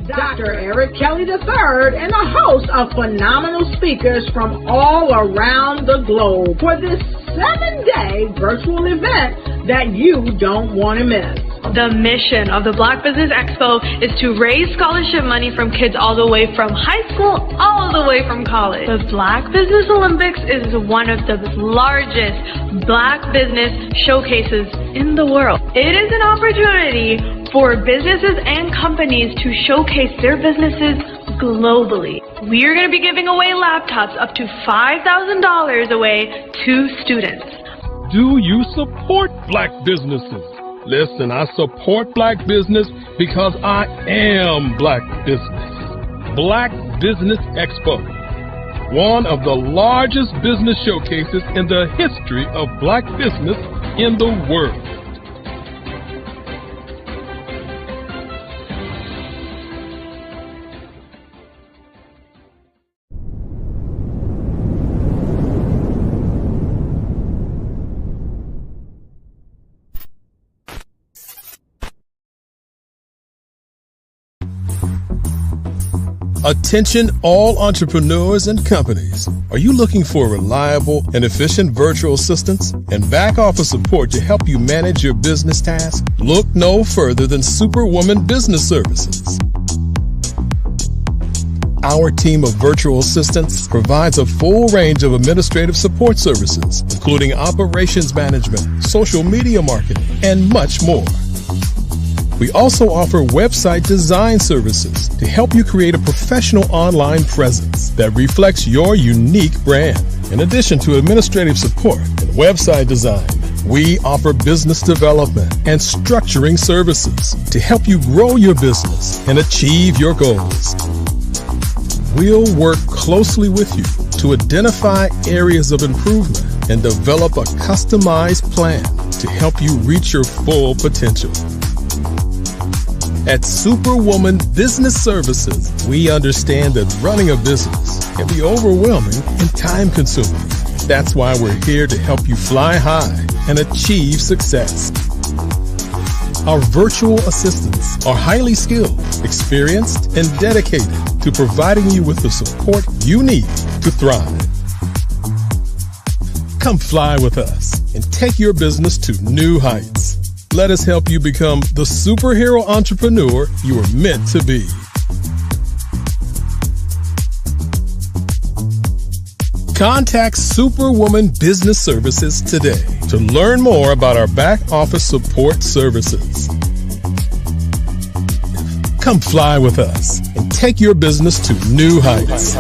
Dr. Eric Kelly III and a host of phenomenal speakers from all around the globe for this 7-day virtual event that you don't want to miss. The mission of the Black Business Expo is to raise scholarship money from kids all the way from high school all the way from college. The Black Business Olympics is one of the largest Black business showcases in the world. It is an opportunity for businesses and companies to showcase their businesses globally. We are going to be giving away laptops up to $5,000 away to students. Do you support Black businesses? Listen, I support Black business because I am Black business. Black Business Expo, one of the largest business showcases in the history of Black business in the world. Attention all entrepreneurs and companies. Are you looking for reliable and efficient virtual assistants and back office support to help you manage your business tasks? Look no further than Superwoman Business Services. Our team of virtual assistants provides a full range of administrative support services, including operations management, social media marketing, and much more. We also offer website design services to help you create a professional online presence that reflects your unique brand. In addition to administrative support and website design, we offer business development and structuring services to help you grow your business and achieve your goals. We'll work closely with you to identify areas of improvement and develop a customized plan to help you reach your full potential. At Superwoman Business Services, we understand that running a business can be overwhelming and time-consuming. That's why we're here to help you fly high and achieve success. Our virtual assistants are highly skilled, experienced, and dedicated to providing you with the support you need to thrive. Come fly with us and take your business to new heights. Let us help you become the superhero entrepreneur you are meant to be. Contact Superwoman Business Services today to learn more about our back office support services. Come fly with us and take your business to new heights.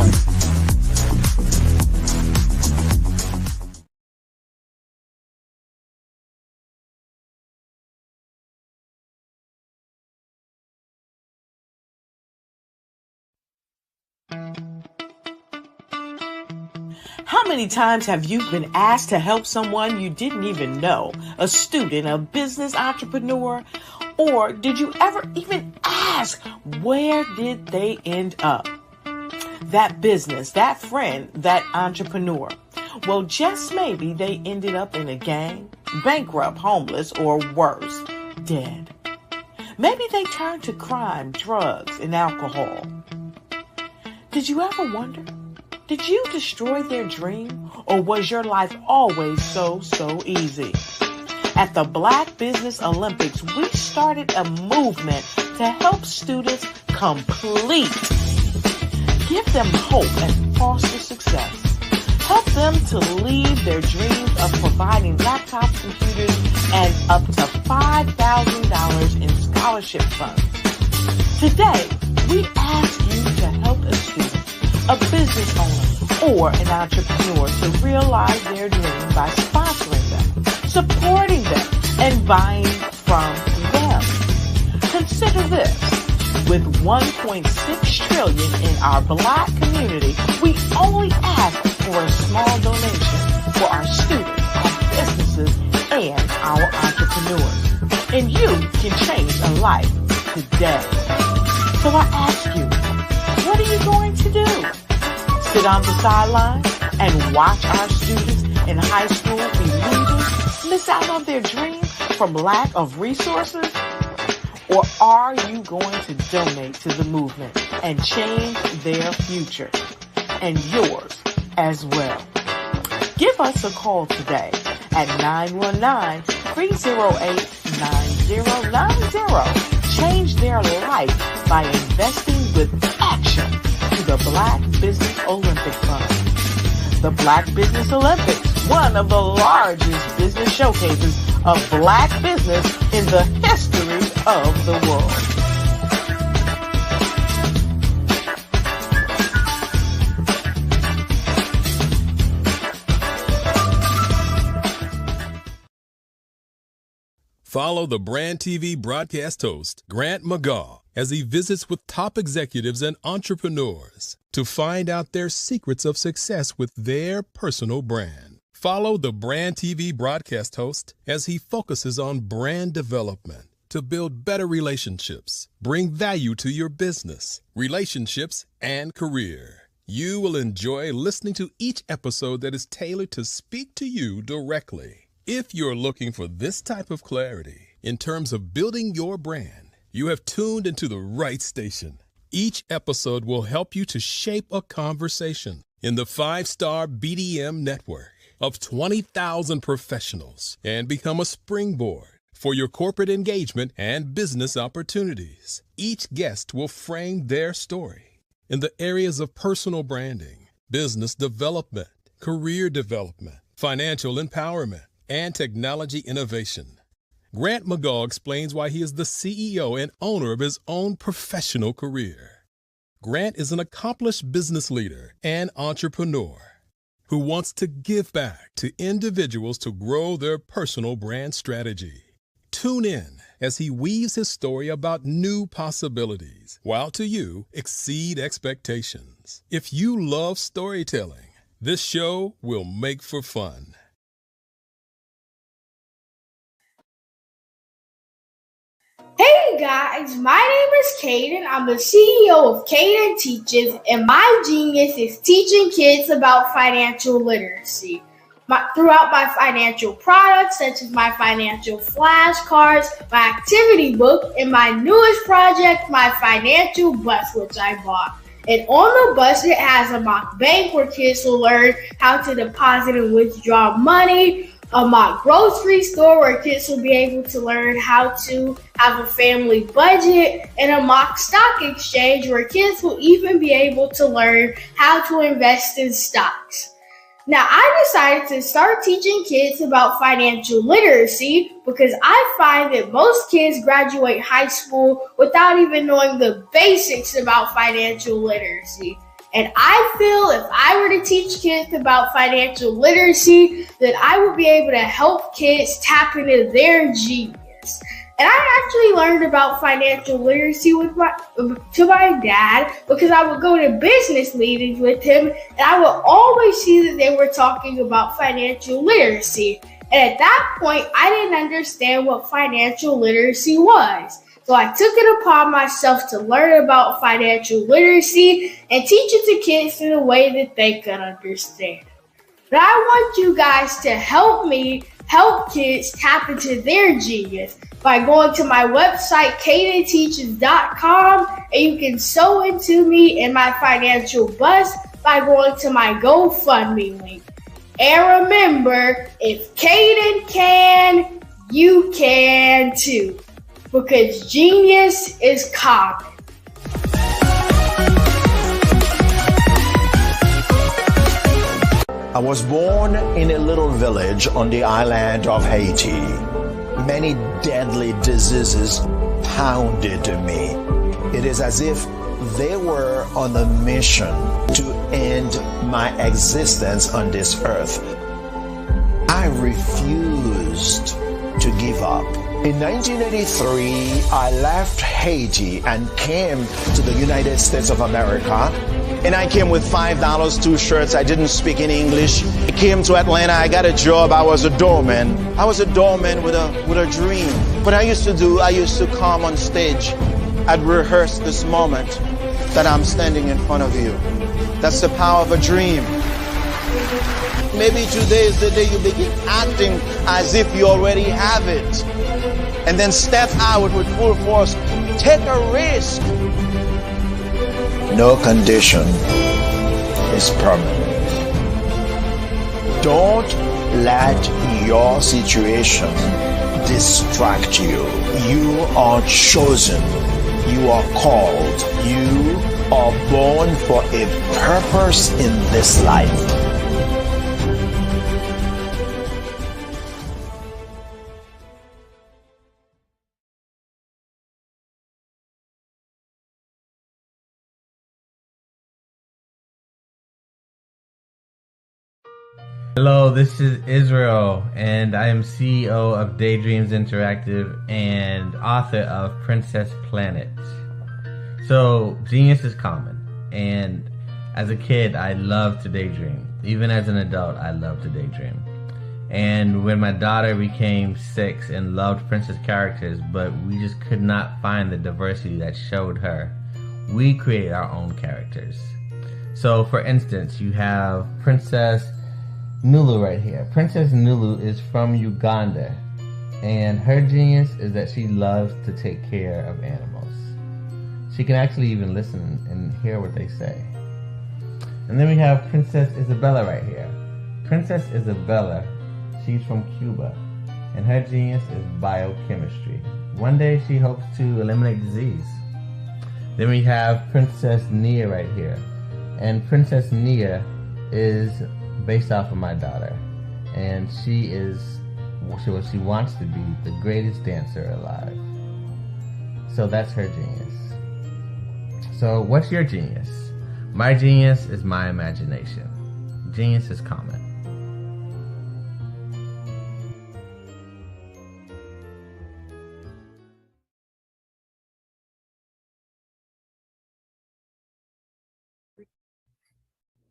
How many times have you been asked to help someone you didn't even know, a student, a business entrepreneur, or did you ever even ask, where did they end up? That business, that friend, that entrepreneur. Well, just maybe they ended up in a gang, bankrupt, homeless, or worse, dead. Maybe they turned to crime, drugs, and alcohol. Did you ever wonder? Did you destroy their dream, or was your life always so easy? At the Black Business Olympics, we started a movement to help students complete. Give them hope and foster success. Help them to leave their dreams of providing laptops, computers, and up to $5,000 in scholarship funds. Today, we ask you to help a student, a business owner, or an entrepreneur to realize their dream by sponsoring them, supporting them, and buying from them. Consider this. With $1.6 trillion in our Black community, we only ask for a small donation for our students, our businesses, and our entrepreneurs. And you can change a life today. So I ask you, what are you going to do? Sit on the sidelines and watch our students in high school be losers, miss out on their dreams from lack of resources? Or are you going to donate to the movement and change their future and yours as well? Give us a call today at 919-308-9090. Change their life by investing with action to the Black Business Olympic Fund. The Black Business Olympics, one of the largest business showcases of black business in the history of the world. Follow the Brand TV broadcast host, Grant McGaugh, as he visits with top executives and entrepreneurs to find out their secrets of success with their personal brand. Follow the Brand TV broadcast host as he focuses on brand development to build better relationships, bring value to your business, relationships, and career. You will enjoy listening to each episode that is tailored to speak to you directly. If you're looking for this type of clarity in terms of building your brand, you have tuned into the right station. Each episode will help you to shape a conversation in the 5-star BDM network of 20,000 professionals and become a springboard for your corporate engagement and business opportunities. Each guest will frame their story in the areas of personal branding, business development, career development, financial empowerment, and technology innovation. Grant McGaugh explains why he is the CEO and owner of his own professional career. Grant is an accomplished business leader and entrepreneur who wants to give back to individuals to grow their personal brand strategy. Tune in as he weaves his story about new possibilities, while to you exceed expectations. If you love storytelling, this show will make for fun. Hey guys, my name is Caden. I'm the CEO of Caden Teaches, and my genius is teaching kids about financial literacy. Throughout my financial products, such as my financial flashcards, my activity book, and my newest project, my financial bus, which I bought. And on the bus, it has a mock bank where kids will learn how to deposit and withdraw money, a mock grocery store where kids will be able to learn how to have a family budget, and a mock stock exchange where kids will even be able to learn how to invest in stocks. Now, I decided to start teaching kids about financial literacy because I find that most kids graduate high school without even knowing the basics about financial literacy. And I feel if I were to teach kids about financial literacy, that I would be able to help kids tap into their genius. And I actually learned about financial literacy to my dad because I would go to business meetings with him, and I would always see that they were talking about financial literacy. And at that point, I didn't understand what financial literacy was. So I took it upon myself to learn about financial literacy and teach it to kids in a way that they could understand. But I want you guys to help me help kids tap into their genius by going to my website, cadenteaches.com, and you can sew into me in my financial bus by going to my GoFundMe link. And remember, if Caden can, you can too. Because genius is common. I was born in a little village on the island of Haiti. Many deadly diseases pounded me. It is as if they were on a mission to end my existence on this earth. I refused to give up. In 1983, I left Haiti and came to the United States of America. And I came with $5, 2 shirts. I didn't speak any English. I came to Atlanta. I got a job. I was a doorman. I was a doorman with a dream. What I used to come on stage. I'd rehearse this moment that I'm standing in front of you. That's the power of a dream. Maybe today is the day you begin acting as if you already have it. and then step out with full force. Take a risk. No condition is permanent. Don't let your situation distract you. You are chosen. You are called. You are born for a purpose in this life. Hello, this is Israel, and I am CEO of Daydreams Interactive and author of Princess Planet. So, genius is common, and as a kid, I loved to daydream. Even as an adult, I love to daydream. And when my daughter became 6 and loved princess characters, but we just could not find the diversity that showed her, we created our own characters. So, for instance, you have Princess Nulu right here. Princess Nulu is from Uganda, and her genius is that she loves to take care of animals. She can actually even listen and hear what they say. And then we have Princess Isabella right here. Princess Isabella, she's from Cuba, and her genius is biochemistry. One day she hopes to eliminate disease. Then we have Princess Nia right here, and Princess Nia is based off of my daughter, and she wants to be the greatest dancer alive. So that's her genius. So what's your genius? My genius is my imagination. Genius is common.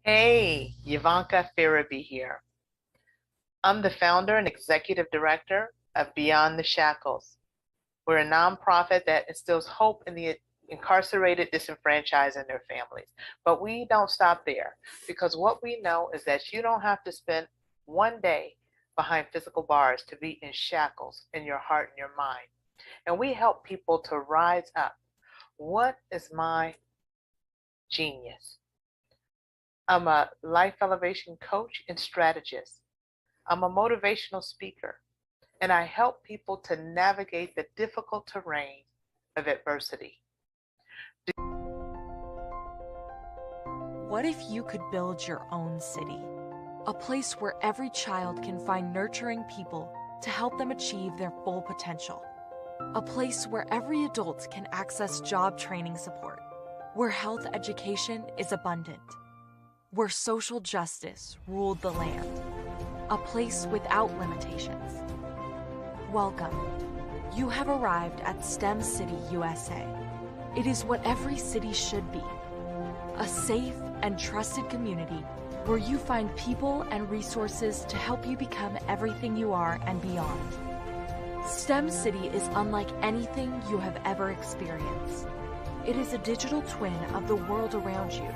Hey, Ivanka Farabi here. I'm the founder and executive director of Beyond the Shackles. We're a nonprofit that instills hope in the incarcerated, disenfranchised, and their families. But we don't stop there, because what we know is that you don't have to spend one day behind physical bars to be in shackles in your heart and your mind. And we help people to rise up. What is my genius? I'm a life elevation coach and strategist. I'm a motivational speaker, and I help people to navigate the difficult terrain of adversity. What if you could build your own city? A place where every child can find nurturing people to help them achieve their full potential. A place where every adult can access job training support, where health education is abundant, where social justice ruled the land, a place without limitations. Welcome. You have arrived at STEM City USA. It is what every city should be, a safe and trusted community where you find people and resources to help you become everything you are and beyond. STEM City is unlike anything you have ever experienced. It is a digital twin of the world around you,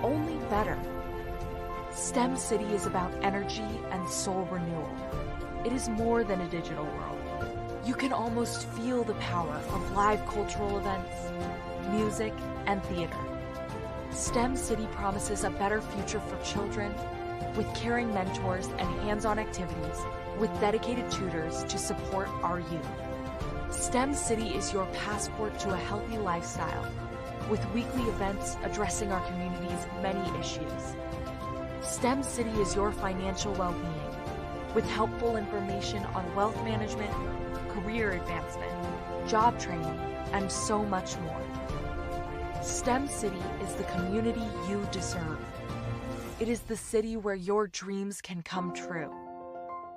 only better. STEM City is about energy and soul renewal. It is more than a digital world. You can almost feel the power of live cultural events, music, and theater. STEM City promises a better future for children with caring mentors and hands-on activities with dedicated tutors to support our youth. STEM City is your passport to a healthy lifestyle with weekly events addressing our community's many issues. STEM City is your financial well-being with helpful information on wealth management, career advancement, job training, and so much more. STEM City is the community you deserve. It is the city where your dreams can come true.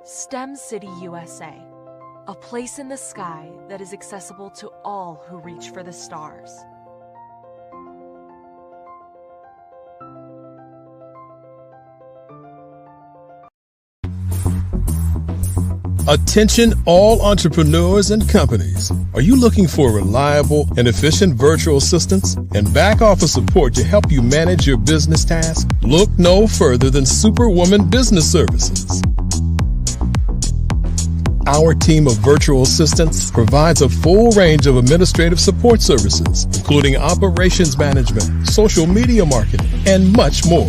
STEM City USA, a place in the sky that is accessible to all who reach for the stars. Attention all entrepreneurs and companies. Are you looking for reliable and efficient virtual assistants and back office support to help you manage your business tasks? Look no further than Superwoman Business Services. Our team of virtual assistants provides a full range of administrative support services, including operations management, social media marketing, and much more.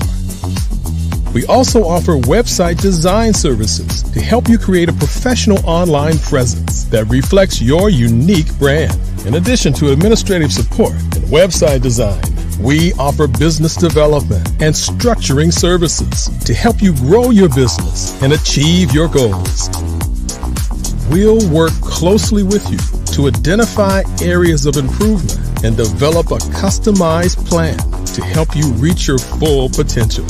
We also offer website design services to help you create a professional online presence that reflects your unique brand. In addition to administrative support and website design, we offer business development and structuring services to help you grow your business and achieve your goals. We'll work closely with you to identify areas of improvement and develop a customized plan to help you reach your full potential.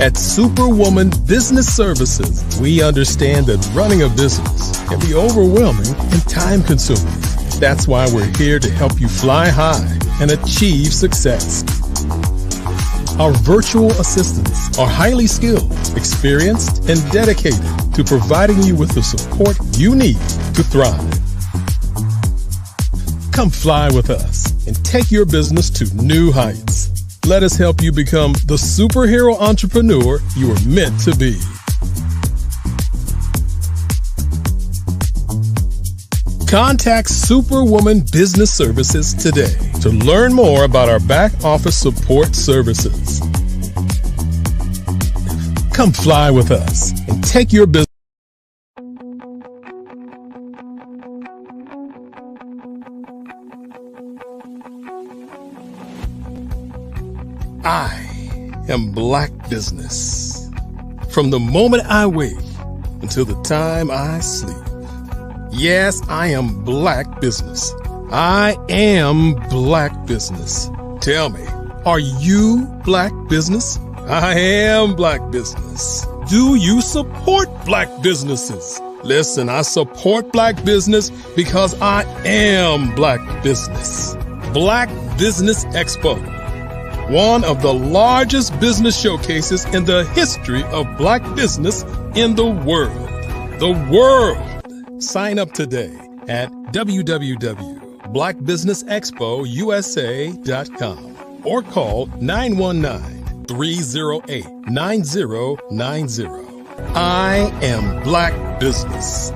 At Superwoman Business Services, we understand that running a business can be overwhelming and time-consuming. That's why we're here to help you fly high and achieve success. Our virtual assistants are highly skilled, experienced, and dedicated to providing you with the support you need to thrive. Come fly with us and take your business to new heights. Let us help you become the superhero entrepreneur you are meant to be. Contact Superwoman Business Services today to learn more about our back office support services. Come fly with us and take your business. I am Black Business. From the moment I wake until the time I sleep. Yes, I am Black Business. I am Black Business. Tell me, are you Black Business? I am Black Business. Do you support Black businesses? Listen, I support Black business because I am Black Business. Black Business Expo, one of the largest business showcases in the history of Black business in the world. The world! Sign up today at www.blackbusinessexpousa.com or call 919-308-9090. I am Black Business.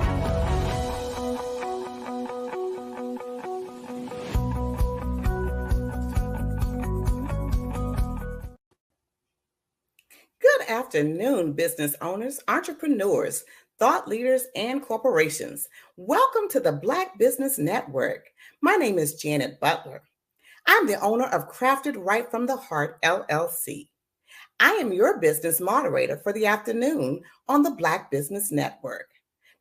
Good afternoon, business owners, entrepreneurs, thought leaders, and corporations. Welcome to the Black Business Network. My name is Janet Butler. I'm the owner of Crafted Right from the Heart, LLC. I am your business moderator for the afternoon on the Black Business Network.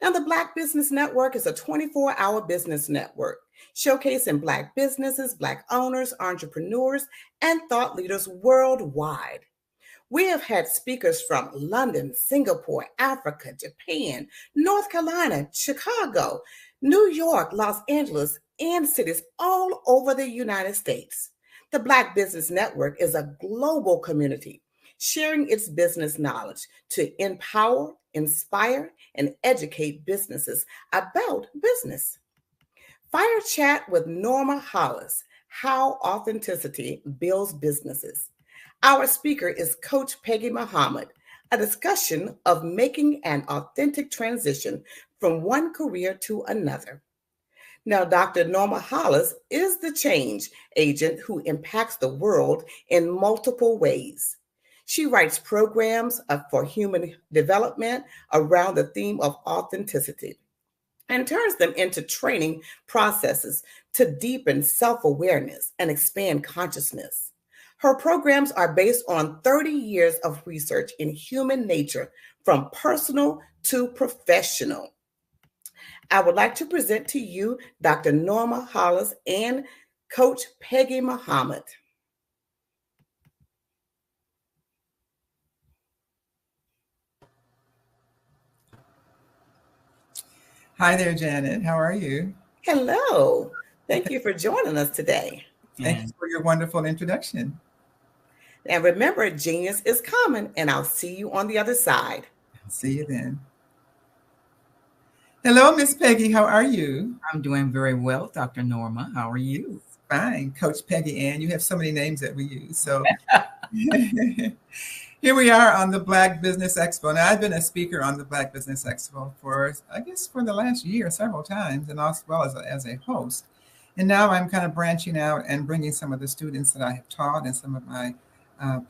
Now, the Black Business Network is a 24-hour business network showcasing Black businesses, Black owners, entrepreneurs, and thought leaders worldwide. We have had speakers from London, Singapore, Africa, Japan, North Carolina, Chicago, New York, Los Angeles, and cities all over the United States. The Black Business Network is a global community sharing its business knowledge to empower, inspire, and educate businesses about business. Fire Chat with Norma Hollis, How Authenticity Builds Businesses. Our speaker is Coach Peggy Muhammad, a discussion of making an authentic transition from one career to another. Now, Dr. Norma Hollis is the change agent who impacts the world in multiple ways. She writes programs for human development around the theme of authenticity and turns them into training processes to deepen self-awareness and expand consciousness. Her programs are based on 30 years of research in human nature, from personal to professional. I would like to present to you Dr. Norma Hollis and Coach Peggy Muhammad. Hi there, Janet. How are you? Hello. Thank you for joining us today. Thank you for your wonderful introduction. And remember, genius is common, and I'll see you on the other side. I'll see you then. Hello, Miss Peggy. How are you? I'm doing very well, Dr. Norma. How are you? Fine. Coach Peggy Ann. You have so many names that we use. So Here we are on the Black Business Expo. Now, I've been a speaker on the Black Business Expo for, I guess, for the last year, several times, and as well as a host. And now I'm kind of branching out and bringing some of the students that I have taught and some of my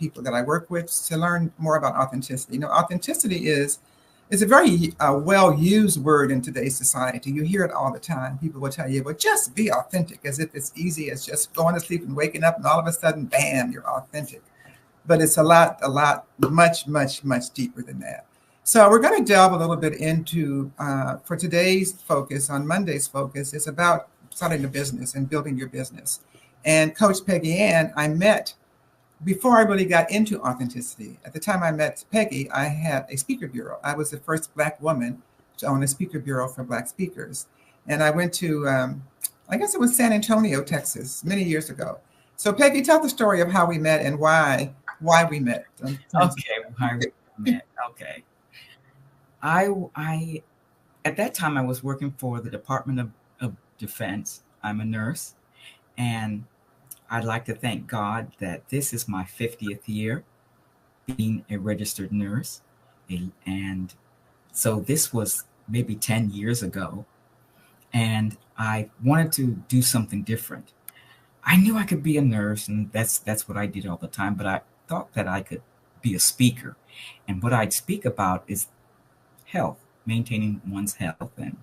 people that I work with to learn more about authenticity. You know, authenticity is a very well-used word in today's society. You hear it all the time. People will tell you, well, just be authentic, as if it's easy as just going to sleep and waking up and all of a sudden, bam, you're authentic. But it's a lot, much, much, much deeper than that. So we're going to delve a little bit into, for today's focus, on Monday's focus, is about starting a business and building your business. And Coach Peggy Ann, I met before I really got into authenticity. At the time I met Peggy, I had a speaker bureau. I was the first Black woman to own a speaker bureau for Black speakers. And I went to, I guess it was San Antonio, Texas, many years ago. So Peggy, tell the story of how we met and why we met. Okay, why we met. Okay. I at that time I was working for the Department of Defense. I'm a nurse, and I'd like to thank God that this is my 50th year being a registered nurse. And so this was maybe 10 years ago, and I wanted to do something different. I knew I could be a nurse, and that's what I did all the time, but I thought that I could be a speaker. And what I'd speak about is health, maintaining one's health and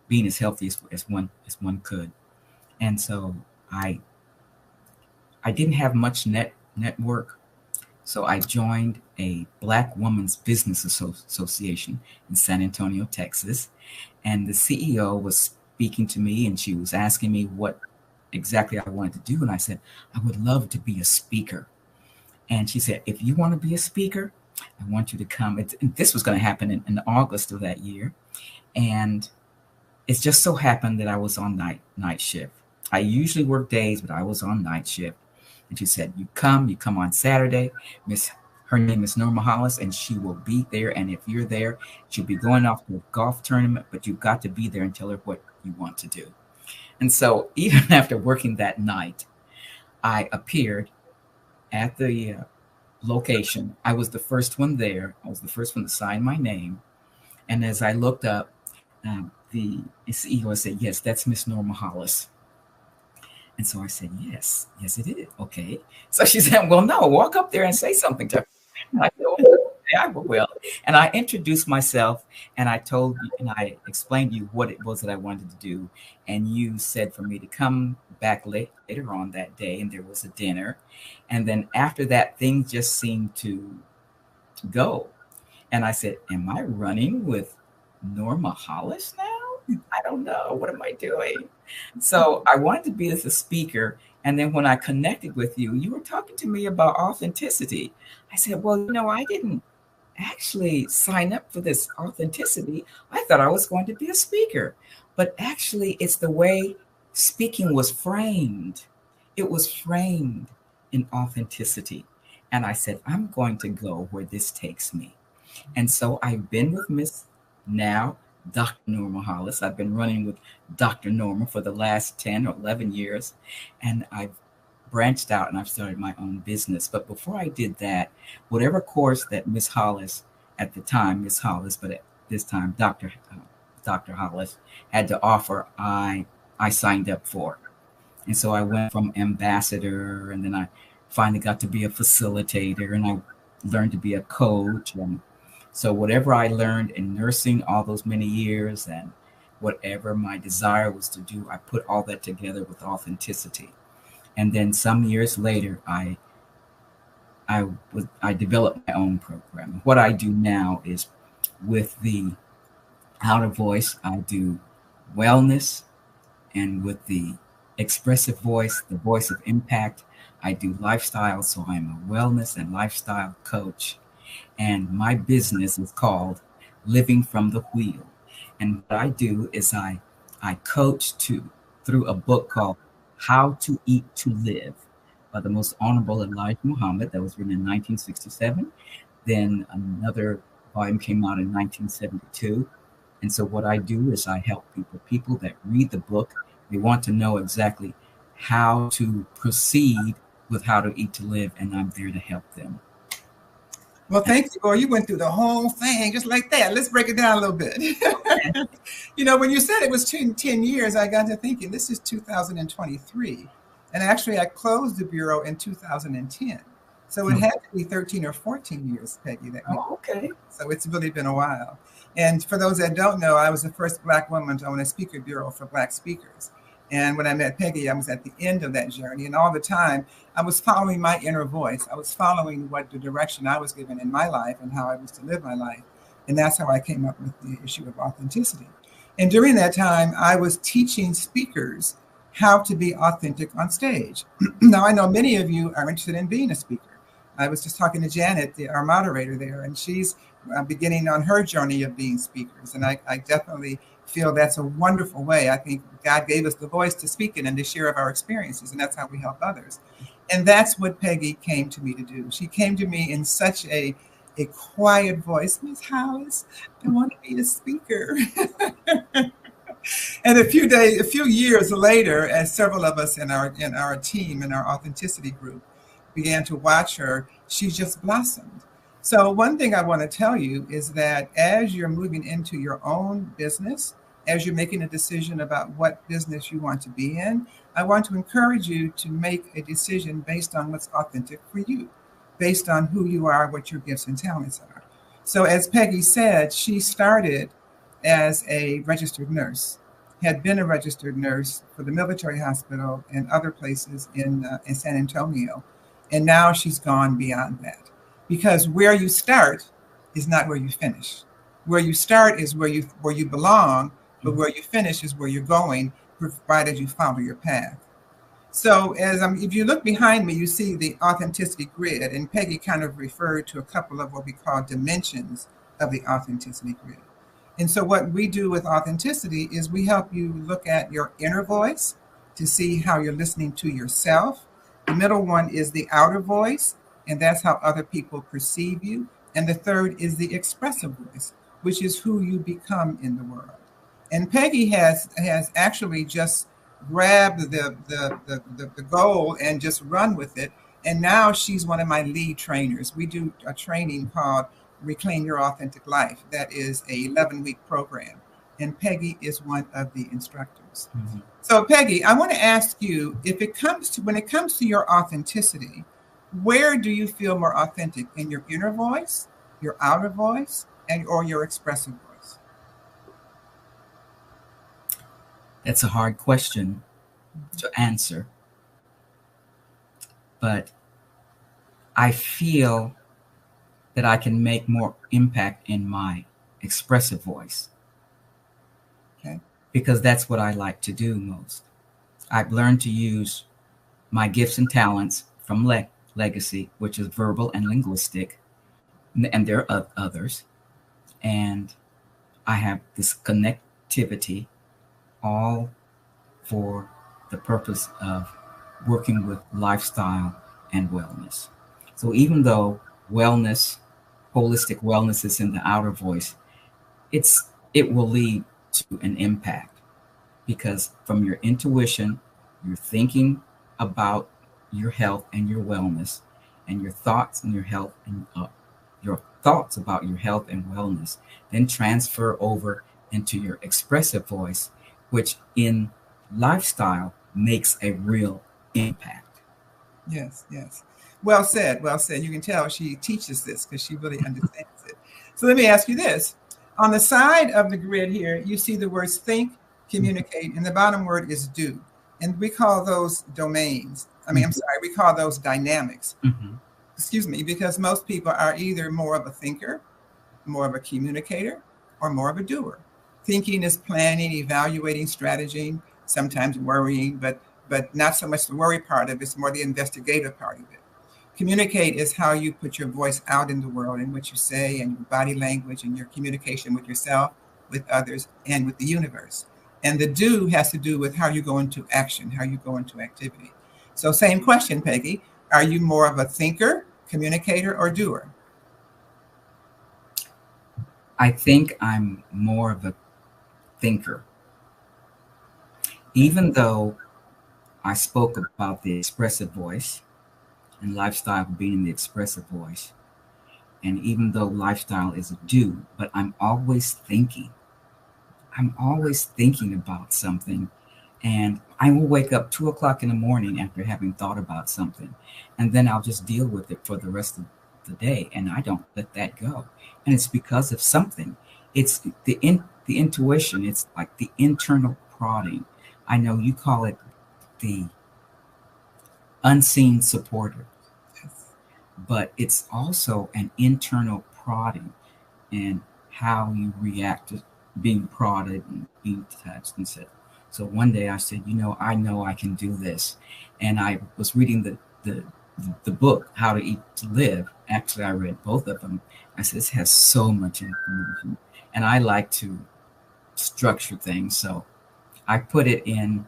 being as healthy as one could. And so I didn't have much network, so I joined a Black Women's Business Association in San Antonio, Texas. And the CEO was speaking to me, and she was asking me what exactly I wanted to do. And I said, I would love to be a speaker. And she said, if you want to be a speaker, I want you to come. And this was going to happen in August of that year. And it just so happened that I was on night shift. I usually work days, but I was on night shift. And she said, you come on Saturday. Her name is Norma Hollis, and she will be there. And if you're there, she'll be going off to a golf tournament, but you've got to be there and tell her what you want to do. And so even after working that night, I appeared at the location. I was the first one there. I was the first one to sign my name. And as I looked up, the CEO said, yes, that's Miss Norma Hollis. And so I said, yes, it is. Okay. So she said, well, no, walk up there and say something to her. And I said, oh, yeah, I will. And I introduced myself, and I told you, and I explained to you what it was that I wanted to do. And you said for me to come back later on that day, and there was a dinner. And then after that, things just seemed to go. And I said, am I running with Norma Hollis now? I don't know. What am I doing? So I wanted to be as a speaker. And then when I connected with you, you were talking to me about authenticity. I said, well, I didn't actually sign up for this authenticity. I thought I was going to be a speaker. But actually, it's the way speaking was framed. It was framed in authenticity. And I said, I'm going to go where this takes me. And so I've been with Miss now, Dr. Norma Hollis. I've been running with Dr. Norma for the last 10 or 11 years. And I've branched out and I've started my own business. But before I did that, whatever course that Miss Hollis, at the time, Miss Hollis, but at this time, Dr. Hollis had to offer, I signed up for. And so I went from ambassador, and then I finally got to be a facilitator, and I learned to be a coach. And so whatever I learned in nursing all those many years, and whatever my desire was to do, I put all that together with authenticity. And then some years later, I developed my own program. What I do now is with the outer voice, I do wellness, and with the expressive voice, the voice of impact, I do lifestyle. So I'm a wellness and lifestyle coach. And my business is called Living from the Wheel. And what I do is I coach through a book called How to Eat to Live by the Most Honorable Elijah Muhammad, that was written in 1967. Then another volume came out in 1972. And so what I do is I help people that read the book, they want to know exactly how to proceed with how to eat to live, and I'm there to help them. Well, thank you, Boy. You went through the whole thing just like that. Let's break it down a little bit. When you said it was 10 years, I got to thinking this is 2023. And actually, I closed the Bureau in 2010. So it had to be 13 or 14 years, Peggy. Okay. So it's really been a while. And for those that don't know, I was the first Black woman to own a speaker bureau for Black speakers. And when I met Peggy, I was at the end of that journey. And all the time, I was following my inner voice. I was following what the direction I was given in my life and how I was to live my life. And that's how I came up with the issue of authenticity. And during that time, I was teaching speakers how to be authentic on stage. Now, I know many of you are interested in being a speaker. I was just talking to Janet, our moderator there, and she's beginning on her journey of being speakers. And I definitely feel that's a wonderful way. I think God gave us the voice to speak it and to share of our experiences, and that's how we help others. And that's what Peggy came to me to do. She came to me in such a quiet voice. Miss Hollis, I want to be a speaker. And a few years later, as several of us in our team, in our authenticity group, began to watch her, she just blossomed. So one thing I want to tell you is that as you're moving into your own business, as you're making a decision about what business you want to be in, I want to encourage you to make a decision based on what's authentic for you, based on who you are, what your gifts and talents are. So as Peggy said, she started as a registered nurse, had been a registered nurse for the military hospital and other places in San Antonio. And now she's gone beyond that. Because where you start is not where you finish. Where you start is where you belong, but where you finish is where you're going, provided you follow your path. So if you look behind me, you see the authenticity grid, and Peggy kind of referred to a couple of what we call dimensions of the authenticity grid. And so what we do with authenticity is we help you look at your inner voice to see how you're listening to yourself. The middle one is the outer voice, and that's how other people perceive you. And the third is the expressive voice, which is who you become in the world. And Peggy has actually just grabbed the goal and just run with it. And now she's one of my lead trainers. We do a training called Reclaim Your Authentic Life. That is a 11-week program. And Peggy is one of the instructors. Mm-hmm. So Peggy, I want to ask you, when it comes to your authenticity, where do you feel more authentic? In your inner voice, your outer voice, or your expressive voice? That's a hard question to answer. But I feel that I can make more impact in my expressive voice. Okay. Because that's what I like to do most. I've learned to use my gifts and talents from Legacy, which is verbal and linguistic, and there are others. And I have this connectivity all for the purpose of working with lifestyle and wellness. So even though wellness, holistic wellness is in the outer voice, it will lead to an impact, because from your intuition, you're thinking about your health and your wellness, and your thoughts and your health and your thoughts about your health and wellness then transfer over into your expressive voice, which in lifestyle makes a real impact. Yes, yes. Well said, well said. You can tell she teaches this because she really understands it. So let me ask you this. On the side of the grid here, you see the words think, communicate, and the bottom word is do. And we call those domains. We call those dynamics. Mm-hmm. Excuse me, because most people are either more of a thinker, more of a communicator, or more of a doer. Thinking is planning, evaluating, strategizing, sometimes worrying, but not so much the worry part of it, it's more the investigative part of it. Communicate is how you put your voice out in the world and what you say and your body language and your communication with yourself, with others, and with the universe. And the do has to do with how you go into action, how you go into activity. So same question, Peggy. Are you more of a thinker, communicator, or doer? I think I'm more of a thinker. Even though I spoke about the expressive voice and lifestyle being in the expressive voice, And even though lifestyle is a do, but I'm always thinking. I'm always thinking about something. And I will wake up 2 o'clock in the morning after having thought about something. And then I'll just deal with it for the rest of the day. And I don't let that go. And it's because of something. It's the intuition. It's like the internal prodding. I know you call it the unseen supporter, but it's also an internal prodding and how you react to being prodded and being touched and said. So one day I said, know I can do this. And I was reading the book, How to Eat to Live. Actually, I read both of them. I said, this has so much information. And I like to structure things. So I put it in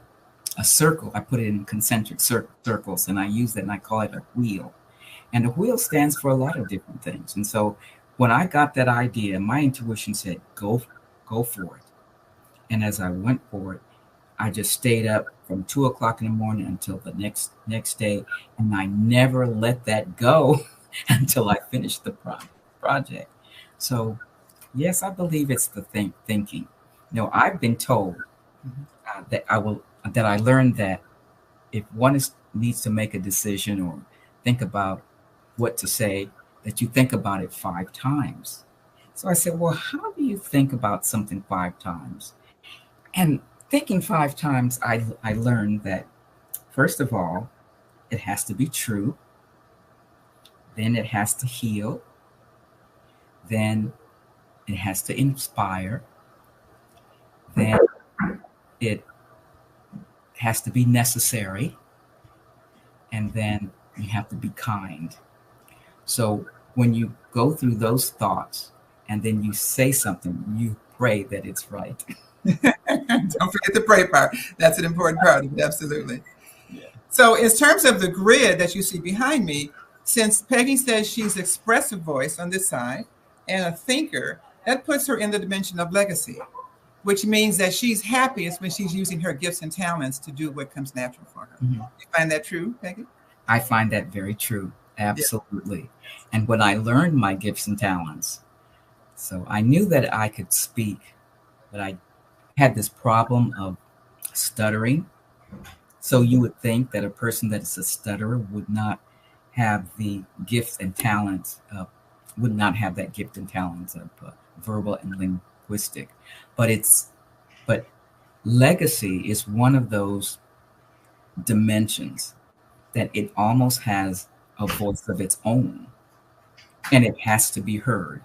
a circle. I put it in concentric circles, and I use that, and I call it a wheel. And a wheel stands for a lot of different things. And so when I got that idea, my intuition said, go for it. And as I went for it, I just stayed up from 2 o'clock in the morning until the next day. And I never let that go until I finished the project. So yes, I believe it's the thinking. I've been told that I learned that if one needs to make a decision or think about what to say, that you think about it 5 times. So I said, well, how do you think about something 5 times? And thinking 5 times, I learned that, first of all, it has to be true. Then it has to heal. Then it has to inspire. Then it has to be necessary. And then you have to be kind. So when you go through those thoughts and then you say something, you pray that it's right. Don't forget the pray part. That's an important part of it, absolutely. Yeah. So in terms of the grid that you see behind me, since Peggy says she's expressive voice on this side and a thinker, that puts her in the dimension of legacy, which means that she's happiest when she's using her gifts and talents to do what comes natural for her. Mm-hmm. You find that true, Peggy? I find that very true. Absolutely. Yeah. And when I learned my gifts and talents, so I knew that I could speak, but I had this problem of stuttering. So you would think that a person that is a stutterer would not have the gifts and talents, would not have that gift and talents of verbal and linguistic. But legacy is one of those dimensions that it almost has a voice of its own, and it has to be heard.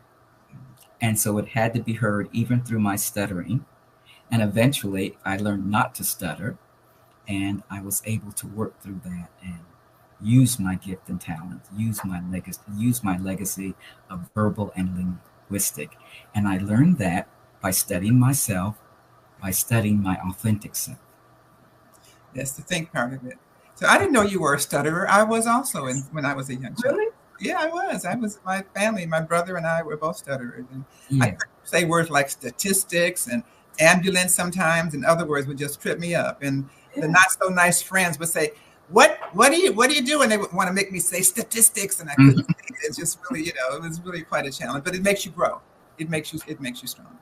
And so it had to be heard even through my stuttering. And eventually I learned not to stutter, and I was able to work through that and use my gift and talent, use my legacy of verbal and linguistic. And I learned that by studying myself, by studying my authentic self. That's the think part of it. So I didn't know you were a stutterer. I was also when I was a young child. Really? Yeah, I was. My family, my brother and I were both stutterers. And yeah. I could say words like statistics and ambulance sometimes, and other words would just trip me up. And the not so nice friends would say, what do you do? And they would want to make me say statistics, and I couldn't say it. It's just really, it was really quite a challenge, but it makes you grow. It makes you stronger.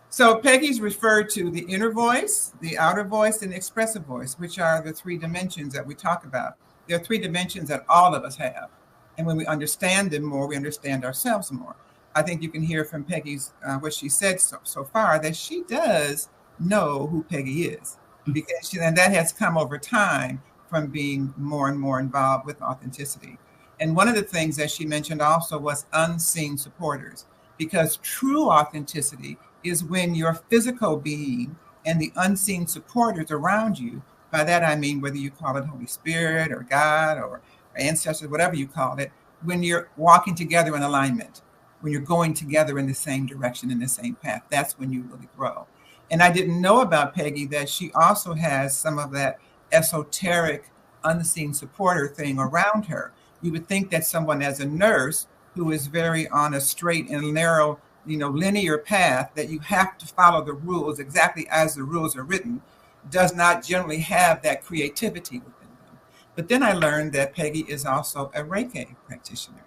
So Peggy's referred to the inner voice, the outer voice, and the expressive voice, which are the 3 dimensions that we talk about. There are 3 dimensions that all of us have. And when we understand them more, we understand ourselves more. I think you can hear from Peggy's, what she said so far, that she does know who Peggy is. Because and that has come over time from being more and more involved with authenticity. And one of the things that she mentioned also was unseen supporters, because true authenticity is when your physical being and the unseen supporters around you, by that I mean whether you call it Holy Spirit or God or ancestors, whatever you call it, when you're walking together in alignment, when you're going together in the same direction, in the same path, that's when you really grow. And I didn't know about Peggy that she also has some of that esoteric, unseen supporter thing around her. You would think that someone as a nurse who is very on a straight and narrow, linear path, that you have to follow the rules exactly as the rules are written, does not generally have that creativity within them. But then I learned that Peggy is also a Reiki practitioner.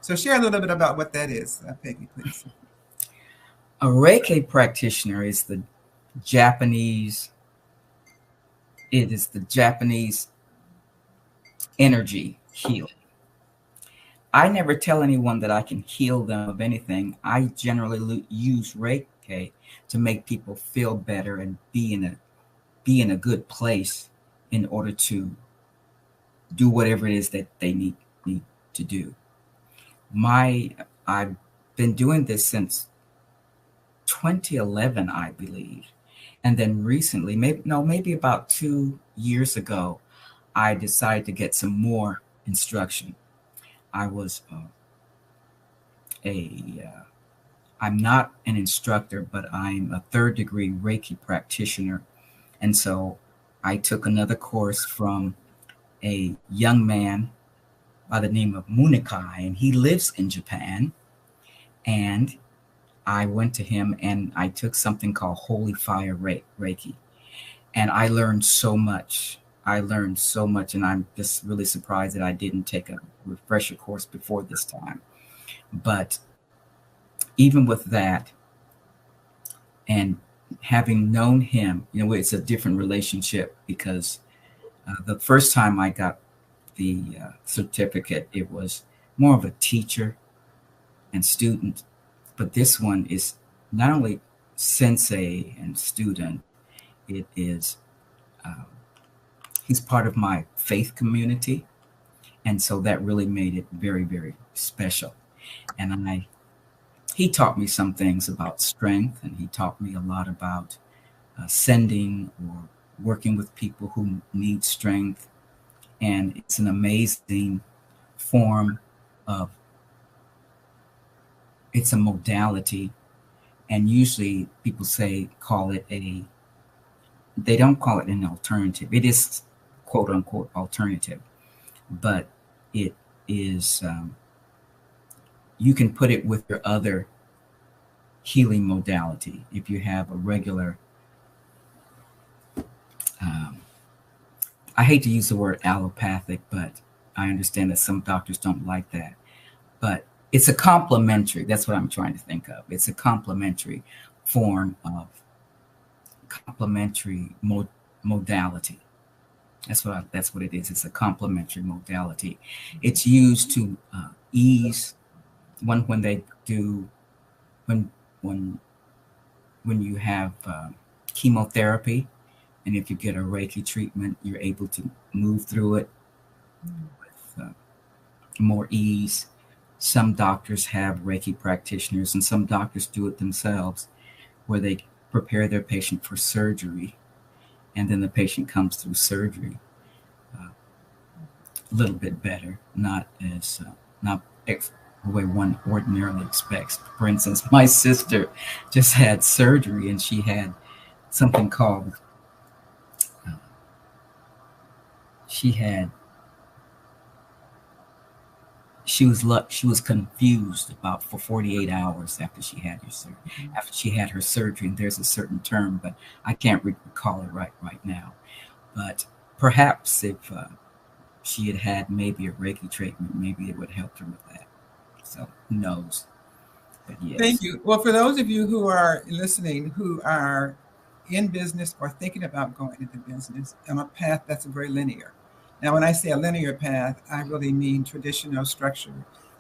So share a little bit about what that is, Peggy, please. A Reiki practitioner is the Japanese, it is the Japanese energy healing. I never tell anyone that I can heal them of anything. I generally use Reiki to make people feel better and be in a good place in order to do whatever it is that they need to do. I've been doing this since 2011, I believe. And then recently, maybe about 2 years ago, I decided to get some more instruction. I was I'm not an instructor, but I'm a 3rd degree Reiki practitioner. And so I took another course from a young man by the name of Munikai, and he lives in Japan. And I went to him and I took something called Holy Fire Reiki. And I learned so much. And I'm just really surprised that I didn't take a refresher course before this time. But even with that, and having known him, it's a different relationship, because the first time I got the certificate, it was more of a teacher and student. But this one is not only sensei and student, it is, he's part of my faith community. And so that really made it very, very special. And he taught me some things about strength, and he taught me a lot about sending or working with people who need strength. And it's an amazing form of, it's a modality. And usually people they don't call it an alternative. It is quote unquote alternative, but it is, you can put it with your other healing modality. If you have a regular, I hate to use the word allopathic, but I understand that some doctors don't like that. But it's a complementary, that's what I'm trying to think of. It's a complementary form of complementary modality. That's what it is. It's a complementary modality. It's used to ease when you have chemotherapy, and if you get a Reiki treatment, you're able to move through it with more ease. Some doctors have Reiki practitioners, and some doctors do it themselves, where they prepare their patient for surgery, and then the patient comes through surgery a little bit better, not the way one ordinarily expects. For instance, my sister just had surgery, and she had something called, she was confused about for 48 hours after she had her surgery. And there's a certain term, but I can't recall it right now. But perhaps if she had maybe a Reiki treatment, maybe it would help her with that. So who knows? But yes. Thank you. Well, for those of you who are listening, who are in business or thinking about going into business on a path that's very linear. Now, when I say a linear path, I really mean traditional structure.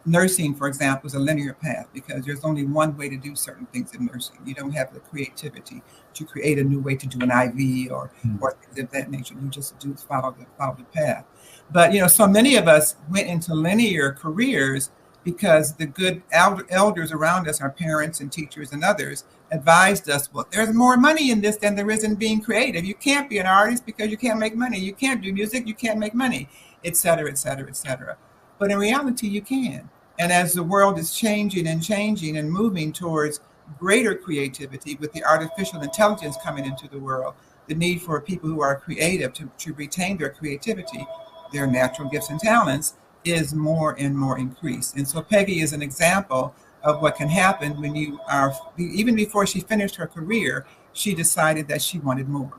Nursing, for example, is a linear path because there's only one way to do certain things in nursing. You don't have the creativity to create a new way to do an IV or things of that nature. You just do follow the path. But, so many of us went into linear careers because the good elders around us, our parents and teachers and others, advised us, well, there's more money in this than there is in being creative. You can't be an artist because you can't make money. You can't do music, you can't make money, et cetera, et cetera, et cetera. But in reality, you can. And as the world is changing and moving towards greater creativity with the artificial intelligence coming into the world, the need for people who are creative to retain their creativity, their natural gifts and talents, is more and more increased. And so Peggy is an example of what can happen when you are, even before she finished her career, she decided that she wanted more.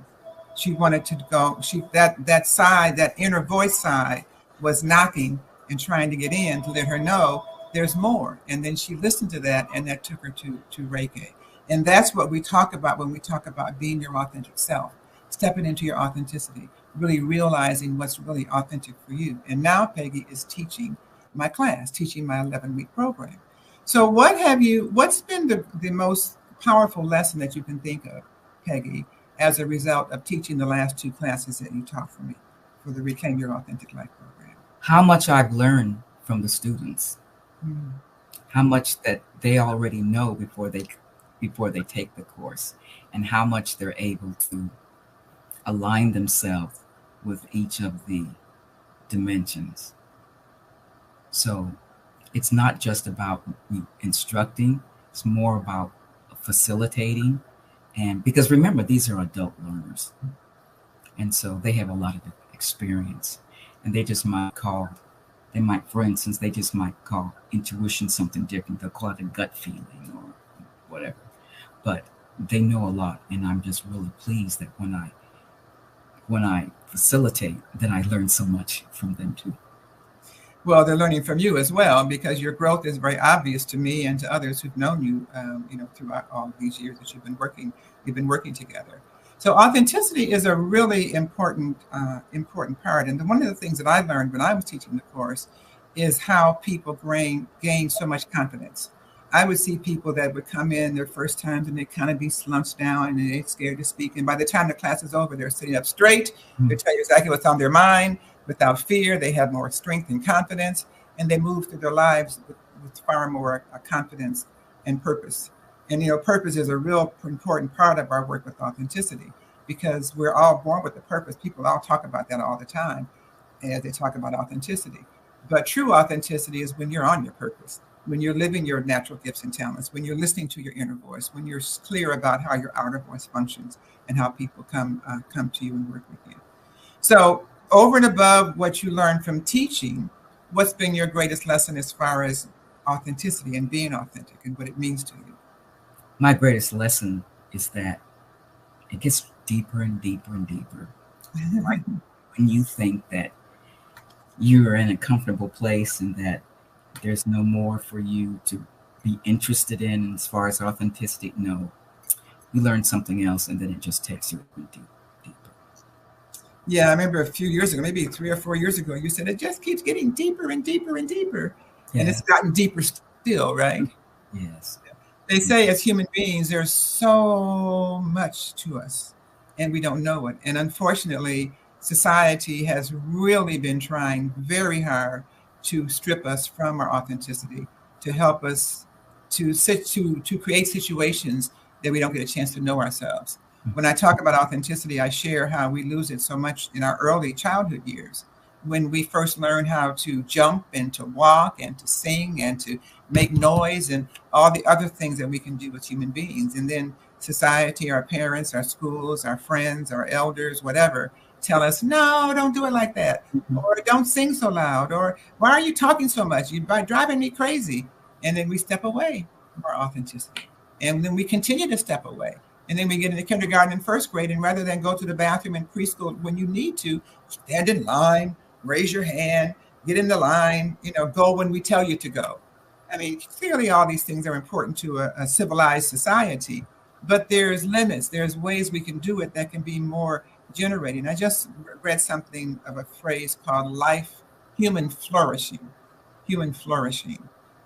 She wanted to go, that side, that inner voice side was knocking and trying to get in to let her know there's more. And then she listened to that, and that took her to Reiki. And that's what we talk about when we talk about being your authentic self, stepping into your authenticity, really realizing what's really authentic for you. And now Peggy is teaching my class, teaching my 11-week program. So what's been the most powerful lesson that you can think of, Peggy, as a result of teaching the last 2 classes that you taught for me for the Reclaim Your Authentic Life program? How much I've learned from the students, how much that they already know before they take the course, and how much they're able to align themselves with each of the dimensions. So it's not just about instructing, it's more about facilitating. And because remember, these are adult learners. And so they have a lot of experience, and they might call intuition something different. They'll call it a gut feeling or whatever, but they know a lot. And I'm just really pleased that when I facilitate, then I learn so much from them too. Well, they're learning from you as well, because your growth is very obvious to me and to others who've known you, throughout all these years that you've been working together. So authenticity is a really important part. And one of the things that I learned when I was teaching the course is how people gain so much confidence. I would see people that would come in their first times and they'd kind of be slumped down and they're scared to speak. And by the time the class is over, they're sitting up straight. They tell you exactly what's on their mind without fear. They have more strength and confidence, and they move through their lives with far more confidence and purpose. And, purpose is a real important part of our work with authenticity, because we're all born with a purpose. People all talk about that all the time as they talk about authenticity. But true authenticity is when you're on your purpose, when you're living your natural gifts and talents, when you're listening to your inner voice, when you're clear about how your outer voice functions and how people come to you and work with you. So over and above what you learned from teaching, what's been your greatest lesson as far as authenticity and being authentic and what it means to you? My greatest lesson is that it gets deeper and deeper and deeper. Right? When you think that you're in a comfortable place and that there's no more for you to be interested in as far as authenticity, no. You learn something else, and then it just takes you deeper. Yeah, I remember a few years ago, maybe 3 or 4 years ago, you said it just keeps getting deeper and deeper and deeper. Yeah. And it's gotten deeper still, right? Yes. They say as human beings, there's so much to us and we don't know it. And unfortunately, society has really been trying very hard to strip us from our authenticity, to help us to create situations that we don't get a chance to know ourselves. When I talk about authenticity, I share how we lose it so much in our early childhood years, when we first learn how to jump and to walk and to sing and to make noise and all the other things that we can do as human beings. And then society, our parents, our schools, our friends, our elders, whatever, tell us, no, don't do it like that. Or don't sing so loud. Or why are you talking so much? You're driving me crazy. And then we step away from our authenticity. And then we continue to step away. And then we get into kindergarten and first grade, and rather than go to the bathroom in preschool when you need to, stand in line, raise your hand, get in the line, go when we tell you to go. I mean, clearly all these things are important to a civilized society, but there's limits. There's ways we can do it that can be more generating. I just read something of a phrase called human flourishing.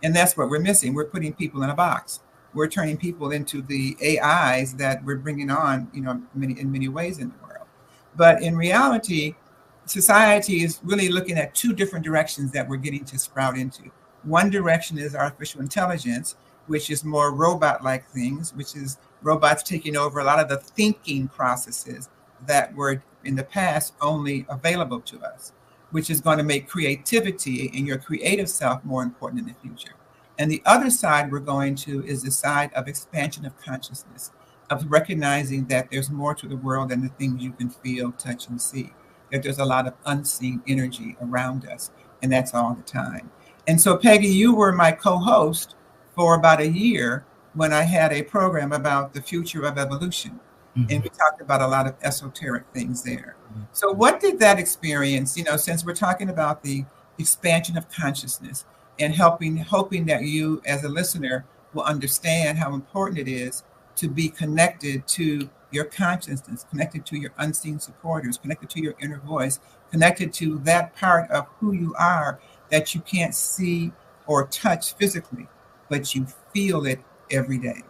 And that's what we're missing. We're putting people in a box. We're turning people into the AIs that we're bringing on, in many ways in the world. But in reality, society is really looking at 2 different directions that we're getting to sprout into. One direction is artificial intelligence, which is more robot-like things, which is robots taking over a lot of the thinking processes that were in the past only available to us, which is going to make creativity and your creative self more important in the future. And the other side we're going to is the side of expansion of consciousness, of recognizing that there's more to the world than the things you can feel, touch, and see. That there's a lot of unseen energy around us, and that's all the time. And so, Peggy, you were my co-host for about a year when I had a program about the future of evolution. Mm-hmm. And we talked about a lot of esoteric things there. Mm-hmm. So what did that experience, since we're talking about the expansion of consciousness, and hoping that you as a listener will understand how important it is to be connected to your consciousness, connected to your unseen supporters, connected to your inner voice, connected to that part of who you are that you can't see or touch physically, but you feel it every day.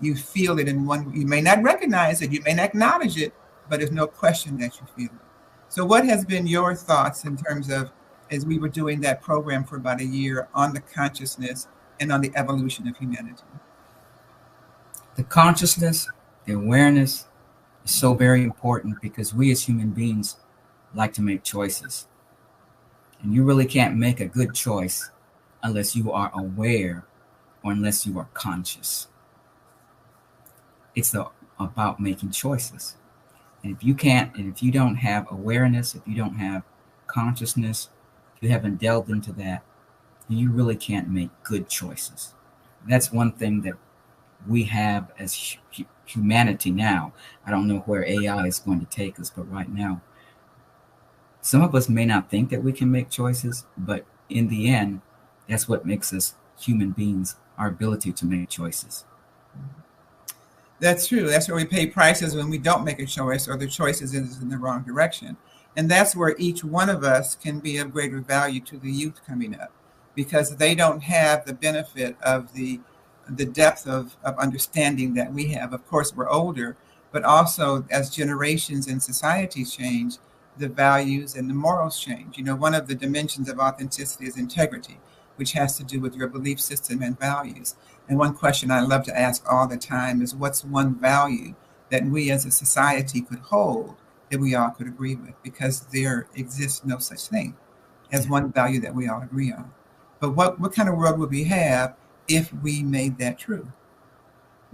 You feel it in one, you may not recognize it, you may not acknowledge it, but there's no question that you feel it. So what has been your thoughts in terms of, as we were doing that program for about a year, on the consciousness and on the evolution of humanity? The consciousness, the awareness is so very important because we as human beings like to make choices. And you really can't make a good choice unless you are aware or unless you are conscious. It's about making choices. And if you can't, and if you don't have awareness, if you don't have consciousness, if you haven't delved into that, you really can't make good choices. That's one thing that we have as humanity now. I don't know where AI is going to take us, but right now, some of us may not think that we can make choices, but in the end, that's what makes us human beings, our ability to make choices. That's true. That's where we pay prices when we don't make a choice or the choice is in the wrong direction. And that's where each one of us can be of greater value to the youth coming up, because they don't have the benefit of the depth of understanding that we have. Of course, we're older, but also as generations and societies change, the values and the morals change. You know, one of the dimensions of authenticity is integrity, which has to do with your belief system and values. And one question I love to ask all the time is, what's one value that we as a society could hold that we all could agree with? Because there exists no such thing as one value that we all agree on. But what kind of world would we have if we made that true?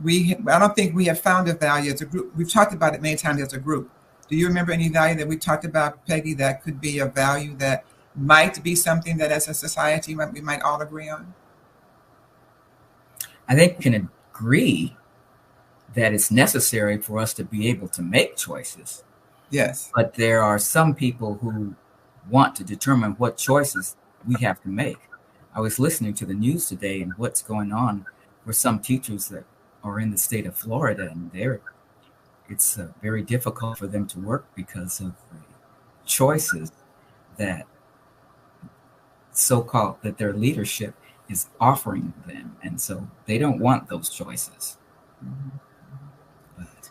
I don't think we have found a value as a group. We've talked about it many times as a group. Do you remember any value that we talked about, Peggy, that could be a value that might be something that as a society we might all agree on? I think we can agree that it's necessary for us to be able to make choices. Yes. But there are some people who want to determine what choices we have to make. I was listening to the news today and what's going on for some teachers that are in the state of Florida, and it's very difficult for them to work because of the choices that so-called that their leadership is offering them, and so they don't want those choices. But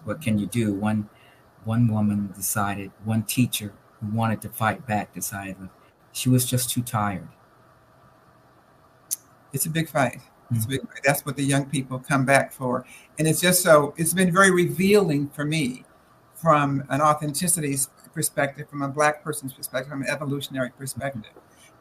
what can you do? One woman decided, one teacher who wanted to fight back decided that she was just too tired. It's a big fight. It's a big fight. That's what the young people come back for. And it's just so, it's been very revealing for me from an authenticity perspective, from a Black person's perspective, from an evolutionary perspective,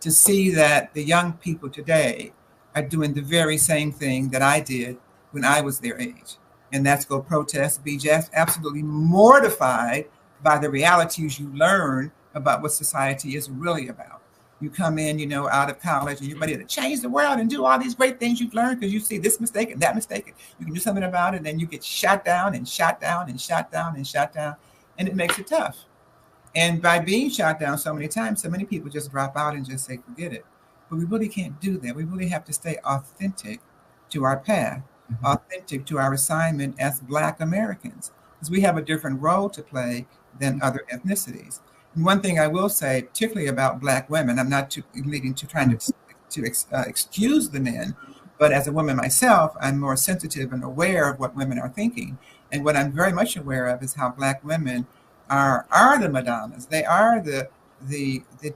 to see that the young people today are doing the very same thing that I did when I was their age. And that's go protest, be just absolutely mortified by the realities you learn about what society is really about. You come in, you know, out of college and you're ready to change the world and do all these great things you've learned because you see this mistake and that mistake. And you can do something about it, and then you get shot down and shot down and shot down and shot down. And it makes it tough. And by being shot down so many times, so many people just drop out and just say, forget it. But we really can't do that. We really have to stay authentic to our path, authentic to our assignment as Black Americans, because we have a different role to play than other ethnicities. And one thing I will say, particularly about Black women, I'm not leading to trying to excuse the men, but as a woman myself, I'm more sensitive and aware of what women are thinking. And what I'm very much aware of is how Black women are the Madonnas. They are the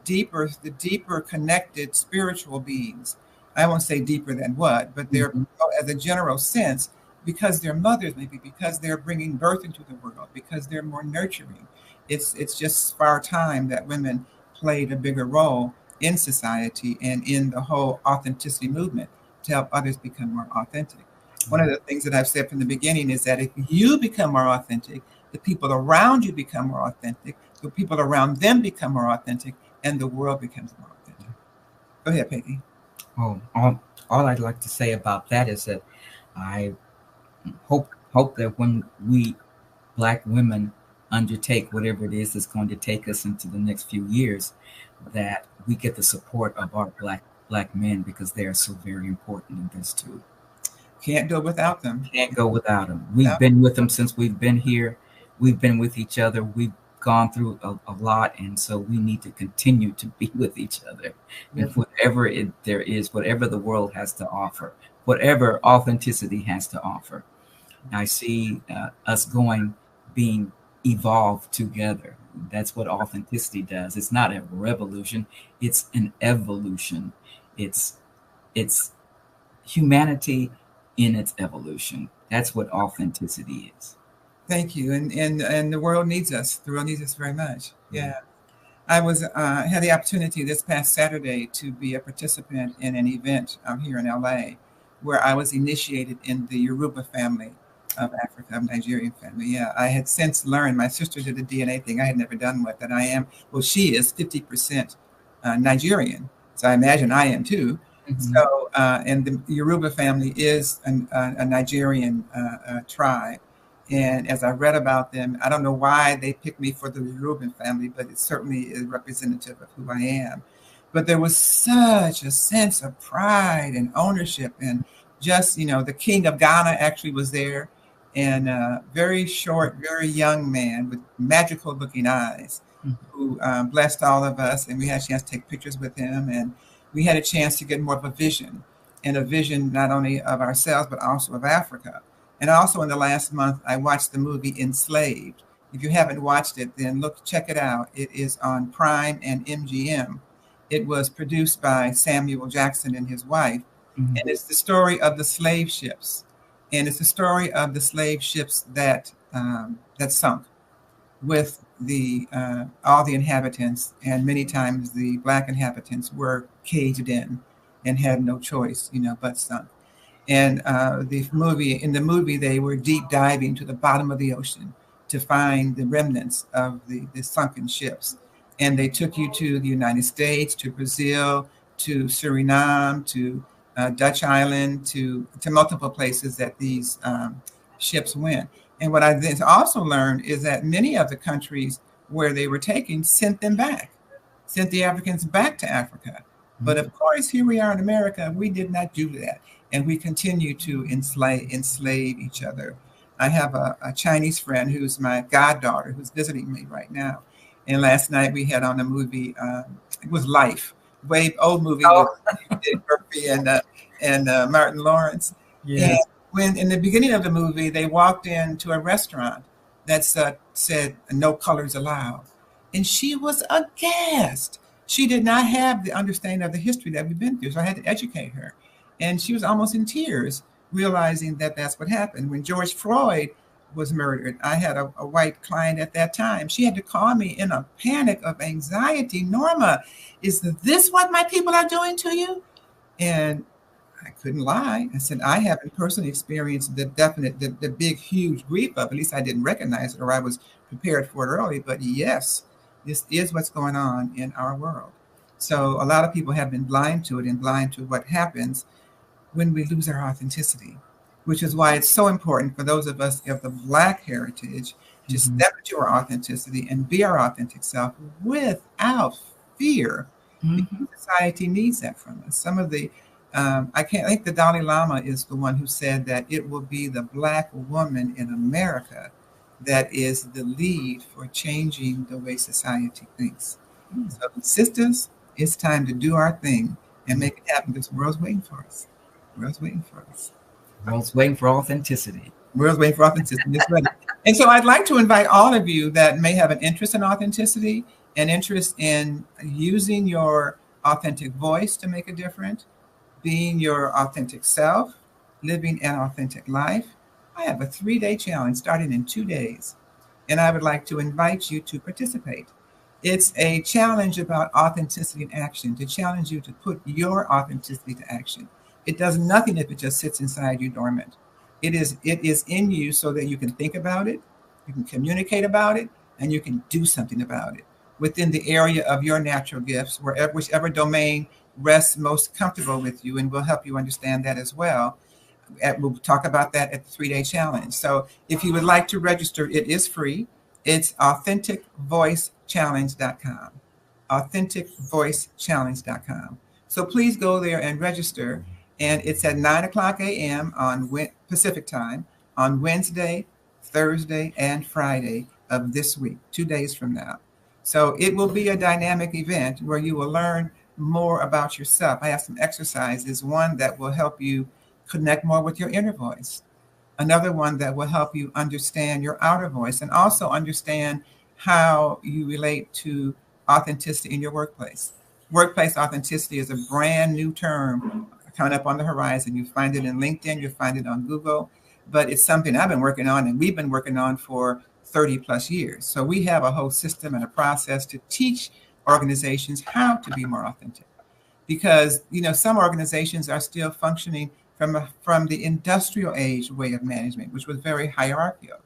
deeper connected spiritual beings. I won't say deeper than what, but they're, as a general sense, because they're mothers, maybe because they're bringing birth into the world, because they're more nurturing. It's just far time that women played a bigger role in society and in the whole authenticity movement to help others become more authentic. One of the things that I've said from the beginning is that if you become more authentic, the people around you become more authentic, the people around them become more authentic, and the world becomes more authentic. Go ahead, Peggy. Oh, all I'd like to say about that is that I hope that when we Black women undertake whatever it is that's going to take us into the next few years, that we get the support of our Black Black men because they are so very important in this too. Can't do it without them. Can't go without them. We've been with them since we've been here. We've been with each other. We've gone through a lot, and so we need to continue to be with each other. And whatever there is, whatever the world has to offer, whatever authenticity has to offer, I see us being evolved together. That's what authenticity does. It's not a revolution; it's an evolution. It's humanity in its evolution. That's what authenticity is. Thank you. And the world needs us. The world needs us very much. Yeah. I had the opportunity this past Saturday to be a participant in an event here in LA where I was initiated in the Yoruba family of Africa, of Nigerian family. Yeah. I had since learned, my sister did a DNA thing I had never done with, that she is 50% Nigerian. So I imagine I am too. Mm-hmm. So, and the Yoruba family is a Nigerian tribe. And as I read about them, I don't know why they picked me for the Yoruban family, but it certainly is representative of who I am. But there was such a sense of pride and ownership, and just, the king of Ghana actually was there, and a very short, very young man with magical looking eyes who blessed all of us. And we had a chance to take pictures with him, and we had a chance to get more of a vision not only of ourselves, but also of Africa. And also in the last month, I watched the movie Enslaved. If you haven't watched it, then check it out. It is on Prime and MGM. It was produced by Samuel Jackson and his wife. Mm-hmm. And it's the story of the slave ships. And it's the story of the slave ships that sunk with all the inhabitants. And many times the Black inhabitants were caged in and had no choice, but sunk. And in the movie, they were deep diving to the bottom of the ocean to find the remnants of the sunken ships. And they took you to the United States, to Brazil, to Suriname, to Dutch Island, to multiple places that these ships went. And what I then also learned is that many of the countries where they were taken sent the Africans back to Africa. But of course, here we are in America, we did not do that. And we continue to enslave each other. I have a Chinese friend who's my goddaughter who's visiting me right now. And last night we had on a movie, it was Life, old movie with Eddie Murphy and Martin Lawrence. Yes. And when in the beginning of the movie, they walked into a restaurant that said no colors allowed. And she was aghast. She did not have the understanding of the history that we've been through. So I had to educate her. And she was almost in tears, realizing that that's what happened. When George Floyd was murdered, I had a white client at that time. She had to call me in a panic of anxiety. Norma, is this what my people are doing to you? And I couldn't lie. I said, I haven't personally experienced the big, huge grief of it. At least I didn't recognize it, or I was prepared for it early. But yes, this is what's going on in our world. So a lot of people have been blind to it and blind to what happens when we lose our authenticity, which is why it's so important for those of us of the Black heritage to step into our authenticity and be our authentic self without fear. Because society needs that from us. Some of the, I think the Dalai Lama is the one who said that it will be the Black woman in America that is the lead for changing the way society thinks. So sisters, it's time to do our thing and make it happen, because the world's waiting for us. The world's waiting for us. The world's waiting for authenticity. The world's waiting for authenticity. And so I'd like to invite all of you that may have an interest in authenticity, an interest in using your authentic voice to make a difference, being your authentic self, living an authentic life. I have a 3-day challenge starting in 2 days, and I would like to invite you to participate. It's a challenge about authenticity in action, to challenge you to put your authenticity to action. It does nothing if it just sits inside you dormant. It is in you so that you can think about it, you can communicate about it, and you can do something about it within the area of your natural gifts, whichever domain rests most comfortable with you, and we'll help you understand that as well. We'll talk about that at the 3-day challenge. So if you would like to register, it is free. It's authenticvoicechallenge.com. authenticvoicechallenge.com. So please go there and register. And it's at 9 o'clock a.m. on Pacific time on Wednesday, Thursday, and Friday of this week, 2 days from now. So it will be a dynamic event where you will learn more about yourself. I have some exercises, one that will help you connect more with your inner voice, another one that will help you understand your outer voice and also understand how you relate to authenticity in your workplace. Workplace authenticity is a brand new term coming up on the horizon. You find it in LinkedIn, you find it on Google, but it's something I've been working on and we've been working on for 30 plus years. So we have a whole system and a process to teach organizations how to be more authentic. Because, some organizations are still functioning from the industrial age way of management, which was very hierarchical.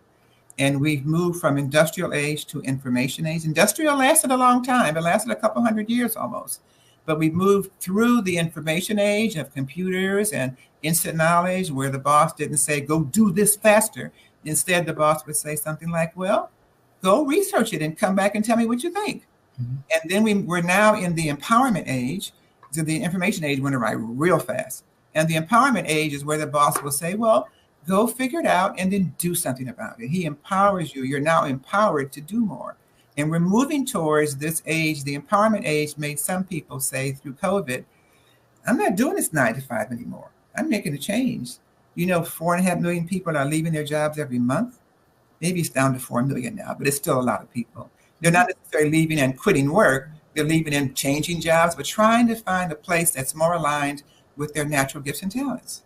And we've moved from industrial age to information age. Industrial lasted a long time. It lasted a couple hundred years almost. But we've moved through the information age of computers and instant knowledge, where the boss didn't say, go do this faster. Instead, the boss would say something like, well, go research it and come back and tell me what you think. Mm-hmm. And then we're now in the empowerment age. So the information age went right real fast. And the empowerment age is where the boss will say, well, go figure it out and then do something about it. He empowers you. You're now empowered to do more. And we're moving towards this age. The empowerment age made some people say through COVID, I'm not doing this 9 to 5 anymore. I'm making a change. 4.5 million people are leaving their jobs every month. Maybe it's down to 4 million now, but it's still a lot of people. They're not necessarily leaving and quitting work. They're leaving and changing jobs, but trying to find a place that's more aligned with their natural gifts and talents,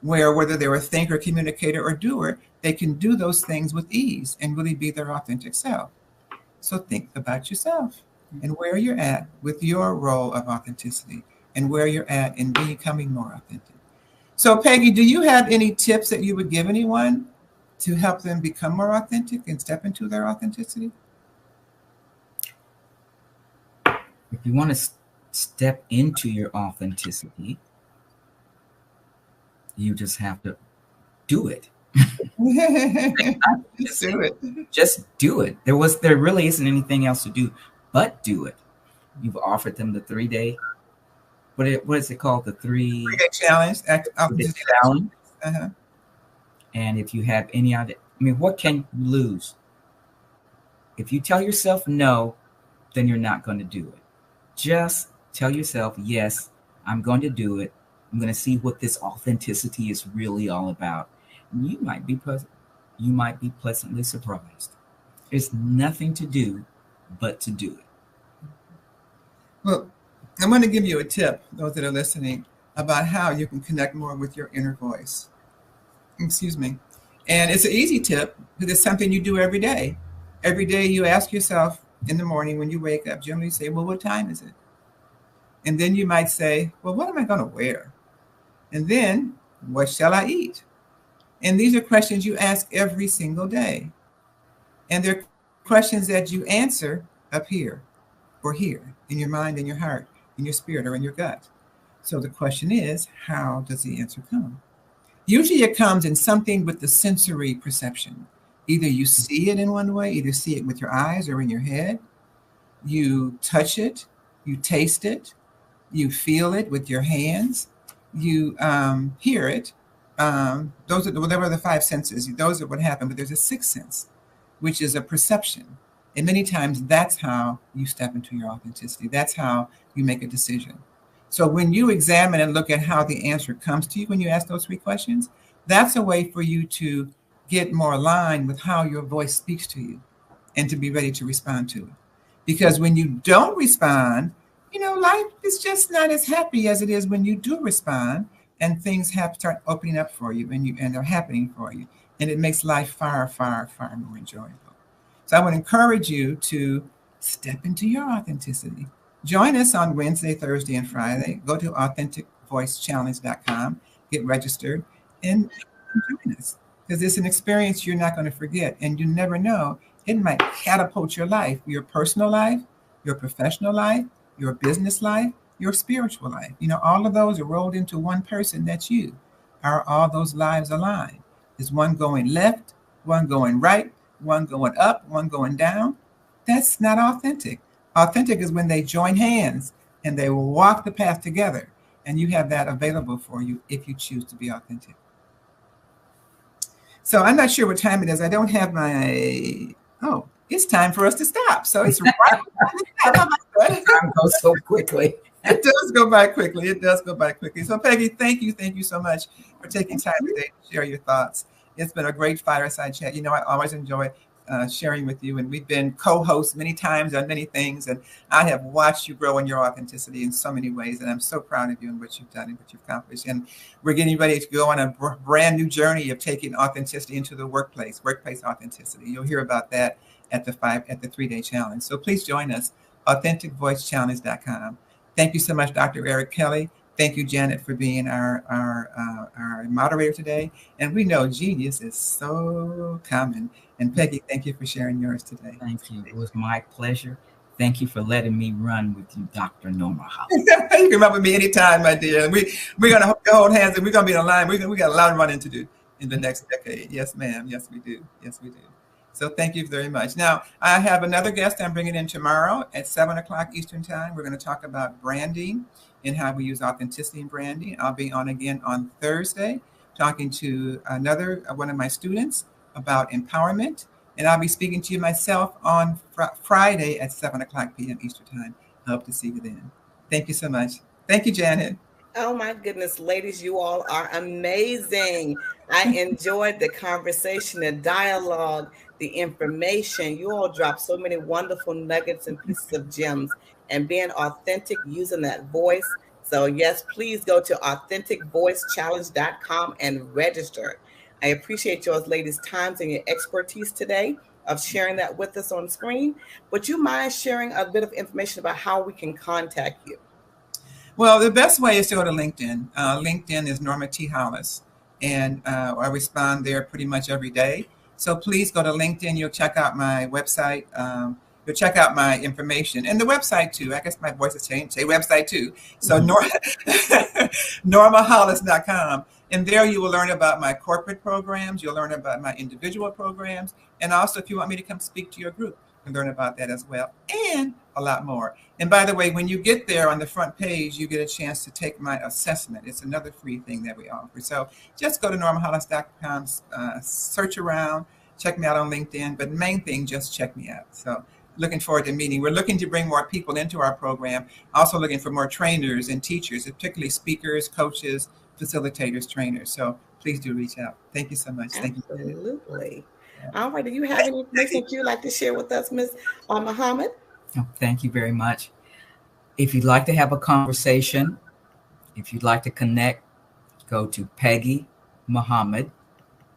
where whether they're a thinker, communicator, or doer, they can do those things with ease and really be their authentic self. So think about yourself and where you're at with your role of authenticity and where you're at in becoming more authentic. So Peggy, do you have any tips that you would give anyone to help them become more authentic and step into their authenticity? If you want to step into your authenticity, you just have to do it. Just do it. Just do it. There really isn't anything else to do but do it. You've offered them the 3-day. What is it called? The 3-day challenge. Challenge. Uh-huh. And if you have any other, what can you lose? If you tell yourself no, then you're not going to do it. Just tell yourself, yes, I'm going to do it. I'm going to see what this authenticity is really all about. And you might be pleasantly surprised. There's nothing to do but to do it. Well, I'm going to give you a tip, those that are listening, about how you can connect more with your inner voice. Excuse me. And it's an easy tip because it's something you do every day. Every day you ask yourself in the morning when you wake up, generally say, well, what time is it? And then you might say, well, what am I going to wear? And then, what shall I eat? And these are questions you ask every single day. And they're questions that you answer up here or here in your mind, in your heart, in your spirit, or in your gut. So the question is, how does the answer come? Usually it comes in something with the sensory perception. Either you see it in one way, either see it with your eyes or in your head. You touch it, you taste it, you feel it with your hands, you hear it. Those are whatever the 5 senses, those are what happen. But there's a 6th sense, which is a perception. And many times that's how you step into your authenticity. That's how you make a decision. So when you examine and look at how the answer comes to you when you ask those 3 questions, that's a way for you to get more aligned with how your voice speaks to you and to be ready to respond to it. Because when you don't respond, life is just not as happy as it is when you do respond and things start opening up for you and they're happening for you. And it makes life far, far, far more enjoyable. So I would encourage you to step into your authenticity. Join us on Wednesday, Thursday, and Friday. Go to authenticvoicechallenge.com, get registered, and join us. Because it's an experience you're not going to forget. And you never know, it might catapult your life, your personal life, your professional life, your business life, your spiritual life. All of those are rolled into one person. That's you. Are all those lives aligned? Is one going left, one going right, one going up, one going down? That's not authentic. Authentic is when they join hands and they will walk the path together. And you have that available for you if you choose to be authentic. So I'm not sure what time it is. I don't have my, it's time for us to stop. So it's right. Time goes so quickly. It does go by quickly. It does go by quickly. So Peggy, thank you so much for taking time today to share your thoughts. It's been a great fireside chat. I always enjoy sharing with you, and we've been co-hosts many times on many things, and I have watched you grow in your authenticity in so many ways, and I'm so proud of you and what you've done and what you've accomplished. And we're getting ready to go on a brand new journey of taking authenticity into the workplace authenticity. You'll hear about that at the 3-day challenge. So please join us, authenticvoicechallenge.com. Thank you so much, Dr. Eric Kelly. Thank you, Janet, for being our moderator today. And we know genius is so common. And Peggy, thank you for sharing yours today. Thank you. It was my pleasure. Thank you for letting me run with you, Dr. Norma Hollis. You can run with me anytime, my dear. We're going to hold hands, and we're going to be in line. We got a lot of running to do in the next decade. Yes, ma'am. Yes, we do. Yes, we do. So thank you very much. Now, I have another guest I'm bringing in tomorrow at 7 o'clock Eastern time. We're going to talk about branding and how we use authenticity in branding. I'll be on again on Thursday talking to another one of my students about empowerment. And I'll be speaking to you myself on Friday at 7 o'clock p.m. Eastern time. I hope to see you then. Thank you so much. Thank you, Janet. Oh my goodness, ladies, you all are amazing. I enjoyed the conversation, the dialogue, the information. You all dropped so many wonderful nuggets and pieces of gems, and being authentic, using that voice. So yes, please go to authenticvoicechallenge.com and register. I appreciate yours, ladies' times and your expertise today of sharing that with us on screen. Would you mind sharing a bit of information about how we can contact you? Well, the best way is to go to LinkedIn. LinkedIn is Norma T. Hollis, and I respond there pretty much every day. So please go to LinkedIn. You'll check out my website. You'll check out my information and the website too. I guess my voice has changed. Say website too. So normahollis.com. And there you will learn about my corporate programs. You'll learn about my individual programs. And also, if you want me to come speak to your group, you can learn about that as well, and a lot more. And by the way, when you get there on the front page, you get a chance to take my assessment. It's another free thing that we offer. So just go to normahollis.com, search around, check me out on LinkedIn. But main thing, just check me out. So looking forward to meeting. We're looking to bring more people into our program. Also looking for more trainers and teachers, particularly speakers, coaches, facilitators, trainers. So please do reach out. Thank you so much. Thank you. Absolutely. All right. Do you have any information that you'd like to share with us, Ms. Muhammad? Oh, thank you very much. If you'd like to have a conversation, if you'd like to connect, go to Peggy Muhammad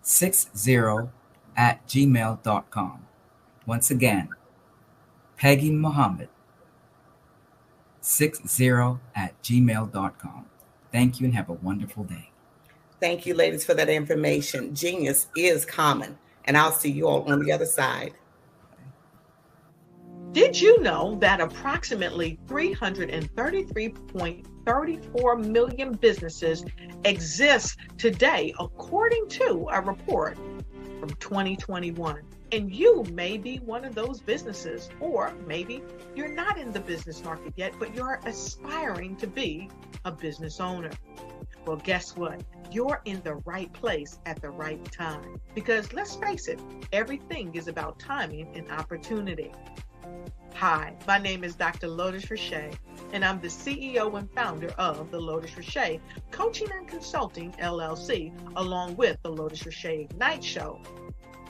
60@gmail.com. Once again, Peggy Muhammad 60@gmail.com. Thank you and have a wonderful day. Thank you, ladies, for that information. Genius is common, and I'll see you all on the other side. Did you know that approximately 333.34 million businesses exist today, according to a report from 2021? And you may be one of those businesses, or maybe you're not in the business market yet, but you're aspiring to be a business owner. Well, guess what? You're in the right place at the right time. Because let's face it, everything is about timing and opportunity. Hi, my name is Dr. Lotus Richey, and I'm the CEO and founder of the Lotus Richey Coaching and Consulting LLC, along with the Lotus Richey Ignite Show.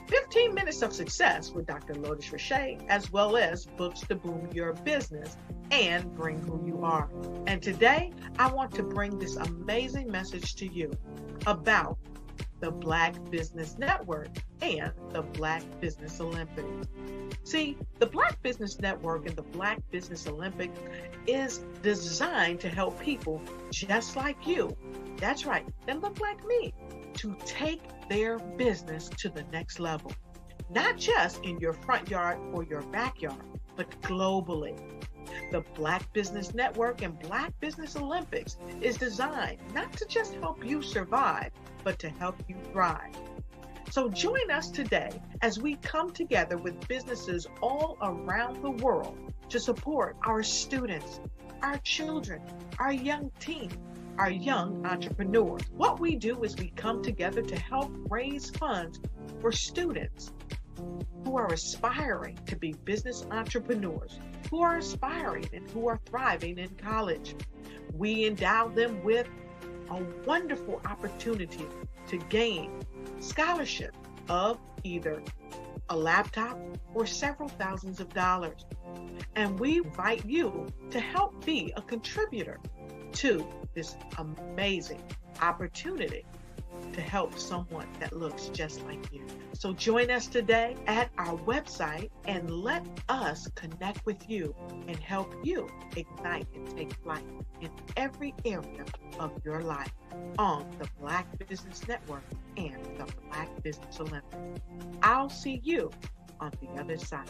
15 minutes of success with Dr. Lotus Richey, as well as books to boom your business and bring who you are. And today, I want to bring this amazing message to you about the Black Business Network and the Black Business Olympics. See, the Black Business Network and the Black Business Olympics is designed to help people just like you, that's right, that look like me, to take their business to the next level. Not just in your front yard or your backyard, but globally. The Black Business Network and Black Business Olympics is designed not to just help you survive, but to help you thrive. So join us today as we come together with businesses all around the world to support our students, our children, our young teens, our young entrepreneurs. What we do is we come together to help raise funds for students who are aspiring to be business entrepreneurs, who are aspiring and who are thriving in college. We endow them with a wonderful opportunity to gain scholarship of either a laptop or several thousands of dollars. And we invite you to help be a contributor to this amazing opportunity to help someone that looks just like you. So join us today at our website and let us connect with you and help you ignite and take flight in every area of your life on the Black Business Network and the Black Business Olympics. I'll see you on the other side.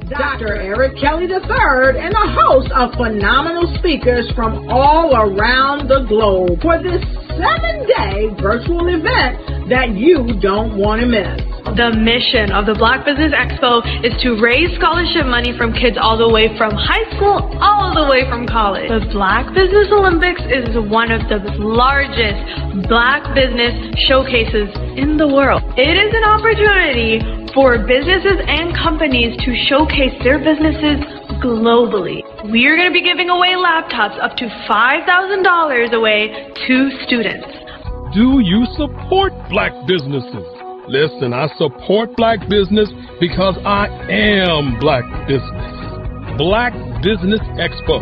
Dr. Eric Kelly III and a host of phenomenal speakers from all around the globe for this 7-day virtual event that you don't want to miss. The mission of the Black Business Expo is to raise scholarship money from kids all the way from high school, all the way from college. The Black Business Olympics is one of the largest Black business showcases in the world. It is an opportunity for businesses and companies to showcase their businesses globally. We are going to be giving away laptops up to $5,000 away to students. Do you support Black businesses? Listen, I support Black business because I am Black business. Black Business Expo,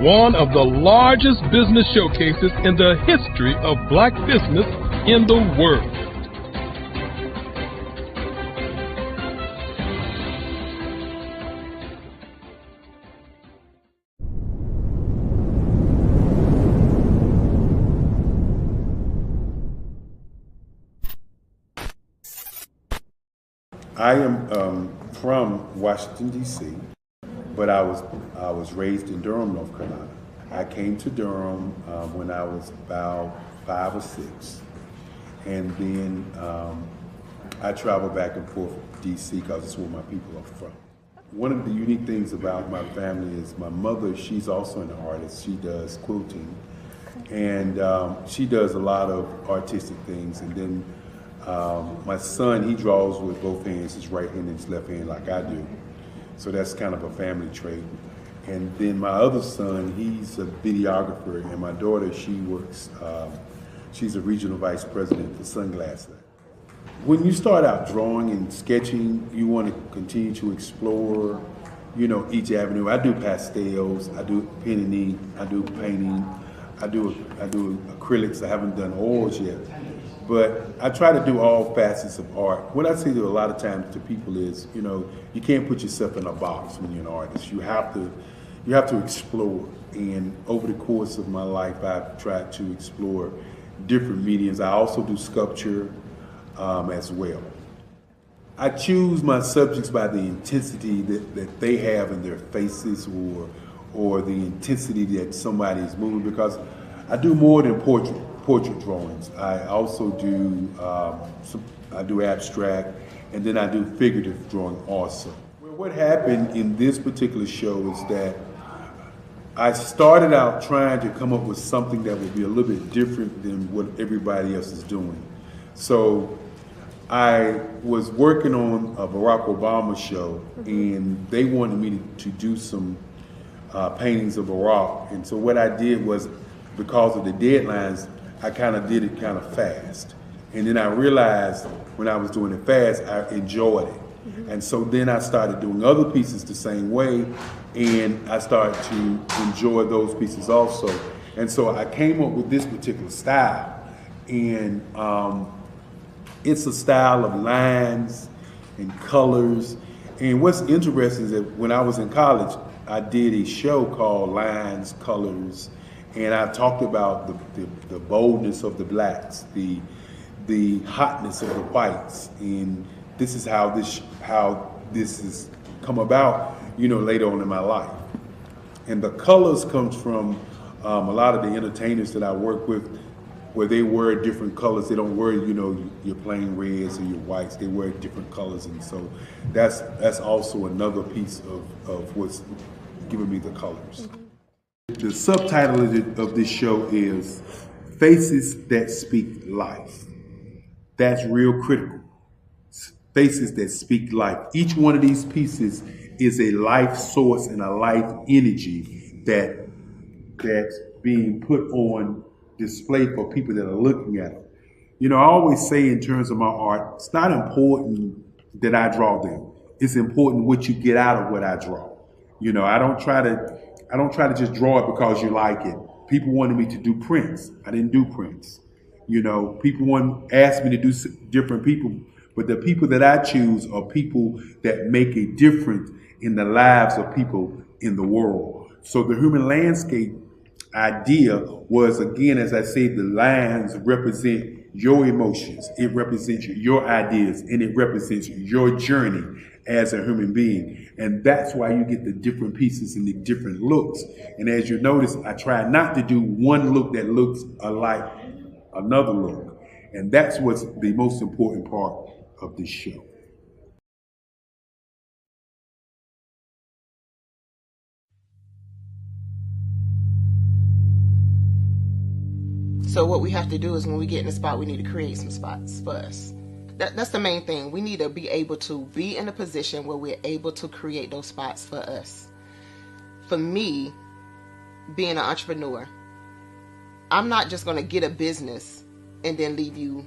one of the largest business showcases in the history of Black business in the world. I am from Washington, D.C., but I was raised in Durham, North Carolina. I came to Durham when I was about 5 or 6, and then I traveled back and forth to D.C. because it's where my people are from. One of the unique things about my family is my mother, she's also an artist. She does quilting, and she does a lot of artistic things, and then my son, he draws with both hands, his right hand and his left hand like I do. So that's kind of a family trait. And then my other son, he's a videographer, and my daughter, she works, she's a regional vice president for Sunglass Lab. When you start out drawing and sketching, you want to continue to explore, you know, each avenue. I do pastels, I do pen and ink, I do painting, I do acrylics. I haven't done oils yet. But I try to do all facets of art. What I say to a lot of times to people is, you know, you can't put yourself in a box when you're an artist. You have to explore. And over the course of my life, I've tried to explore different mediums. I also do sculpture as well. I choose my subjects by the intensity that they have in their faces, or the intensity that somebody is moving, because I do more than portrait drawings. I also do I do abstract, and then I do figurative drawing also. Well, what happened in this particular show is that I started out trying to come up with something that would be a little bit different than what everybody else is doing. So I was working on a Barack Obama show, and they wanted me to do some paintings of Barack. And so what I did was, because of the deadlines, I kind of did it kind of fast. And then I realized when I was doing it fast, I enjoyed it. And so then I started doing other pieces the same way, and I started to enjoy those pieces also. And so I came up with this particular style, and it's a style of lines and colors. And what's interesting is that when I was in college, I did a show called Lines, Colors, and I talked about the boldness of the blacks, the hotness of the whites, and this is how this has come about, later on in my life. And the colors comes from a lot of the entertainers that I work with, where they wear different colors. They don't wear, your plain reds or your whites. They wear different colors, and so that's also another piece of what's giving me the colors. The subtitle of this show is Faces That Speak Life. That's real critical. Faces that speak life. Each one of these pieces is a life source and a life energy that's being put on display for people that are looking at them. I always say in terms of my art, it's not important that I draw them. It's important what you get out of what I draw. I don't try to just draw it because you like it. People wanted me to do prints. I didn't do prints. People asked me to do different people, but the people that I choose are people that make a difference in the lives of people in the world. So the human landscape idea was, again, as I said, the lines represent your emotions, it represents your ideas, and it represents your journey as a human being. And that's why you get the different pieces and the different looks. And as you notice, I try not to do one look that looks alike another look. And that's what's the most important part of this show. So what we have to do is when we get in a spot, we need to create some spots for us. That's the main thing. We need to be able to be in a position where we're able to create those spots for us. For me, being an entrepreneur, I'm not just going to get a business and then leave you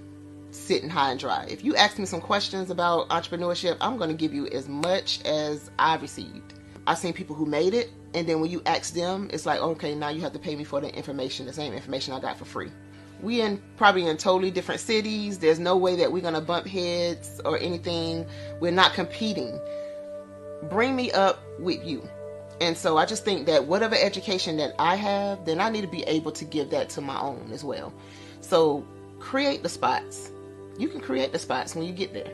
sitting high and dry. If you ask me some questions about entrepreneurship, I'm going to give you as much as I've received. I've seen people who made it, and then when you ask them, it's like, okay, now you have to pay me for the information, the same information I got for free. We probably in totally different cities. There's no way that we're going to bump heads or anything. We're not competing. Bring me up with you. And so I just think that whatever education that I have, then I need to be able to give that to my own as well. So create the spots. You can create the spots when you get there.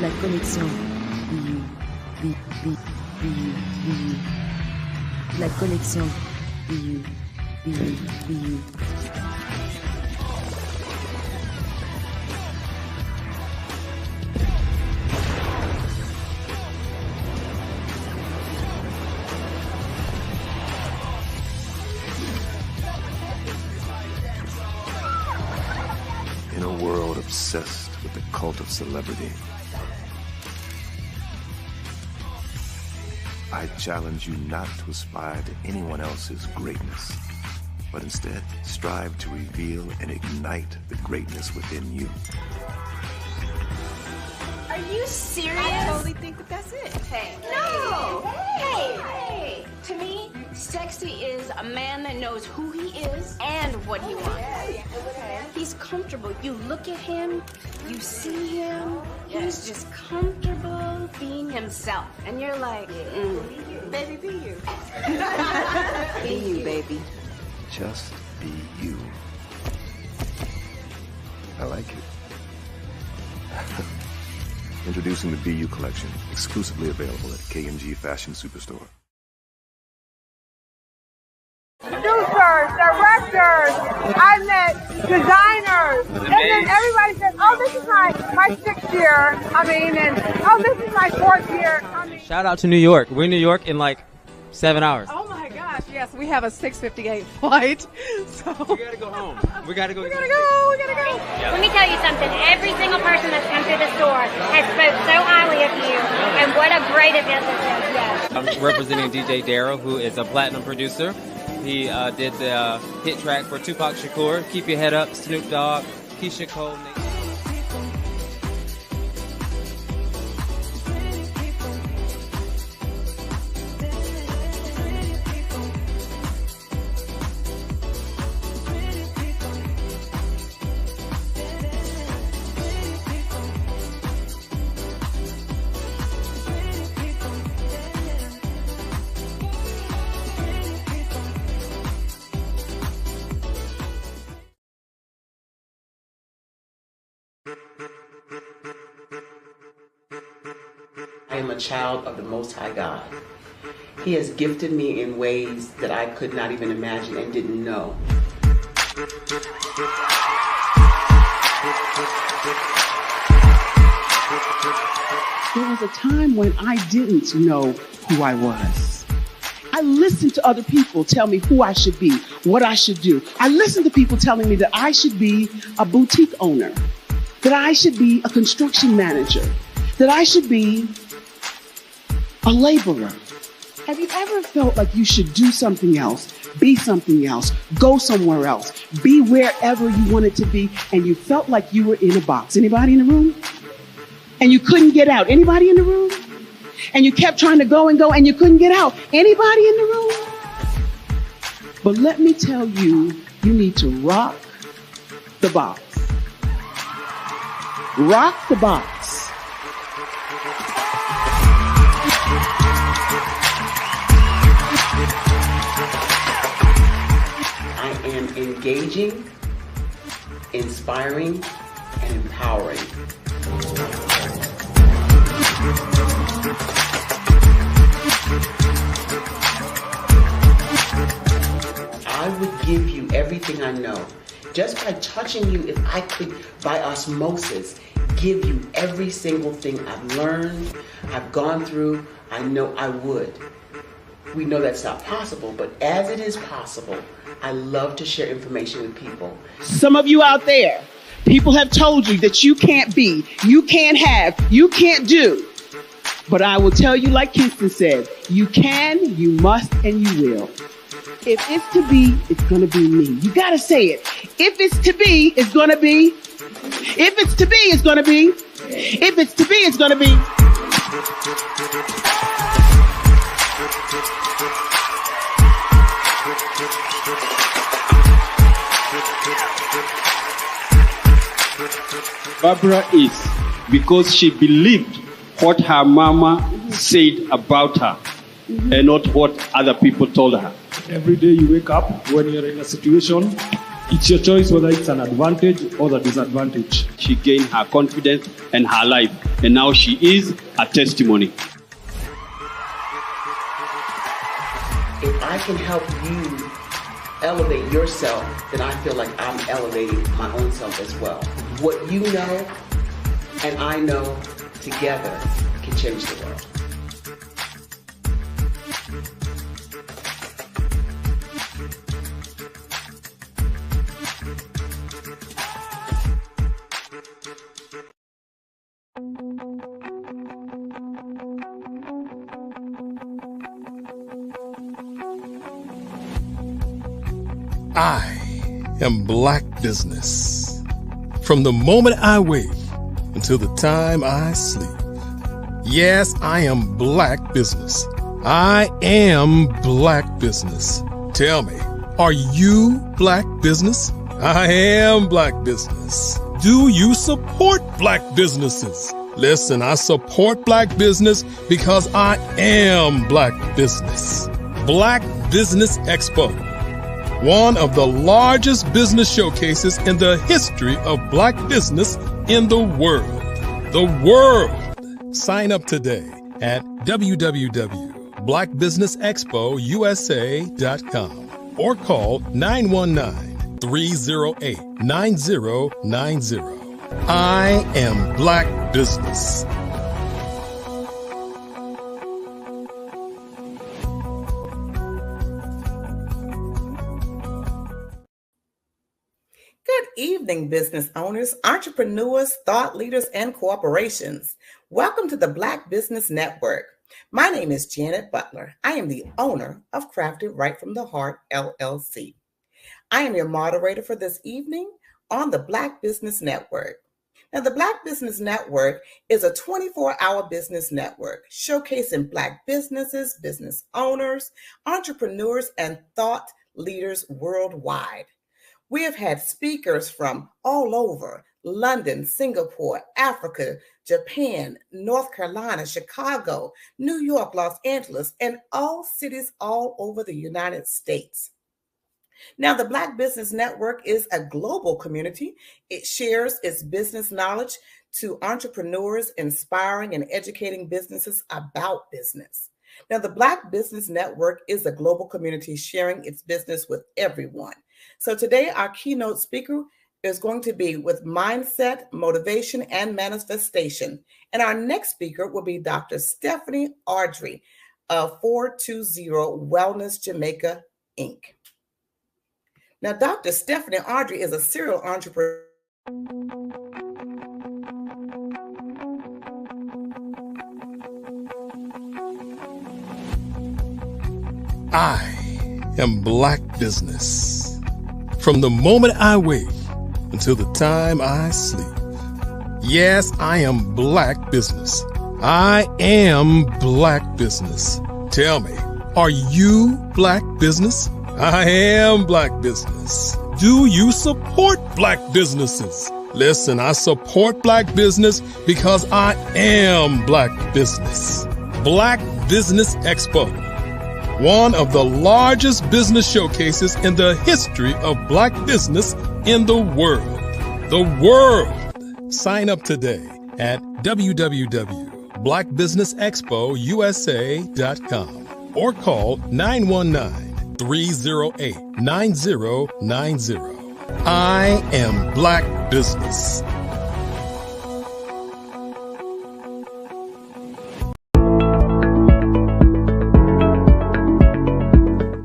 La connexion BU. La connexion BU. In a world obsessed with the cult of celebrity, I challenge you not to aspire to anyone else's greatness, but instead strive to reveal and ignite the greatness within you. Are you serious? I totally think that's it. Hey. No! Hey! To me, sexy is a man that knows who he is and what he wants. He's comfortable. You look at him, you see him, he's just comfortable being himself. And you're like, baby, be you. Be you, baby. Just be you. I like it. Introducing the BU collection, exclusively available at K&G Fashion Superstore. Producers, directors, I met designers. And then everybody says, oh, this is my 6th year coming, and oh, this is my 4th year coming. Shout out to New York. We're in New York in like 7 hours. Oh my gosh, yes, we have a 6:58 flight. So we gotta go home. We gotta go. We gotta go. Let me tell you something. Every single person that's come through the store has spoke so highly of you, and what a great event this is. Yes. I'm representing DJ Darryl, who is a platinum producer. He did the hit track for Tupac Shakur, Keep Your Head Up, Snoop Dogg, Keisha Cole. I am a child of the Most High God. He has gifted me in ways that I could not even imagine and didn't know. There was a time when I didn't know who I was. I listened to other people tell me who I should be, what I should do. I listened to people telling me that I should be a boutique owner, that I should be a construction manager, that I should be a laborer. Have you ever felt like you should do something else, be something else, go somewhere else, be wherever you wanted to be, and you felt like you were in a box? Anybody in the room? And you couldn't get out? Anybody in the room? And you kept trying to go and you couldn't get out? Anybody in the room? But let me tell you, you need to rock the box. Rock the box. I am engaging, inspiring, and empowering. I would give you everything I know. Just by touching you, if I could, by osmosis, give you every single thing I've learned, I've gone through, I know I would. We know that's not possible, but as it is possible, I love to share information with people. Some of you out there, people have told you that you can't be, you can't have, you can't do. But I will tell you, like Kingston said, you can, you must, and you will. If it's to be, it's going to be me. You got to say it. If it's to be, it's going to be. If it's to be, it's going to be. If it's to be, it's going to be. Barbara is because she believed what her mama said about her and not what other people told her. Every day you wake up, when you're in a situation, it's your choice whether it's an advantage or the disadvantage. She gained her confidence and her life, and now she is a testimony. If I can help you elevate yourself, then I feel like I'm elevating my own self as well. What you know and I know together can change the world. I am Black Business. From the moment I wake until the time I sleep. Yes, I am Black Business. I am Black Business. Tell me, are you Black Business? I am Black Business. Do you support Black businesses? Listen, I support Black business because I am Black Business. Black Business Expo. One of the largest business showcases in the history of Black business in the world. The world. Sign up today at www.blackbusinessexpousa.com or call 308-9090. I am Black Business. Good evening, business owners, entrepreneurs, thought leaders, and corporations. Welcome to the Black Business Network. My name is Janet Butler. I am the owner of Crafted Right from the Heart, LLC. I am your moderator for this evening on the Black Business Network. Now, the Black Business Network is a 24-hour business network showcasing Black businesses, business owners, entrepreneurs, and thought leaders worldwide. We have had speakers from all over London, Singapore, Africa, Japan, North Carolina, Chicago, New York, Los Angeles, and all cities all over the United States. Now, the Black Business Network is a global community. It shares its business knowledge to entrepreneurs, inspiring and educating businesses about business. Now, the Black Business Network is a global community sharing its business with everyone. So today, our keynote speaker is going to be with mindset, motivation, and manifestation. And our next speaker will be Dr. Stephanie Audrey of 420 Wellness Jamaica, Inc. Now, Dr. Stephanie Audrey is a serial entrepreneur. I am Black Business. From the moment I wake until the time I sleep. Yes, I am Black Business. I am Black Business. Tell me, are you Black Business? I am Black Business. Do you support Black businesses? Listen, I support Black business because I am Black Business. Black Business Expo, one of the largest business showcases in the history of Black business in the world. The world! Sign up today at www.blackbusinessexpousa.com or call 919-308-9090. I am Black Business.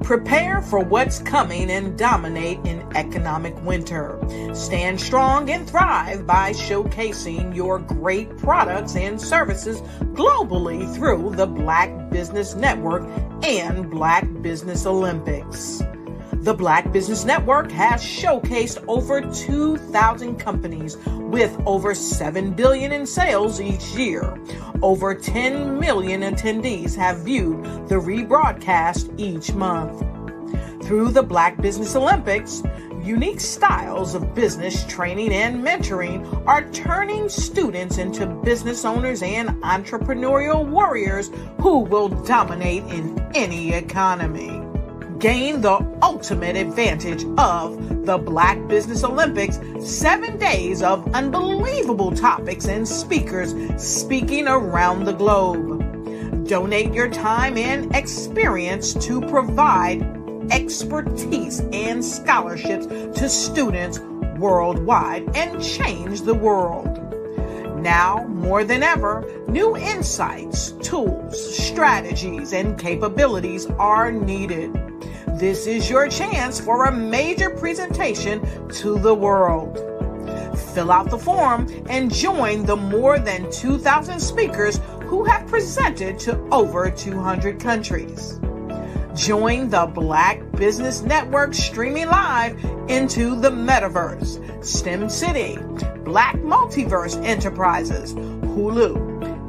Prepare for what's coming and dominate in economic winter. Stand strong and thrive by showcasing your great products and services globally through the Black Business Network and Black Business Olympics. The Black Business Network has showcased over 2,000 companies with over $7 billion in sales each year. Over 10 million attendees have viewed the rebroadcast each month. Through the Black Business Olympics, unique styles of business training and mentoring are turning students into business owners and entrepreneurial warriors who will dominate in any economy. Gain the ultimate advantage of the Black Business Olympics, 7 days of unbelievable topics and speakers speaking around the globe. Donate your time and experience to provide expertise and scholarships to students worldwide and change the world. Now, more than ever, new insights, tools, strategies, and capabilities are needed. This is your chance for a major presentation to the world. Fill out the form and join the more than 2,000 speakers who have presented to over 200 countries. Join the Black Business Network streaming live into the Metaverse, STEM City, Black Multiverse Enterprises, Hulu,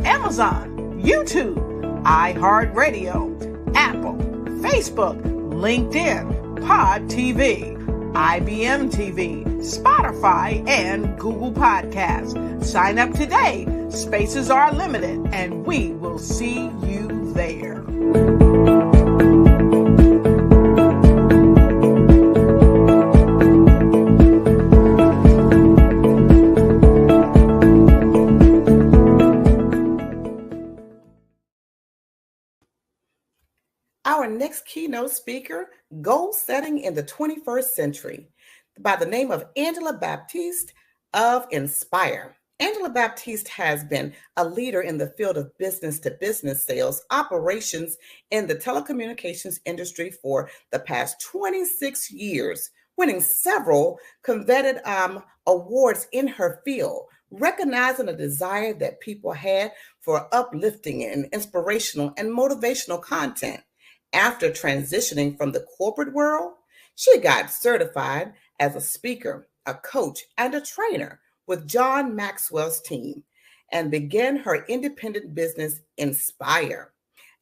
Amazon, YouTube, iHeartRadio, Apple, Facebook, LinkedIn, Pod TV, IBM TV, Spotify, and Google Podcasts. Sign up today. Spaces are limited, and we will see you there. Our next keynote speaker, Goal Setting in the 21st Century. by the name of Angela Baptiste of Inspire. Angela Baptiste has been a leader in the field of business-to-business sales operations in the telecommunications industry for the past 26 years, winning several coveted awards in her field, recognizing a desire that people had for uplifting and inspirational and motivational content. After transitioning from the corporate world, she got certified as a speaker, a coach, and a trainer with John Maxwell's team and began her independent business, Inspire,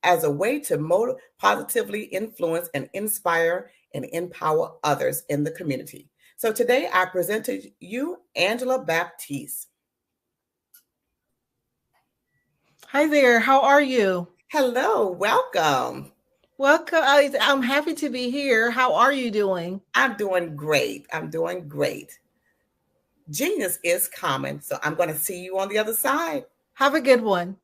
as a way to positively influence and inspire and empower others in the community. So today I present to you Angela Baptiste. Hi there. How are you? Hello. Welcome. Welcome. I'm happy to be here. How are you doing? I'm doing great. I'm doing great. Genius is common, so I'm going to see you on the other side. Have a good one.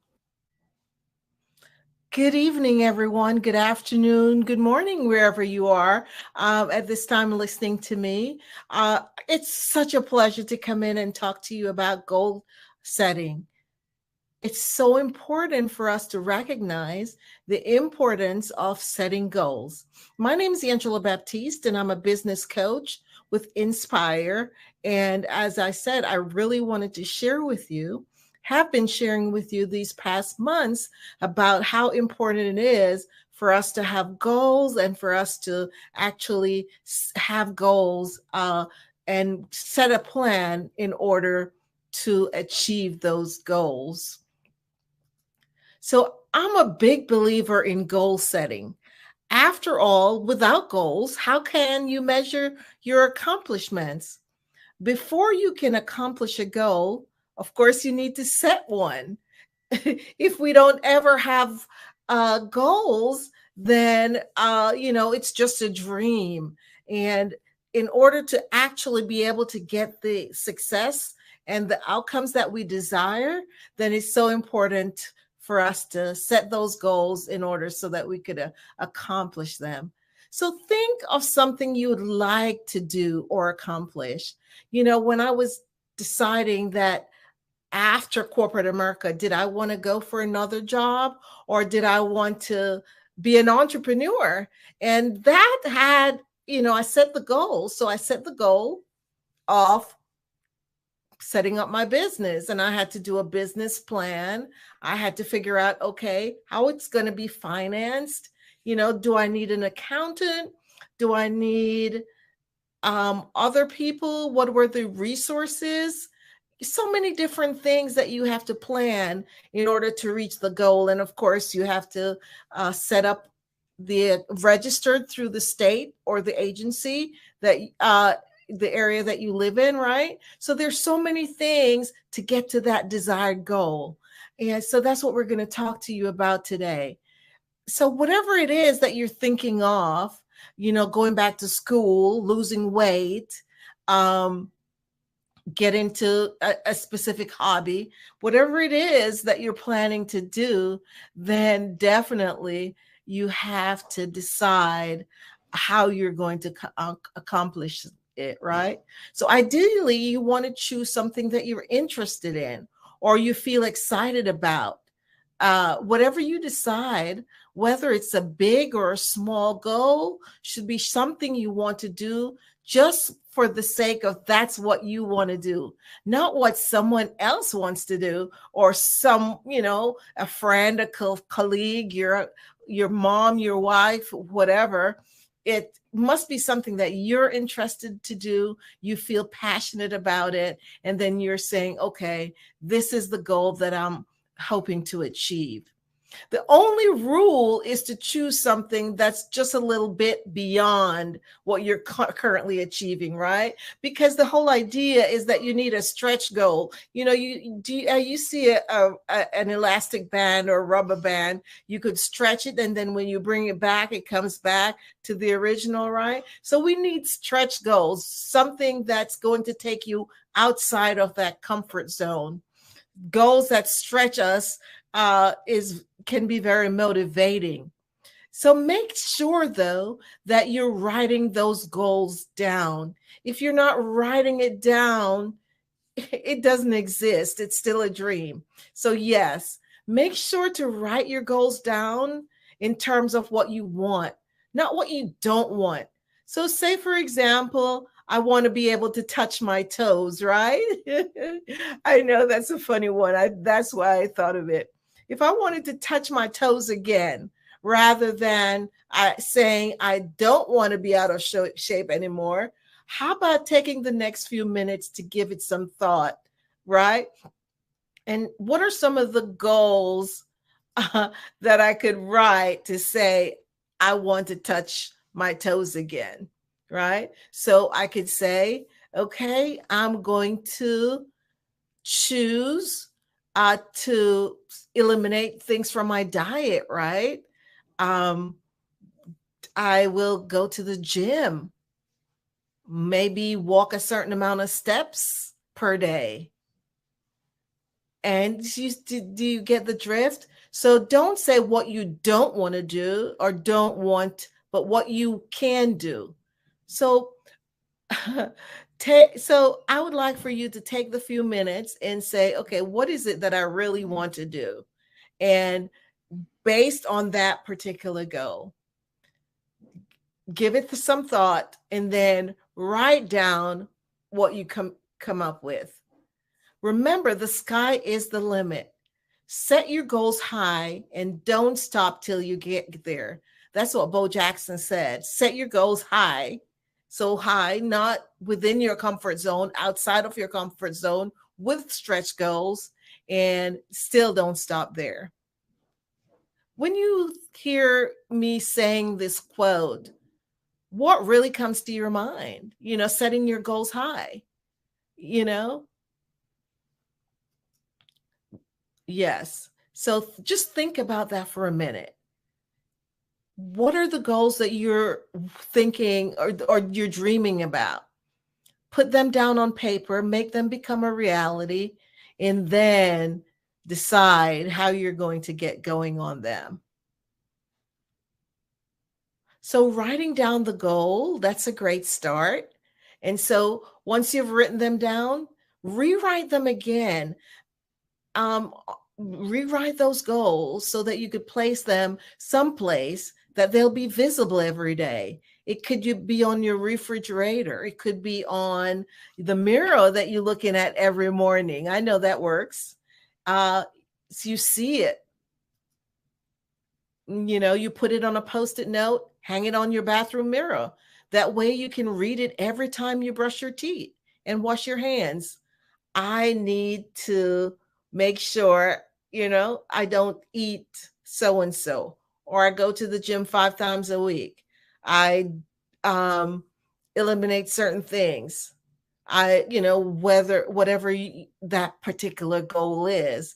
Good evening, everyone. Good afternoon. Good morning, wherever you are at this time listening to me. It's such a pleasure to come in and talk to you about goal setting. It's so important for us to recognize the importance of setting goals. My name is Angela Baptiste, and I'm a business coach with Inspire. And as I said, I really wanted to share with you, have been sharing with you these past months about how important it is for us to have goals and for us to actually have goals and set a plan in order to achieve those goals. So I'm a big believer in goal setting. After all, without goals, how can you measure your accomplishments? Before you can accomplish a goal, of course, you need to set one. If we don't ever have goals, then, it's just a dream. And in order to actually be able to get the success and the outcomes that we desire, then it's so important for us to set those goals in order so that we could accomplish them. So think of something you would like to do or accomplish. When I was deciding that after corporate America, did I want to go for another job or did I want to be an entrepreneur? And that had, I set the goal. So I set the goal of setting up my business, and I had to do a business plan. I had to figure out, okay, how it's going to be financed. Do I need an accountant? Do I need other people? What were the resources? So many different things that you have to plan in order to reach the goal. And of course, you have to set up registered through the state or the agency that the area that you live in, right? So there's so many things to get to that desired goal. And so that's what we're going to talk to you about today. So whatever it is that you're thinking of, going back to school, losing weight, get into a specific hobby, whatever it is that you're planning to do, then definitely you have to decide how you're going to accomplish it, right? So ideally, you want to choose something that you're interested in or you feel excited about. Whatever you decide, whether it's a big or a small goal, should be something you want to do just for the sake of that's what you want to do, not what someone else wants to do or some, a friend, a colleague, your mom, your wife, whatever. It must be something that you're interested to do. You feel passionate about it. And then you're saying, okay, this is the goal that I'm hoping to achieve. The only rule is to choose something that's just a little bit beyond what you're currently achieving, right? Because the whole idea is that you need a stretch goal. You see an elastic band or a rubber band, you could stretch it, and then when you bring it back, it comes back to the original, right? So we need stretch goals, something that's going to take you outside of that comfort zone. Goals that stretch us can be very motivating. So make sure, though, that you're writing those goals down. If you're not writing it down, it doesn't exist. It's still a dream. So yes, make sure to write your goals down in terms of what you want, not what you don't want. So say, for example, I want to be able to touch my toes, right? I know that's a funny one. That's why I thought of it. If I wanted to touch my toes again, rather than saying I don't want to be out of shape anymore, how about taking the next few minutes to give it some thought, right? And what are some of the goals that I could write to say, I want to touch my toes again, right? So I could say, okay, I'm going to choose to eliminate things from my diet, right? I will go to the gym, maybe walk a certain amount of steps per day. And do you get the drift? So don't say what you don't want to do or don't want, but what you can do. So, so I would like for you to take the few minutes and say, okay, what is it that I really want to do? And based on that particular goal, give it some thought and then write down what you come up with. Remember, the sky is the limit. Set your goals high and don't stop till you get there. That's what Bo Jackson said. Set your goals high. So high, not within your comfort zone, outside of your comfort zone, with stretch goals, and still don't stop there. When you hear me saying this quote, what really comes to your mind? You know, setting your goals high, you know? Yes. So just think about that for a minute. What are the goals that you're thinking or you're dreaming about? Put them down on paper, make them become a reality, and then decide how you're going to get going on them. So writing down the goal, that's a great start. And so once you've written them down, rewrite them again. Rewrite those goals so that you could place them someplace that they'll be visible every day. It could be on your refrigerator. It could be on the mirror that you're looking at every morning. I know that works. So you see it. You know, you put it on a Post-it note, hang it on your bathroom mirror. That way you can read it every time you brush your teeth and wash your hands. I need to make sure, you know, I don't eat so-and-so, or I go to the gym 5 times a week. I eliminate certain things. Whatever that particular goal is,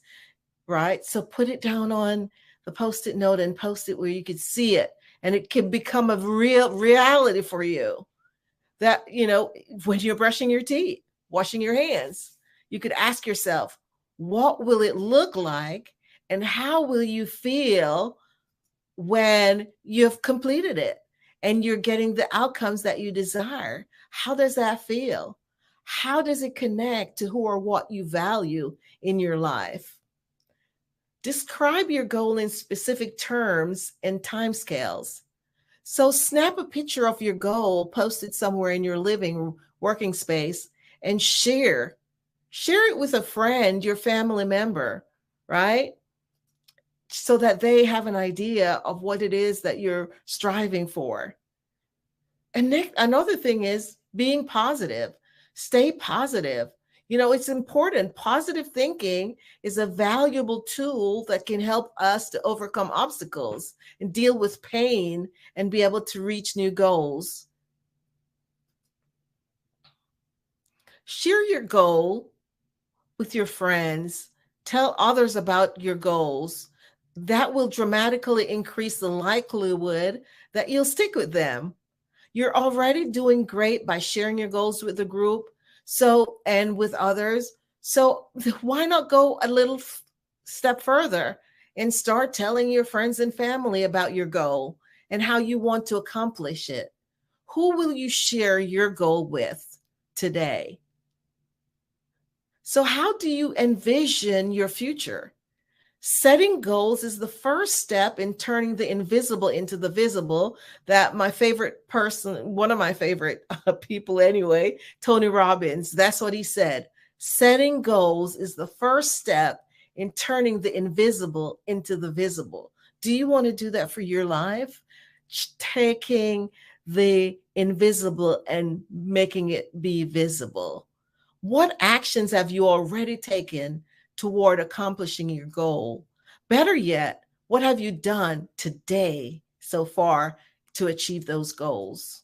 right? So put it down on the Post-it note and post it where you can see it, and it can become a real reality for you. That, you know, when you're brushing your teeth, washing your hands, you could ask yourself, what will it look like and how will you feel when you've completed it and you're getting the outcomes that you desire? How does that feel? How does it connect to who or what you value in your life? Describe your goal in specific terms and timescales. So snap a picture of your goal, post it somewhere in your living, working space, and share it with a friend, your family member, right? So that they have an idea of what it is that you're striving for. And another thing is being positive. Stay positive. You know, it's important. Positive thinking is a valuable tool that can help us to overcome obstacles and deal with pain and be able to reach new goals. Share your goal with your friends. Tell others about your goals. That will dramatically increase the likelihood that you'll stick with them. You're already doing great by sharing your goals with the group, and with others. So why not go a little step further and start telling your friends and family about your goal and how you want to accomplish it. Who will you share your goal with today? So how do you envision your future? Setting goals is the first step in turning the invisible into the visible. That my favorite person, one of my favorite people anyway, Tony Robbins, that's what he said. Setting goals is the first step in turning the invisible into the visible. Do you want to do that for your life? Taking the invisible and making it be visible. What actions have you already taken toward accomplishing your goal? Better yet, what have you done today so far to achieve those goals?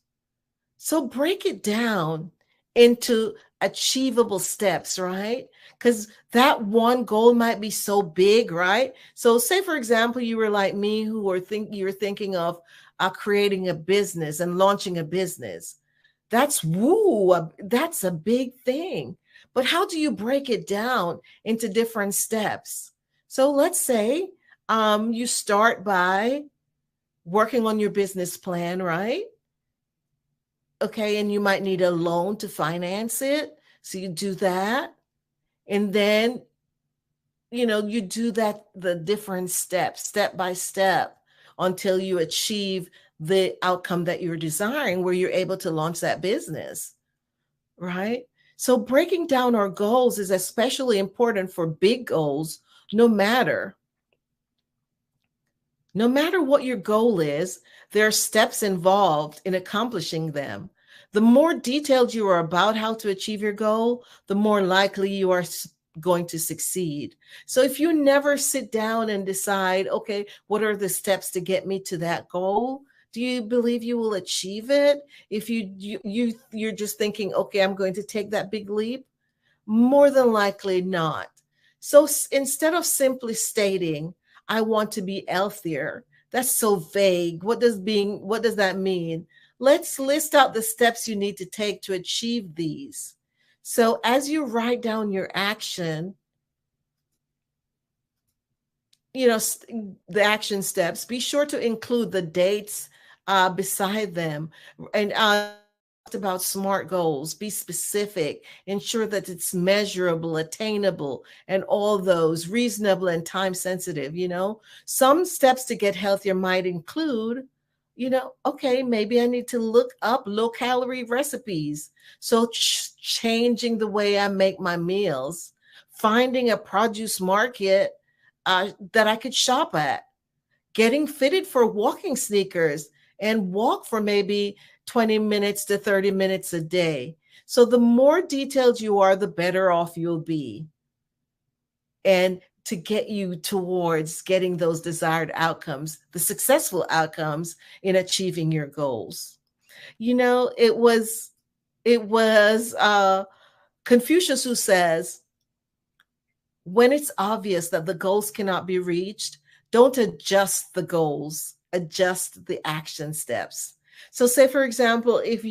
So break it down into achievable steps, right? Because that one goal might be so big, right? So say, for example, you were like me who were you're thinking of creating a business and launching a business. That's that's a big thing. But how do you break it down into different steps? So let's say you start by working on your business plan, right? Okay, and you might need a loan to finance it. So you do that. And then, you do that, the different steps, step by step, until you achieve the outcome that you're desiring, where you're able to launch that business, right? So breaking down our goals is especially important for big goals, no matter what your goal is, there are steps involved in accomplishing them. The more detailed you are about how to achieve your goal, the more likely you are going to succeed. So if you never sit down and decide, okay, what are the steps to get me to that goal? Do you believe you will achieve it? If you're just thinking, okay, I'm going to take that big leap, more than likely not. So instead of simply stating, I want to be healthier, that's so vague. What does that mean? Let's list out the steps you need to take to achieve these. So as you write down your action, the action steps, be sure to include the dates beside them. And about SMART goals, be specific, ensure that it's measurable, attainable, and all those, reasonable and time sensitive. Some steps to get healthier might include, okay, maybe I need to look up low calorie recipes. So changing the way I make my meals, finding a produce market that I could shop at, getting fitted for walking sneakers and walk for maybe 20 minutes to 30 minutes a day. So the more detailed you are, the better off you'll be. And to get you towards getting those desired outcomes, the successful outcomes in achieving your goals. It was Confucius who says, when it's obvious that the goals cannot be reached, don't adjust the goals, adjust the action steps. So say, for example, if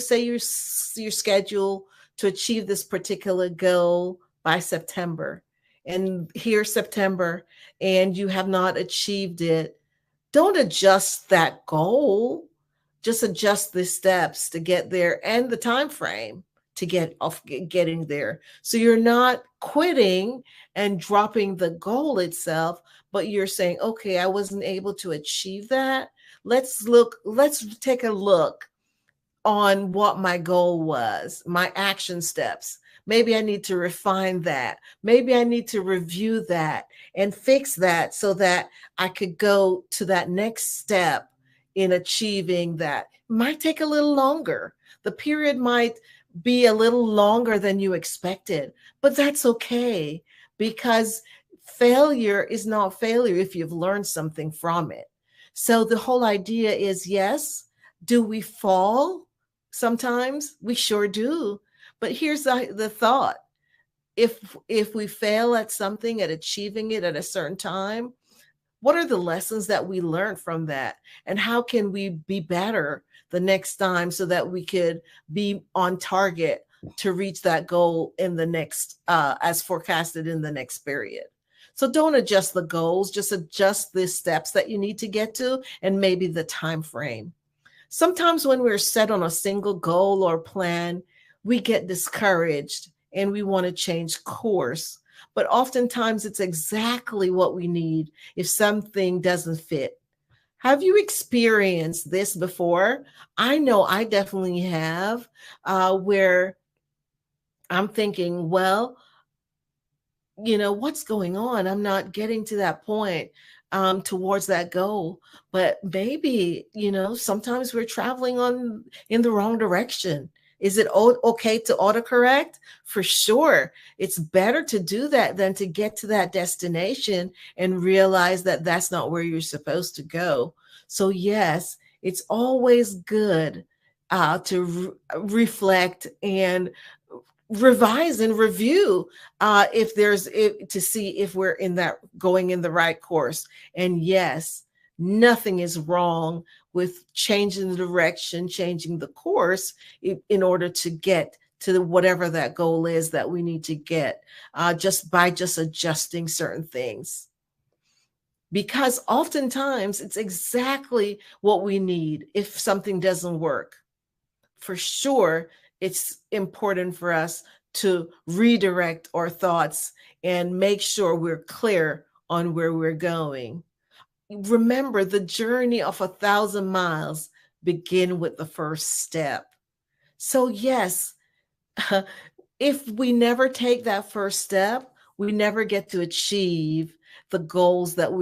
say you're scheduled to achieve this particular goal by September, and here's September, and you have not achieved it, don't adjust that goal. Just adjust the steps to get there and the time frame to getting there. So you're not quitting and dropping the goal itself, but you're saying, okay, I wasn't able to achieve that. Let's take a look on what my goal was, my action steps. Maybe I need to refine that. Maybe I need to review that and fix that so that I could go to that next step in achieving that. It might take a little longer. The period might be a little longer than you expected, but that's okay, because failure is not failure if you've learned something from it. So the whole idea is, yes, do we fall? Sometimes we sure do. But here's the thought. If we fail at something, at achieving it at a certain time, what are the lessons that we learned from that? And how can we be better the next time so that we could be on target to reach that goal in the next, as forecasted in the next period? So don't adjust the goals, just adjust the steps that you need to get to and maybe the time frame. Sometimes when we're set on a single goal or plan, we get discouraged and we want to change course. But oftentimes it's exactly what we need if something doesn't fit. Have you experienced this before? I know I definitely have, where I'm thinking, well, what's going on? I'm not getting to that point, towards that goal. But maybe, sometimes we're traveling in the wrong direction. Is it okay to autocorrect? For sure. It's better to do that than to get to that destination and realize that that's not where you're supposed to go. So yes, it's always good to reflect and revise and review to see if we're going in the right course. And yes, nothing is wrong with changing the direction, changing the course in order to get to whatever that goal is that we need to get, just by adjusting certain things. Because oftentimes it's exactly what we need if something doesn't work. For sure, it's important for us to redirect our thoughts and make sure we're clear on where we're going. Remember, the journey of 1,000 miles begin with the first step. So yes, if we never take that first step, we never get to achieve the goals that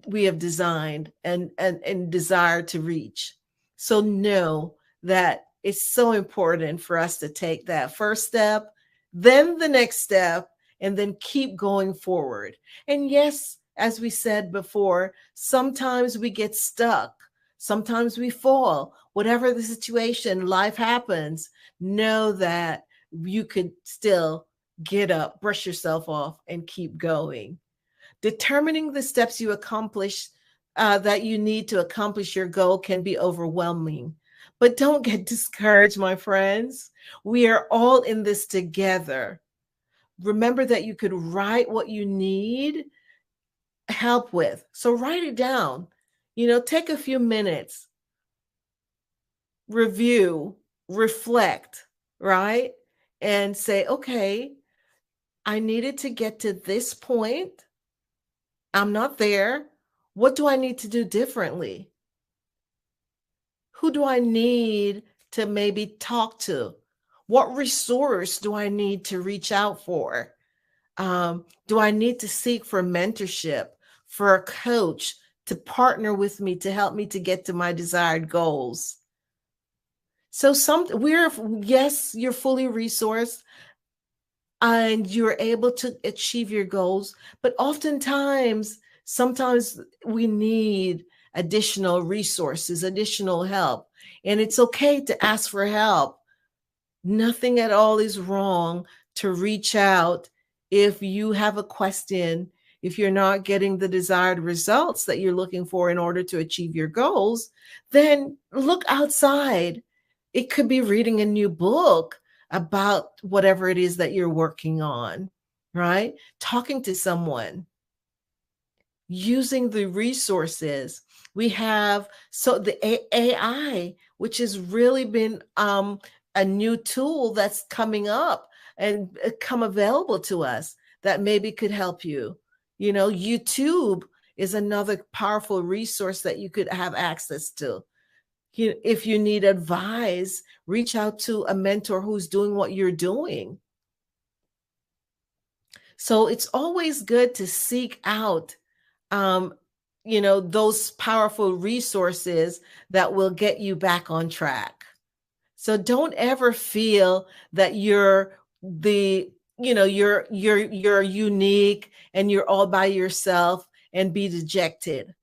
we have designed and desire to reach. So know that it's so important for us to take that first step, then the next step, and then keep going forward. And yes, as we said before, sometimes we get stuck. Sometimes we fall. Whatever the situation, life happens. Know that you could still get up, brush yourself off, and keep going. Determining the steps you accomplish, that you need to accomplish your goal can be overwhelming. But don't get discouraged, my friends. We are all in this together. Remember that you could write what you need help with. So write it down. Take a few minutes, review, reflect, right? And say, okay, I needed to get to this point. I'm not there. What do I need to do differently? Who do I need to maybe talk to? What resource do I need to reach out for? Do I need to seek for mentorship, for a coach to partner with me to help me to get to my desired goals? So yes, you're fully resourced and you're able to achieve your goals, but sometimes we need additional resources, additional help. And it's okay to ask for help. Nothing at all is wrong to reach out if you have a question, if you're not getting the desired results that you're looking for in order to achieve your goals, then look outside. It could be reading a new book about whatever it is that you're working on, right? Talking to someone. Using the resources we have. So the AI, which has really been a new tool that's coming up and come available to us that maybe could help you. YouTube is another powerful resource that you could have access to. If you need advice, reach out to a mentor who's doing what you're doing. So it's always good to seek out those powerful resources that will get you back on track. So don't ever feel that you're you're unique and you're all by yourself and be dejected.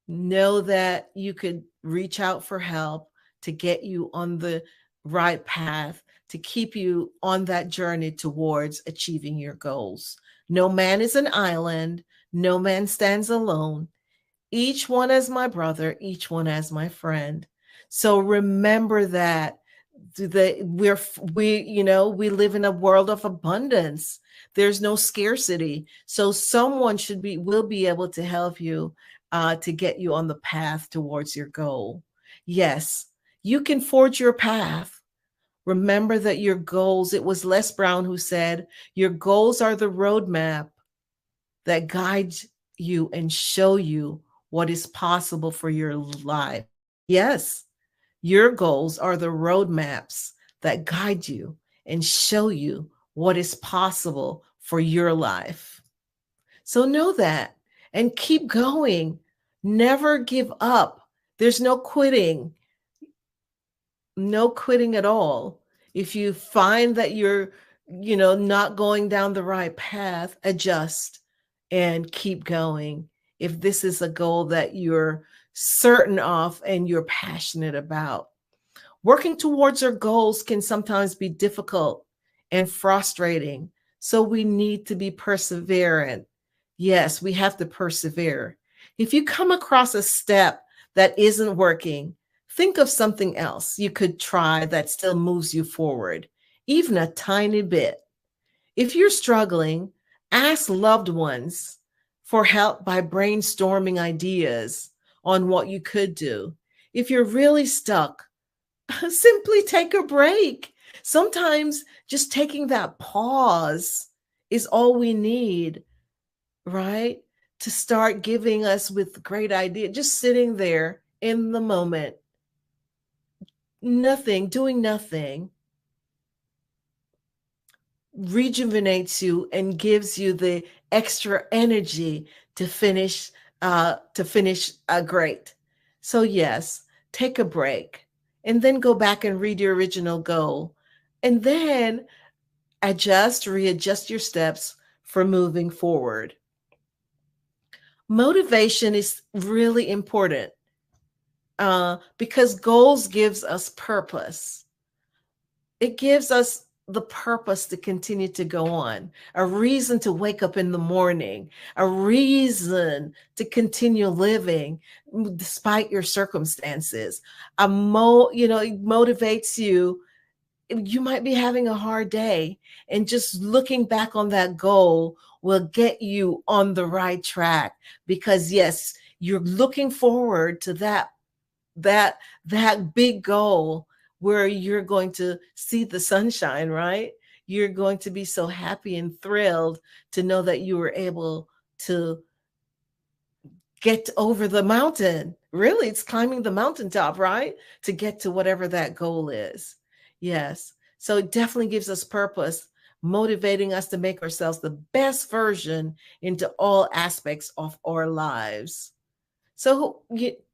Know that you could reach out for help to get you on the right path, to keep you on that journey towards achieving your goals. No man is an island. No man stands alone. Each one as my brother, each one as my friend. So remember that we live in a world of abundance. There's no scarcity. So someone will be able to help you to get you on the path towards your goal. Yes, you can forge your path. Remember that your goals, it was Les Brown who said, your goals are the roadmap that guides you and show you what is possible for your life. Yes, your goals are the roadmaps that guide you and show you what is possible for your life. So know that and keep going. Never give up. There's no quitting. No quitting at all. If you find that you're, not going down the right path, adjust and keep going. If this is a goal that you're certain of and you're passionate about. Working towards our goals can sometimes be difficult and frustrating. So we need to be perseverant. Yes, we have to persevere. If you come across a step that isn't working, think of something else you could try that still moves you forward, even a tiny bit. If you're struggling, ask loved ones for help by brainstorming ideas on what you could do. If you're really stuck, simply take a break. Sometimes just taking that pause is all we need, right? To start giving us with great idea, just sitting there in the moment, doing nothing, rejuvenates you and gives you the extra energy to finish great. So yes, take a break and then go back and read your original goal and then readjust your steps for moving forward. Motivation is really important because goals gives us purpose. It gives us the purpose to continue to go on, a reason to wake up in the morning, a reason to continue living despite your circumstances. It motivates you. You might be having a hard day, and just looking back on that goal will get you on the right track because yes, you're looking forward to that big goal where you're going to see the sunshine, right? You're going to be so happy and thrilled to know that you were able to get over the mountain. Really, it's climbing the mountaintop, right? To get to whatever that goal is. Yes. So it definitely gives us purpose, motivating us to make ourselves the best version into all aspects of our lives. So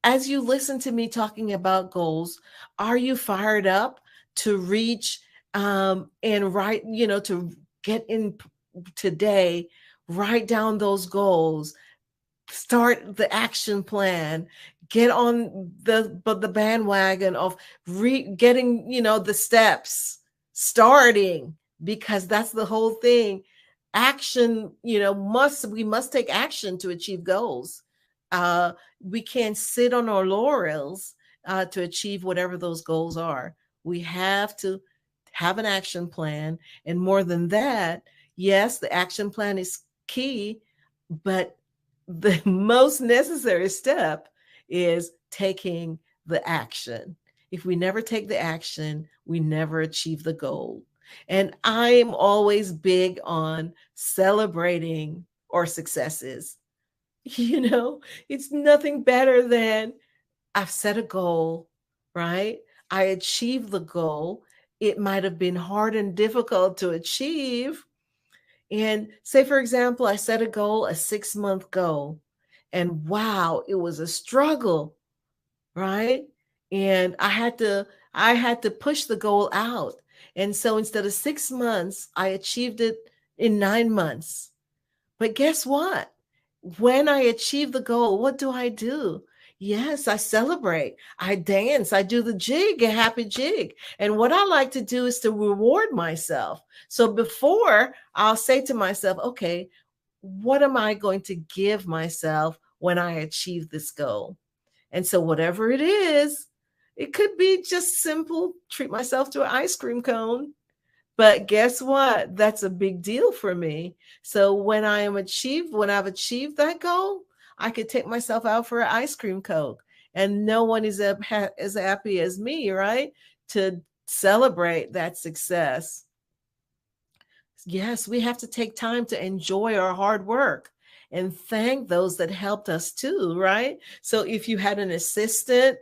as you listen to me talking about goals, are you fired up to reach and write, to get in today, write down those goals, start the action plan, get on the bandwagon of getting, the steps, starting, because that's the whole thing. Action, we must take action to achieve goals. We can't sit on our laurels to achieve whatever those goals are. We have to have an action plan. And more than that, yes, the action plan is key, but the most necessary step is taking the action. If we never take the action, we never achieve the goal. And I'm always big on celebrating our successes. It's nothing better than I've set a goal, right? I achieved the goal. It might have been hard and difficult to achieve. And say, for example, I set a goal, a 6-month goal, and wow, it was a struggle, right? And I had to push the goal out. And so instead of 6 months, I achieved it in 9 months. But guess what? When I achieve the goal, what do? Yes, I celebrate. I dance. I do the jig, a happy jig. And what I like to do is to reward myself. So before, I'll say to myself, okay, what am I going to give myself when I achieve this goal? And so whatever it is, It could be just simple, treat myself to an ice cream cone. But guess what? That's a big deal for me. So when I've achieved that goal, I could take myself out for an ice cream cone, and no one is as happy as me, right? To celebrate that success. Yes, we have to take time to enjoy our hard work and thank those that helped us too, right? So if you had an assistant,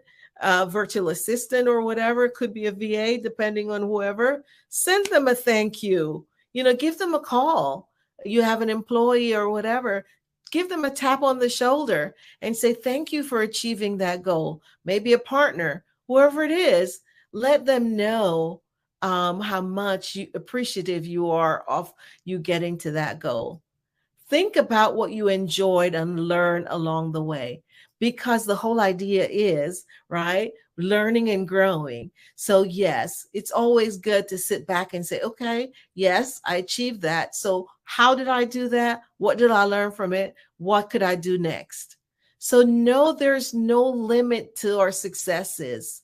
virtual assistant or whatever, it could be a VA, depending on whoever, send them a thank you. Give them a call. You have an employee or whatever, give them a tap on the shoulder and say, thank you for achieving that goal. Maybe a partner, whoever it is, let them know how much appreciative you are of you getting to that goal. Think about what you enjoyed and learn along the way, because the whole idea is, right, learning and growing. So yes, it's always good to sit back and say, okay, yes, I achieved that. So how did I do that? What did I learn from it? What could I do next? So no, there's no limit to our successes.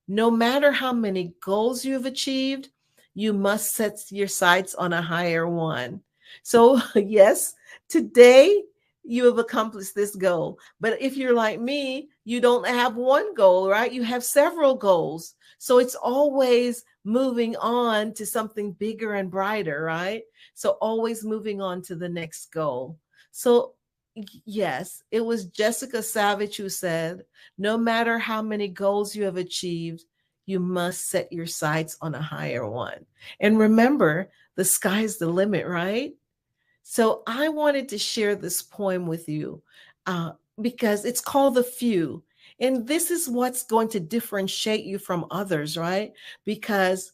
No matter how many goals you've achieved, you must set your sights on a higher one. So, yes, today you have accomplished this goal. But if you're like me, you don't have one goal, right? You have several goals. So it's always moving on to something bigger and brighter, right? So always moving on to the next goal. So yes, it was Jessica Savage who said, no matter how many goals you have achieved, you must set your sights on a higher one. And remember, the sky's the limit, right? So I wanted to share this poem with you because it's called The Few. And this is what's going to differentiate you from others, right? Because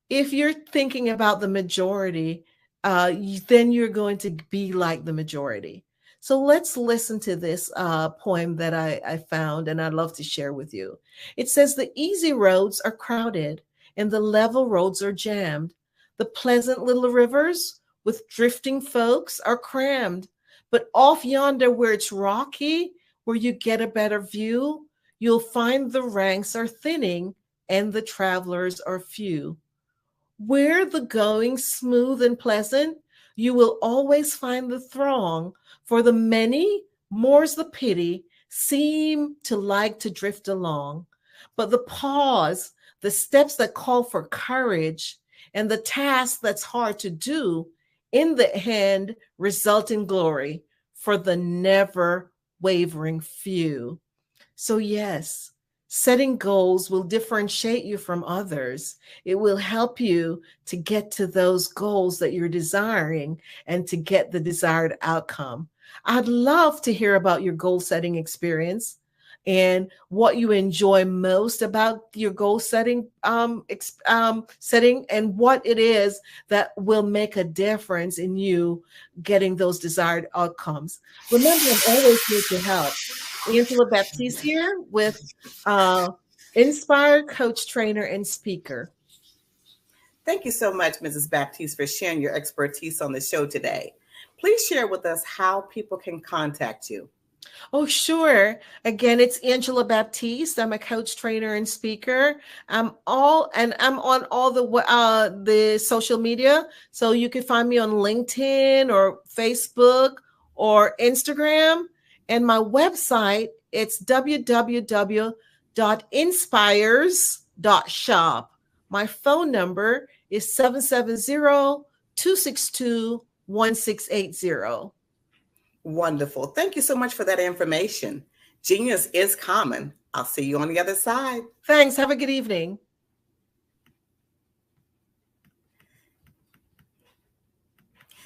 if you're thinking about the majority, then you're going to be like the majority. So let's listen to this poem that I found and I'd love to share with you. It says, the easy roads are crowded and the level roads are jammed. The pleasant little rivers with drifting folks are crammed. But off yonder where it's rocky, where you get a better view, you'll find the ranks are thinning and the travelers are few. Where the going's smooth and pleasant, you will always find the throng, for the many, more's the pity, seem to like to drift along. But the pause, the steps that call for courage, and the task that's hard to do, in the end result in glory for the never wavering few. So yes, setting goals will differentiate you from others. It will help you to get to those goals that you're desiring and to get the desired outcome. I'd love to hear about your goal setting experience and what you enjoy most about your goal setting setting, and what it is that will make a difference in you getting those desired outcomes. Remember, I'm always here to help. Angela Baptiste here with Inspire Coach, Trainer, and Speaker. Thank you so much, Mrs. Baptiste, for sharing your expertise on the show today. Please share with us how people can contact you. Oh, sure. Again, it's Angela Baptiste. I'm a coach, trainer, and speaker. I'm on all the social media. So you can find me on LinkedIn or Facebook or Instagram. And my website, it's www.inspires.shop. My phone number is 770-262-1680. Wonderful. Thank you so much for that information. Genius is common. I'll see you on the other side. Thanks. Have a good evening.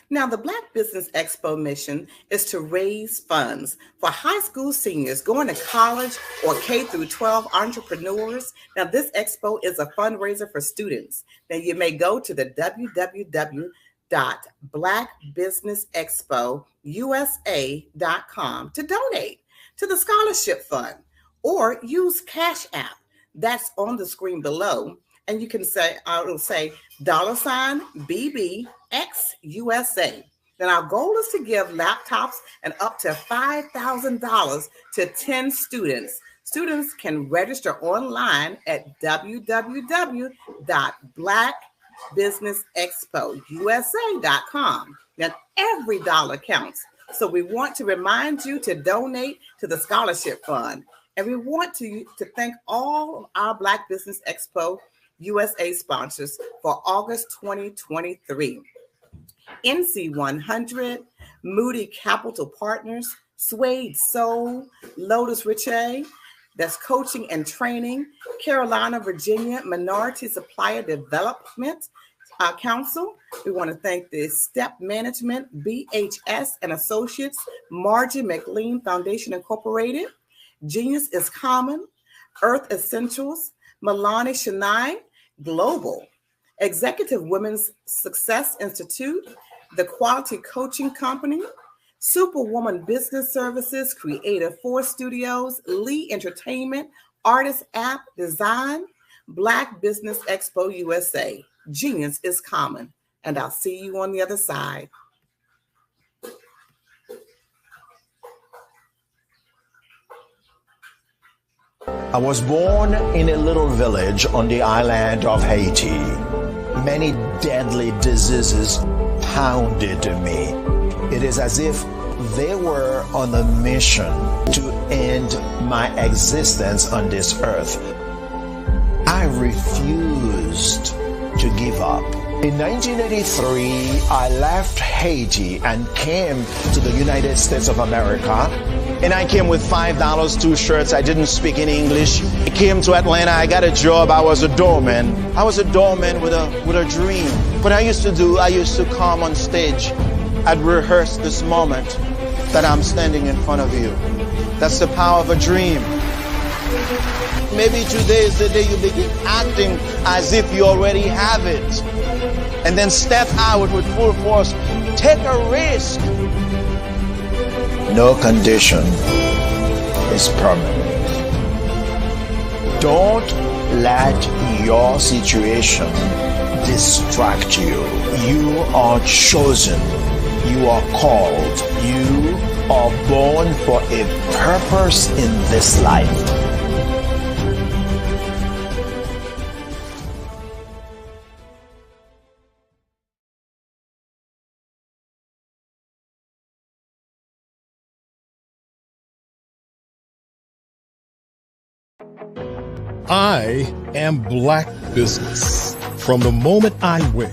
Now, the Black Business Expo mission is to raise funds for high school seniors going to college or K through 12 entrepreneurs. Now, this expo is a fundraiser for students. Now, you may go to the www.blackbusinessexpousa.com to donate to the scholarship fund, or use Cash App that's on the screen below. And you can say, it'll say $BBXUSA. Then our goal is to give laptops and up to $5,000 to 10 students Students can register online at www.blackbusinessexpousa.com. Now, every dollar counts. So we want to remind you to donate to the scholarship fund. And we want to thank all of our Black Business Expo USA sponsors for August 2023. NC 100, Moody Capital Partners, Suede Soul, Lotus Riche, that's coaching and training, Carolina, Virginia Minority Supplier Development Council. We want to thank the Step Management, BHS and Associates, Margie McLean Foundation Incorporated, Genius is Common, Earth Essentials, Milani Shania Global, Executive Women's Success Institute, The Quality Coaching Company, Superwoman Business Services, Creative Force Studios, Lee Entertainment, Artist App Design, Black Business Expo USA. Genius is Common. And I'll see you on the other side. I was born in a little village on the island of Haiti. Many deadly diseases pounded me. It is as if they were on a mission to end my existence on this earth. I refused to give up. In 1983, I left Haiti and came to the United States of America. And I came with $5, 2 shirts. I didn't speak any English. I came to Atlanta. I got a job. I was a doorman. I was a doorman with a dream. What I used to come on stage. I'd rehearse this moment that I'm standing in front of you. That's the power of a dream. Maybe today is the day you begin acting as if you already have it. And then step out with full force. Take a risk. No condition is permanent. Don't let your situation distract you. You are chosen. You are called. You are born for a purpose in this life. I am Black Business. From the moment I wake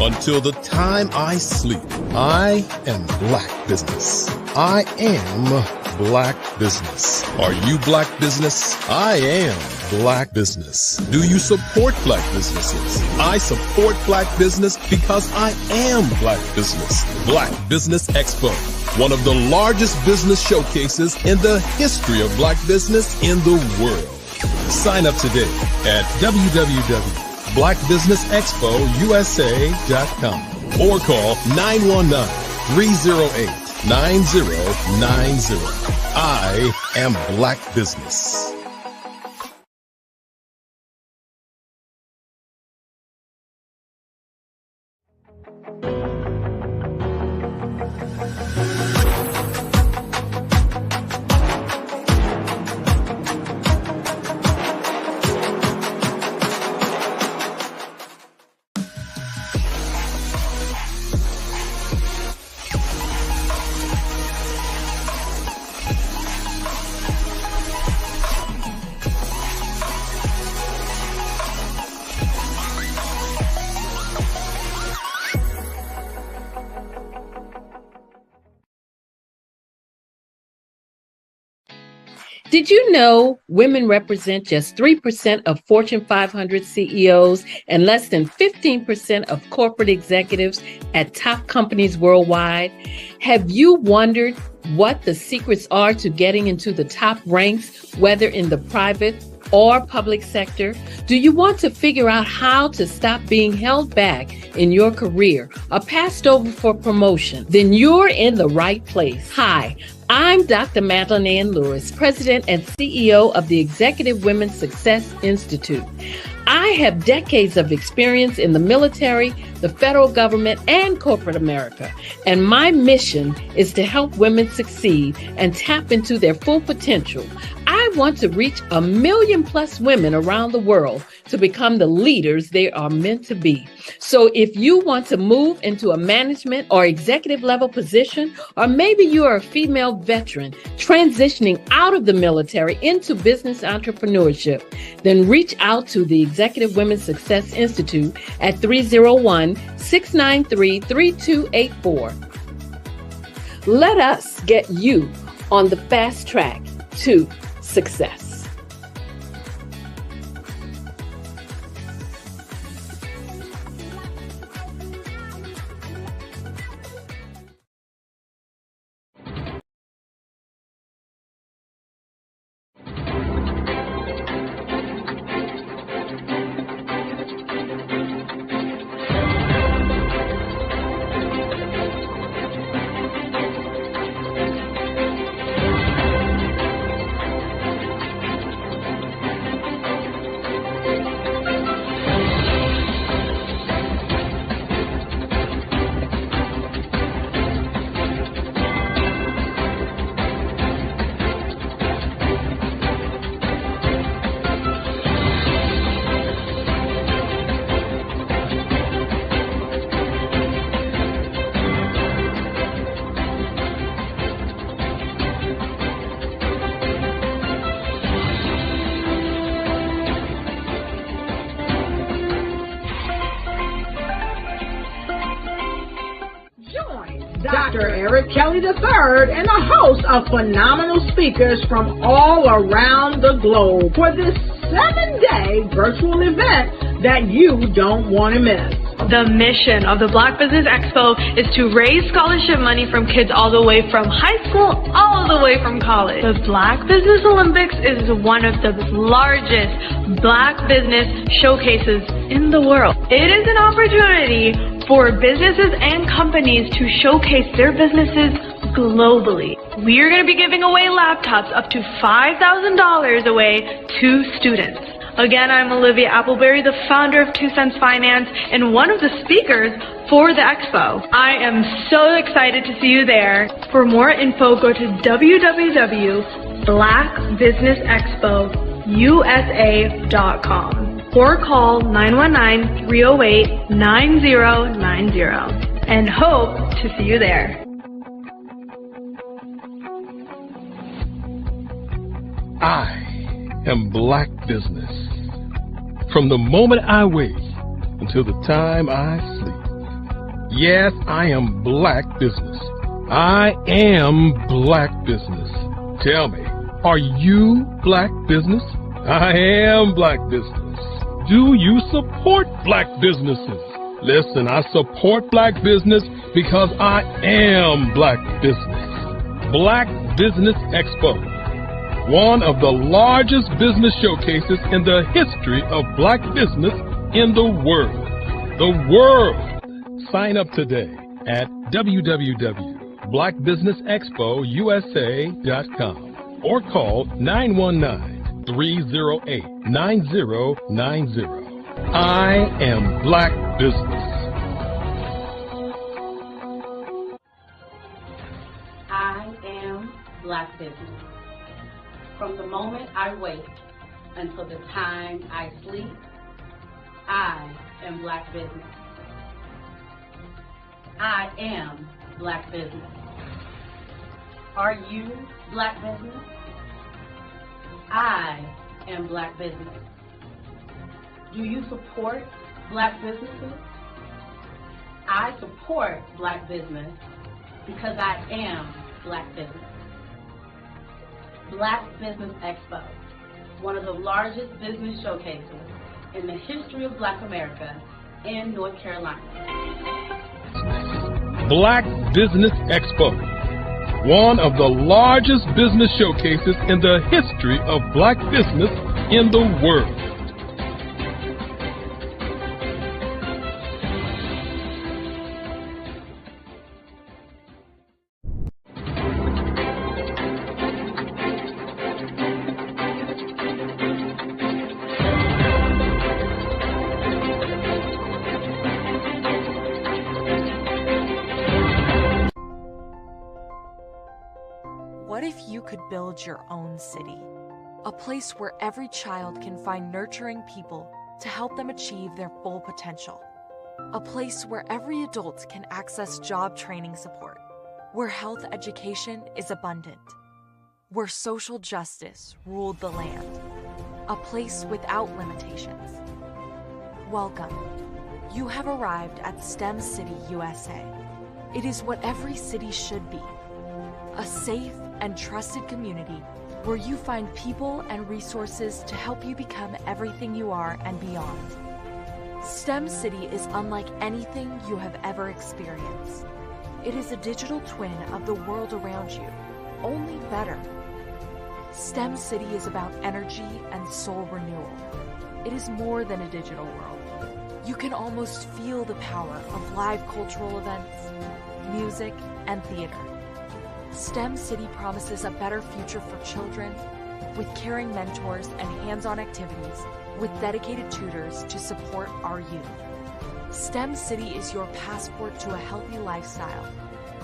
until the time I sleep, I am Black Business. I am Black Business. Are you Black Business? I am Black Business. Do you support Black businesses? I support Black Business because I am Black Business. Black Business Expo, one of the largest business showcases in the history of Black business in the world. Sign up today at www.blackbusinessexpousa.com or call 919-308-9090. I am Black Business. Did you know women represent just 3% of Fortune 500 CEOs and less than 15% of corporate executives at top companies worldwide? Have you wondered what the secrets are to getting into the top ranks, whether in the private or public sector? Do you want to figure out how to stop being held back in your career or passed over for promotion? Then you're in the right place. Hi, I'm Dr. Madeline Ann Lewis, President and CEO of the Executive Women's Success Institute. I have decades of experience in the military, the federal government, and corporate America, and my mission is to help women succeed and tap into their full potential. I I want to reach 1 million plus women around the world to become the leaders they are meant to be. So if you want to move into a management or executive level position, or maybe you are a female veteran transitioning out of the military into business entrepreneurship, then reach out to the Executive Women's Success Institute at 301-693-3284. Let us get you on the fast track to success. Dr. Eric Kelly III and a host of phenomenal speakers from all around the globe for this 7-day virtual event that you don't want to miss. The mission of the Black Business Expo is to raise scholarship money from kids all the way from high school, all the way from college. The Black Business Olympics is one of the largest Black business showcases in the world. It is an opportunity for businesses and companies to showcase their businesses globally. We are going to be giving away laptops up to $5,000 away to students. Again, I'm Olivia Appleberry, the founder of 2 Cents Finance and one of the speakers for the expo. I am so excited to see you there. For more info, go to www.blackbusinessexpousa.com or call 919-308-9090 and hope to see you there. I am Black Business. From the moment I wake until the time I sleep. Yes, I am Black Business. I am Black Business. Tell me, are you Black Business? I am Black Business. Do you support Black businesses? Listen, I support Black business because I am Black Business. Black Business Expo, one of the largest business showcases in the history of Black business in the world. The world! Sign up today at www.blackbusinessexpousa.com or call 919-308-9090. I am Black Business. I am Black Business. From the moment I wake until the time I sleep, I am Black Business. I am Black Business. Are you Black Business? I am Black Business. Do you support Black businesses? I support Black business because I am Black Business. Black Business Expo, one of the largest business showcases in the history of Black America in North Carolina. Black Business Expo, one of the largest business showcases in the history of Black business in the world. What if you could build your own city? a place where every child can find nurturing people to help them achieve their full potential, a place where every adult can access job training support, where health education is abundant, where social justice ruled the land, a place without limitations. Welcome. You have arrived at STEM City, USA. It is what every city should be, a safe and trusted community where you find people and resources to help you become everything you are and beyond. STEM City is unlike anything you have ever experienced. It is a digital twin of the world around you, only better. STEM City is about energy and soul renewal. It is more than a digital world. You can almost feel the power of live cultural events, music, and theater. STEM City promises a better future for children with caring mentors and hands-on activities with dedicated tutors to support our youth. STEM City is your passport to a healthy lifestyle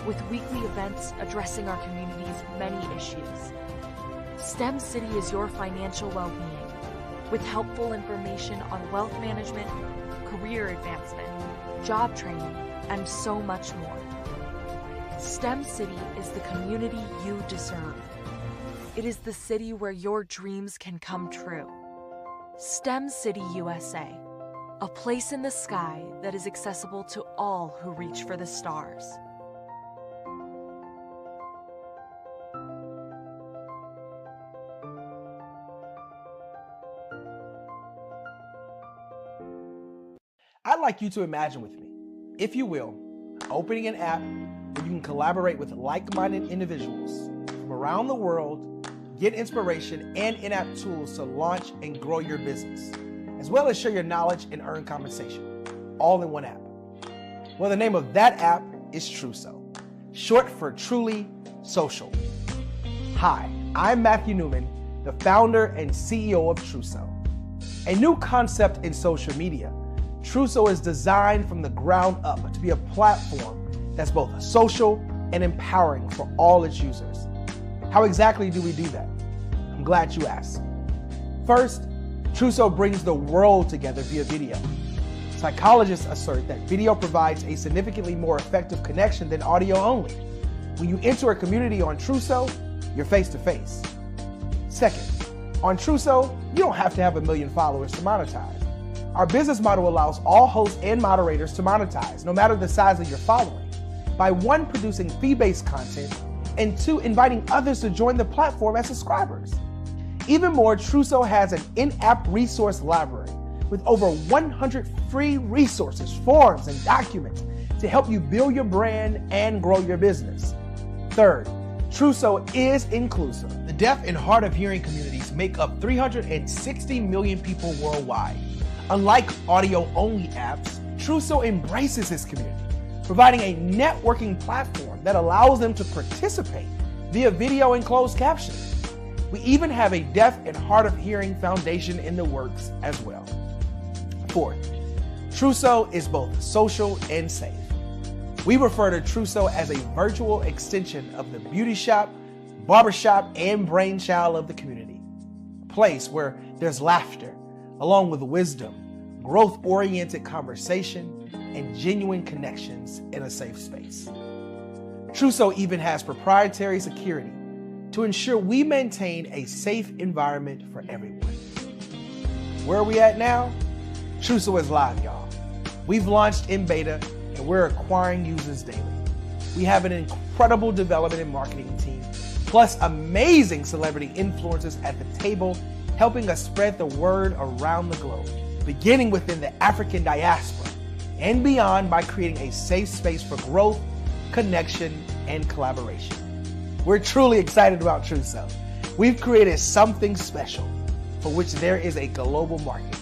with weekly events addressing our community's many issues. STEM City is your financial well-being with helpful information on wealth management, career advancement, job training, and so much more. STEM City is the community you deserve. It is the city where your dreams can come true. STEM City USA, a place in the sky that is accessible to all who reach for the stars. I'd like you to imagine with me, if you will, opening an app where you can collaborate with like-minded individuals from around the world, get inspiration and in-app tools to launch and grow your business, as well as share your knowledge and earn compensation, all in one app. Well, the name of that app is Truso, short for Truly Social. Hi, I'm Matthew Newman, the founder and CEO of Truso. A new concept in social media, Truso is designed from the ground up to be a platform that's both social and empowering for all its users. How exactly do we do that? I'm glad you asked. First, Truso brings the world together via video. Psychologists assert that video provides a significantly more effective connection than audio only. When you enter a community on Truso, you're face to face. Second, on Truso, you don't have to have 1 million followers to monetize. Our business model allows all hosts and moderators to monetize, no matter the size of your following, by 1, producing fee-based content, and 2, inviting others to join the platform as subscribers. Even more, Truso has an in-app resource library with over 100 free resources, forms, and documents to help you build your brand and grow your business. Third, Truso is inclusive. The deaf and hard of hearing communities make up 360 million people worldwide. Unlike audio-only apps, Truso embraces this community, providing a networking platform that allows them to participate via video and closed captioning. We even have a deaf and hard of hearing foundation in the works as well. Fourth, Truso is both social and safe. We refer to Truso as a virtual extension of the beauty shop, barbershop, and brainchild of the community. A place where there's laughter, along with wisdom, growth-oriented conversation, and genuine connections in a safe space. Truso even has proprietary security to ensure we maintain a safe environment for everyone. Where are we at now? Truso is live, y'all. We've launched in beta, and we're acquiring users daily. We have an incredible development and marketing team, plus amazing celebrity influencers at the table, helping us spread the word around the globe, beginning within the African diaspora and beyond by creating a safe space for growth, connection, and collaboration. We're truly excited about Truso. We've created something special for which there is a global market.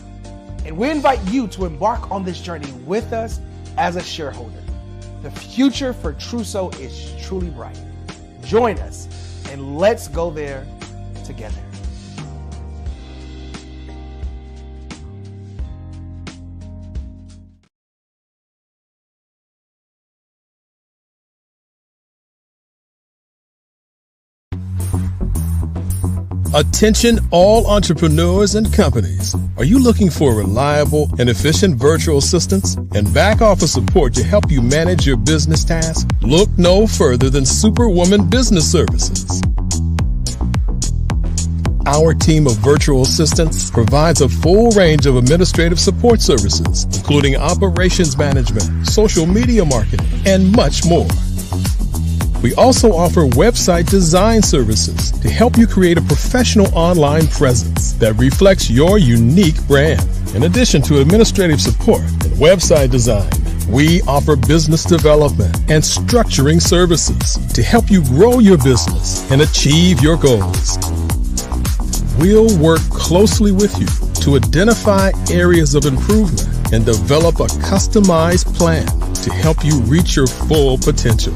And we invite you to embark on this journey with us as a shareholder. The future for Truso is truly bright. Join us and let's go there together. Attention all entrepreneurs and companies. Are you looking for reliable and efficient virtual assistants and back office support to help you manage your business tasks? Look no further than Superwoman Business Services. Our team of virtual assistants provides a full range of administrative support services, including operations management, social media marketing, and much more. We also offer website design services to help you create a professional online presence that reflects your unique brand. In addition to administrative support and website design, we offer business development and structuring services to help you grow your business and achieve your goals. We'll work closely with you to identify areas of improvement and develop a customized plan to help you reach your full potential.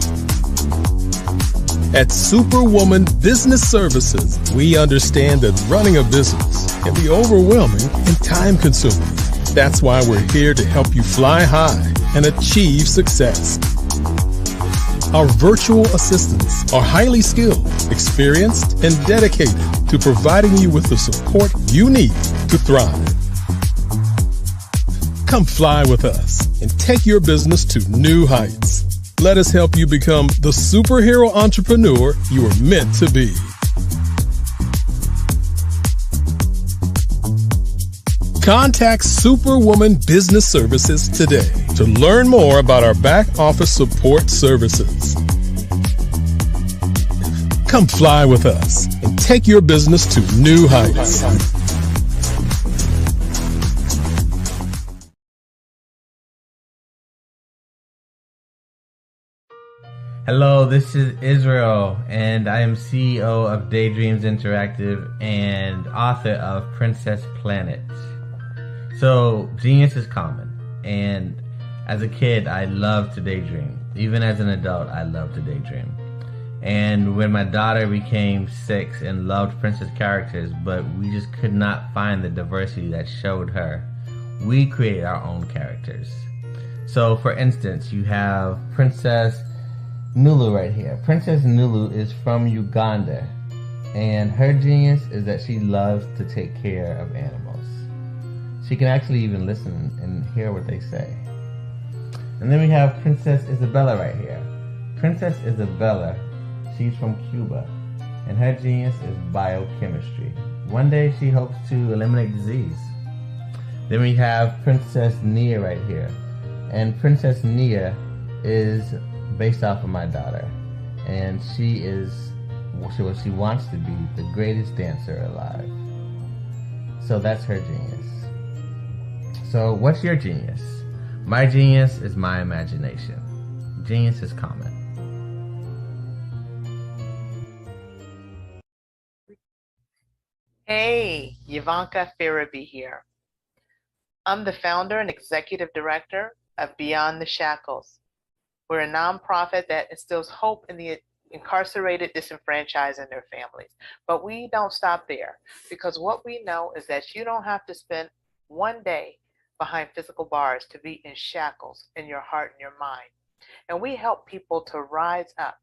At Superwoman Business Services, we understand that running a business can be overwhelming and time-consuming. That's why we're here to help you fly high and achieve success. Our virtual assistants are highly skilled, experienced, and dedicated to providing you with the support you need to thrive. Come fly with us and take your business to new heights. Let us help you become the superhero entrepreneur you are meant to be. Contact Superwoman Business Services today to learn more about our back office support services. Come fly with us and take your business to new heights. Hello, this is Israel, and I am CEO of Daydreams Interactive and author of Princess Planet. So, genius is common, and as a kid, I loved to daydream. Even as an adult, I loved to daydream. And when my daughter became 6 and loved princess characters, but we just could not find the diversity that showed her, we created our own characters. So, for instance, you have Princess Nulu right here. Princess Nulu is from Uganda, and her genius is that she loves to take care of animals. She can actually even listen and hear what they say. And then we have Princess Isabella right here. Princess Isabella, she's from Cuba, and her genius is biochemistry. One day she hopes to eliminate disease. Then we have Princess Nia right here, and Princess Nia is based off of my daughter, and she is what she wants to be, the greatest dancer alive. So that's her genius. So what's your genius? My genius is my imagination. Genius is common. Hey, Ivanka Farabi here. I'm the founder and executive director of Beyond the Shackles. We're a nonprofit that instills hope in the incarcerated, disenfranchised, and their families. But we don't stop there, because what we know is that you don't have to spend one day behind physical bars to be in shackles in your heart and your mind. And we help people to rise up.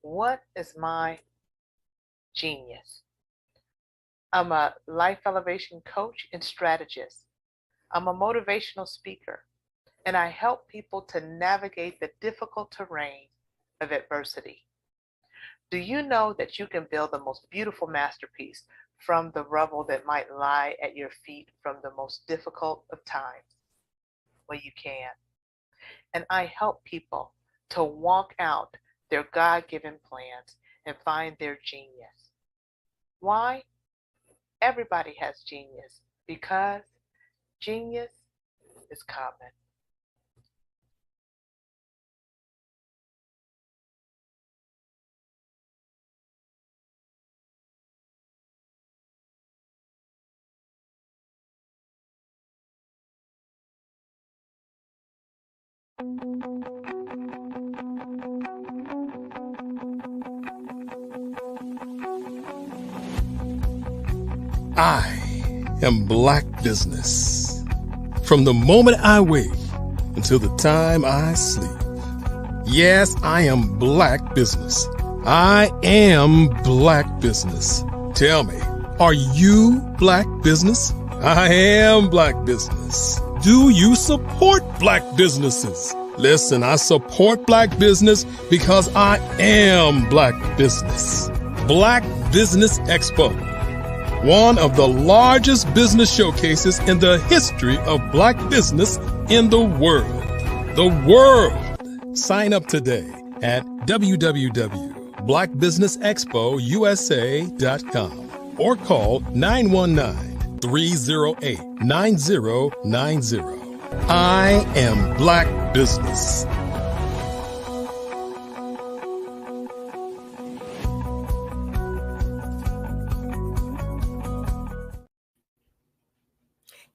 What is my genius? I'm a life elevation coach and strategist. I'm a motivational speaker, and I help people to navigate the difficult terrain of adversity. Do you know that you can build the most beautiful masterpiece from the rubble that might lie at your feet from the most difficult of times? Well, you can. And I help people to walk out their God-given plans and find their genius. Why? Everybody has genius, because genius is common. I am Black Business. From the moment I wake until the time I sleep. Yes, I am Black Business. I am Black Business. Tell me, Are you Black business? I am Black business. Do you support Black businesses? Listen, I support Black business because I am Black business. Black Business Expo, one of the largest business showcases in the history of Black business in the world. The world! Sign up today at www.blackbusinessexpousa.com or call 919-308-9090. I am Black business.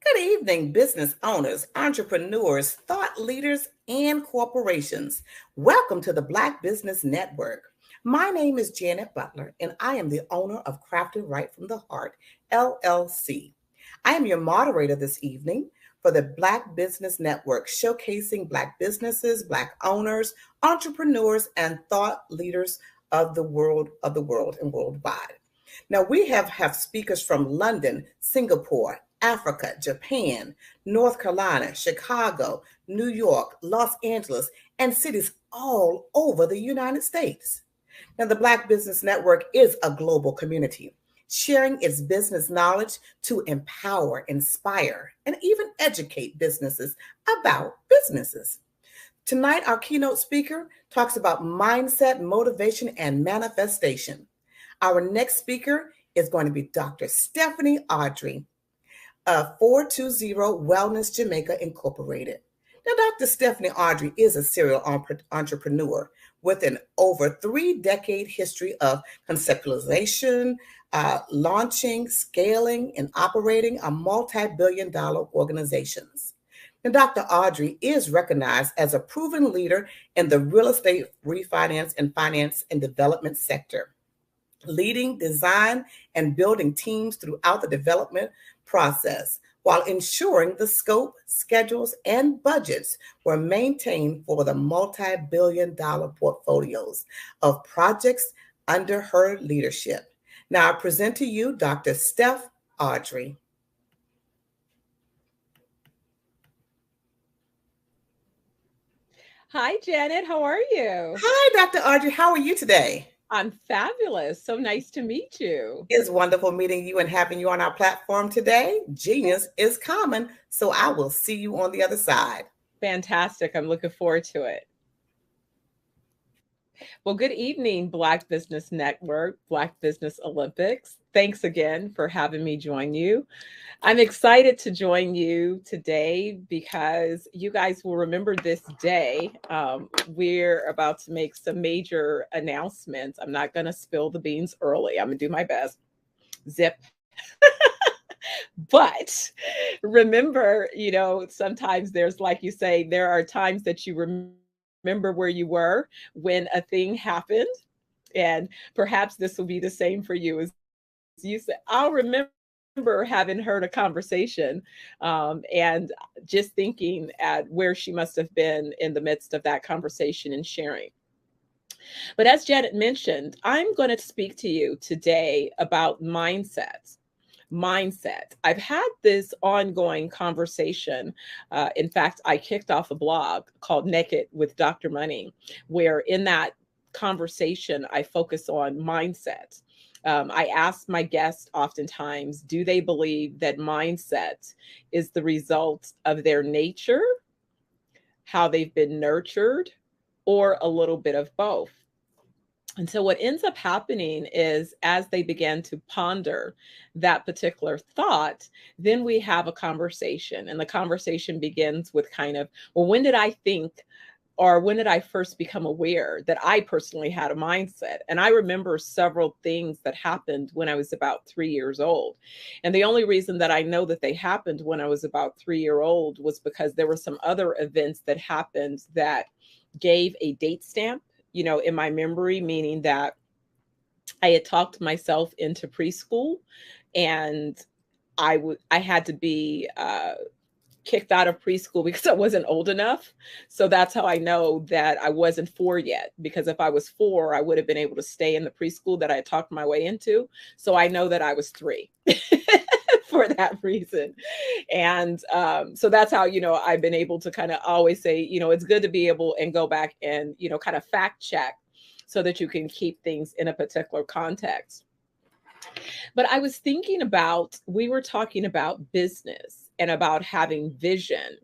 Good evening, business owners, entrepreneurs, thought leaders, and corporations. Welcome to the Black Business Network. My name is Janet Butler, and I am the owner of Crafted Right from the Heart, LLC. I am your moderator this evening for the Black Business Network, showcasing Black businesses, Black owners, entrepreneurs, and thought leaders of the world and worldwide. Now, we have speakers from London, Singapore, Africa, Japan, North Carolina, Chicago, New York, Los Angeles, and cities all over the United States. Now, the Black Business Network is a global community, sharing its business knowledge to empower, inspire, and even educate businesses about businesses. Tonight, our keynote speaker talks about mindset, motivation, and manifestation. Our next speaker is going to be Dr. Stephanie Audrey of 420 Wellness Jamaica Incorporated. Now, Dr. Stephanie Audrey is a serial entrepreneur with an over 3-decade history of conceptualization, launching, scaling, and operating a multi-billion-dollar organizations. Now, Dr. Audrey is recognized as a proven leader in the real estate refinance and finance and development sector, leading design and building teams throughout the development process, while ensuring the scope, schedules, and budgets were maintained for the multi-billion-dollar portfolios of projects under her leadership. Now I present to you Dr. Steph Audrey. Hi, Janet. How are you? Hi, Dr. Audrey. How are you today? I'm fabulous. So nice to meet you. It's wonderful meeting you and having you on our platform today. Genius is common, so I will see you on the other side. Fantastic. I'm looking forward to it. Well, good evening, Black Business Network, Black Business Olympics. Thanks again for having me join you. I'm excited to join you today because you guys will remember this day. We're about to make some major announcements. I'm not going to spill the beans early. I'm going to do my best. Zip. But remember, sometimes there's, like you say, there are times that you remember where you were when a thing happened. And perhaps this will be the same for you. As you said, I'll remember having heard a conversation and just thinking at where she must have been in the midst of that conversation and sharing. But as Janet mentioned, I'm going to speak to you today about mindset. I've had this ongoing conversation. In fact, I kicked off a blog called Naked with Dr. Money, where in that conversation, I focus on mindset. I ask my guests oftentimes, do they believe that mindset is the result of their nature, how they've been nurtured, or a little bit of both? And so what ends up happening is as they begin to ponder that particular thought, then we have a conversation. And the conversation begins with kind of, well, when did I think, or when did I first become aware that I personally had a mindset? And I remember several things that happened when I was about 3 years old. And the only reason that I know that they happened when I was about 3 years old was because there were some other events that happened that gave a date stamp, in my memory, meaning that I had talked myself into preschool and I had to be kicked out of preschool because I wasn't old enough. So that's how I know that I wasn't 4 yet, because if I was 4, I would have been able to stay in the preschool that I talked my way into. So I know that I was 3 for that reason. And so that's how, I've been able to kind of always say, it's good to be able and go back and, kind of fact check so that you can keep things in a particular context. But I was thinking about, we were talking about business and about having vision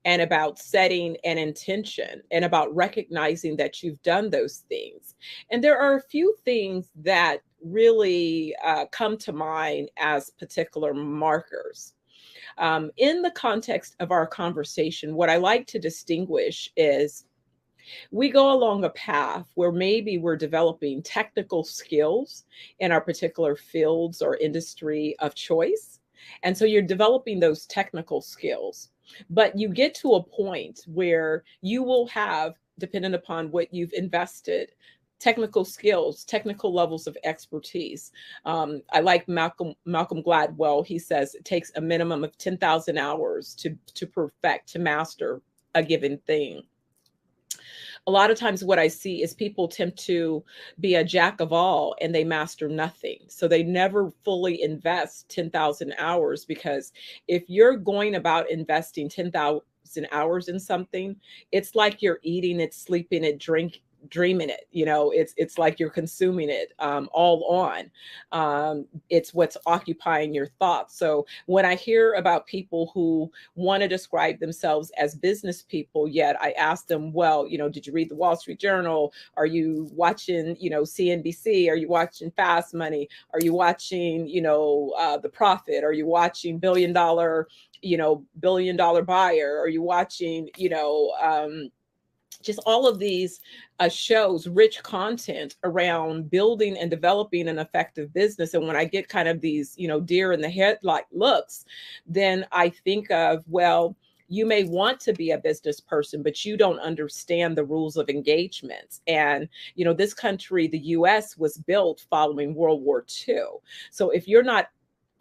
and about setting an intention and about recognizing that you've done those things. And there are a few things that really come to mind as particular markers. In the context of our conversation, what I like to distinguish is we go along a path where maybe we're developing technical skills in our particular fields or industry of choice. And so you're developing those technical skills, but you get to a point where you will have, depending upon what you've invested, technical skills, technical levels of expertise. I like Malcolm Gladwell. He says it takes a minimum of 10,000 hours to perfect, to master a given thing. A lot of times what I see is people attempt to be a jack of all and they master nothing. So they never fully invest 10,000 hours, because if you're going about investing 10,000 hours in something, it's like you're eating it, sleeping it, dreaming it. It's like you're consuming it all on. It's what's occupying your thoughts. So when I hear about people who want to describe themselves as business people, yet I ask them, well, did you read the Wall Street Journal? Are you watching, CNBC? Are you watching Fast Money? Are you watching, The Profit? Are you watching Billion Dollar Buyer? Are you watching, just all of these shows, rich content around building and developing an effective business. And when I get kind of these, deer in the headlight looks, then I think of, well, you may want to be a business person, but you don't understand the rules of engagement. And, this country, the US, was built following World War II. So if you're not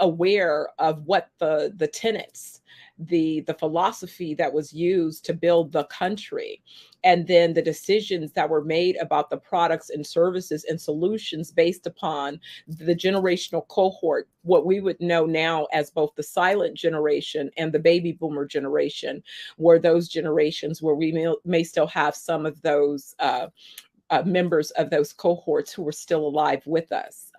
aware of what the tenets, the philosophy that was used to build the country, and then the decisions that were made about the products and services and solutions based upon the generational cohort, what we would know now as both the silent generation and the baby boomer generation, were those generations where we may still have some of those members of those cohorts who are still alive with us.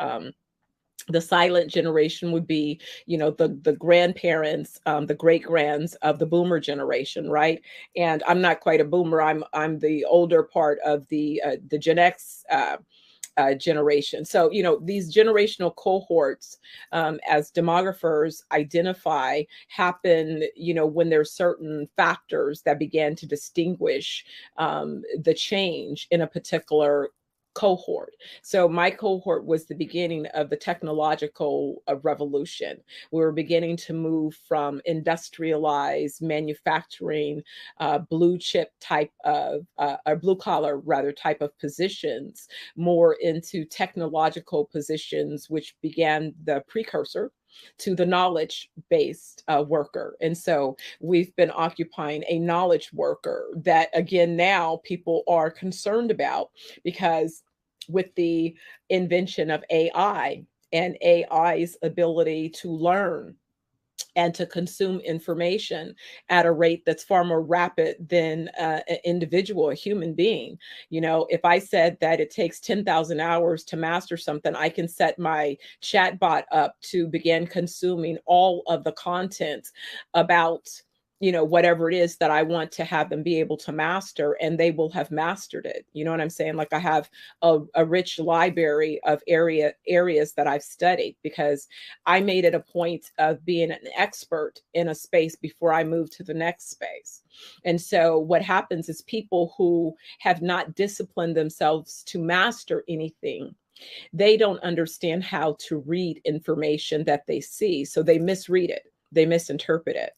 The silent generation would be, the grandparents, the great grands of the boomer generation, right? And I'm not quite a boomer. I'm the older part of the Gen X generation. So, these generational cohorts, as demographers identify, happen, when there's certain factors that began to distinguish the change in a particular cohort. So my cohort was the beginning of the technological revolution. We were beginning to move from industrialized manufacturing, blue chip type of, or blue collar rather type of positions, more into technological positions, which began the precursor to the knowledge-based worker. And so we've been occupying a knowledge worker that, again, now people are concerned about, because with the invention of AI and AI's ability to learn and to consume information at a rate that's far more rapid than an individual, a human being. If I said that it takes 10,000 hours to master something, I can set my chatbot up to begin consuming all of the content about whatever it is that I want to have them be able to master, and they will have mastered it. You know what I'm saying? Like, I have a rich library of areas that I've studied, because I made it a point of being an expert in a space before I moved to the next space. And so what happens is people who have not disciplined themselves to master anything, they don't understand how to read information that they see. So they misread it, they misinterpret it.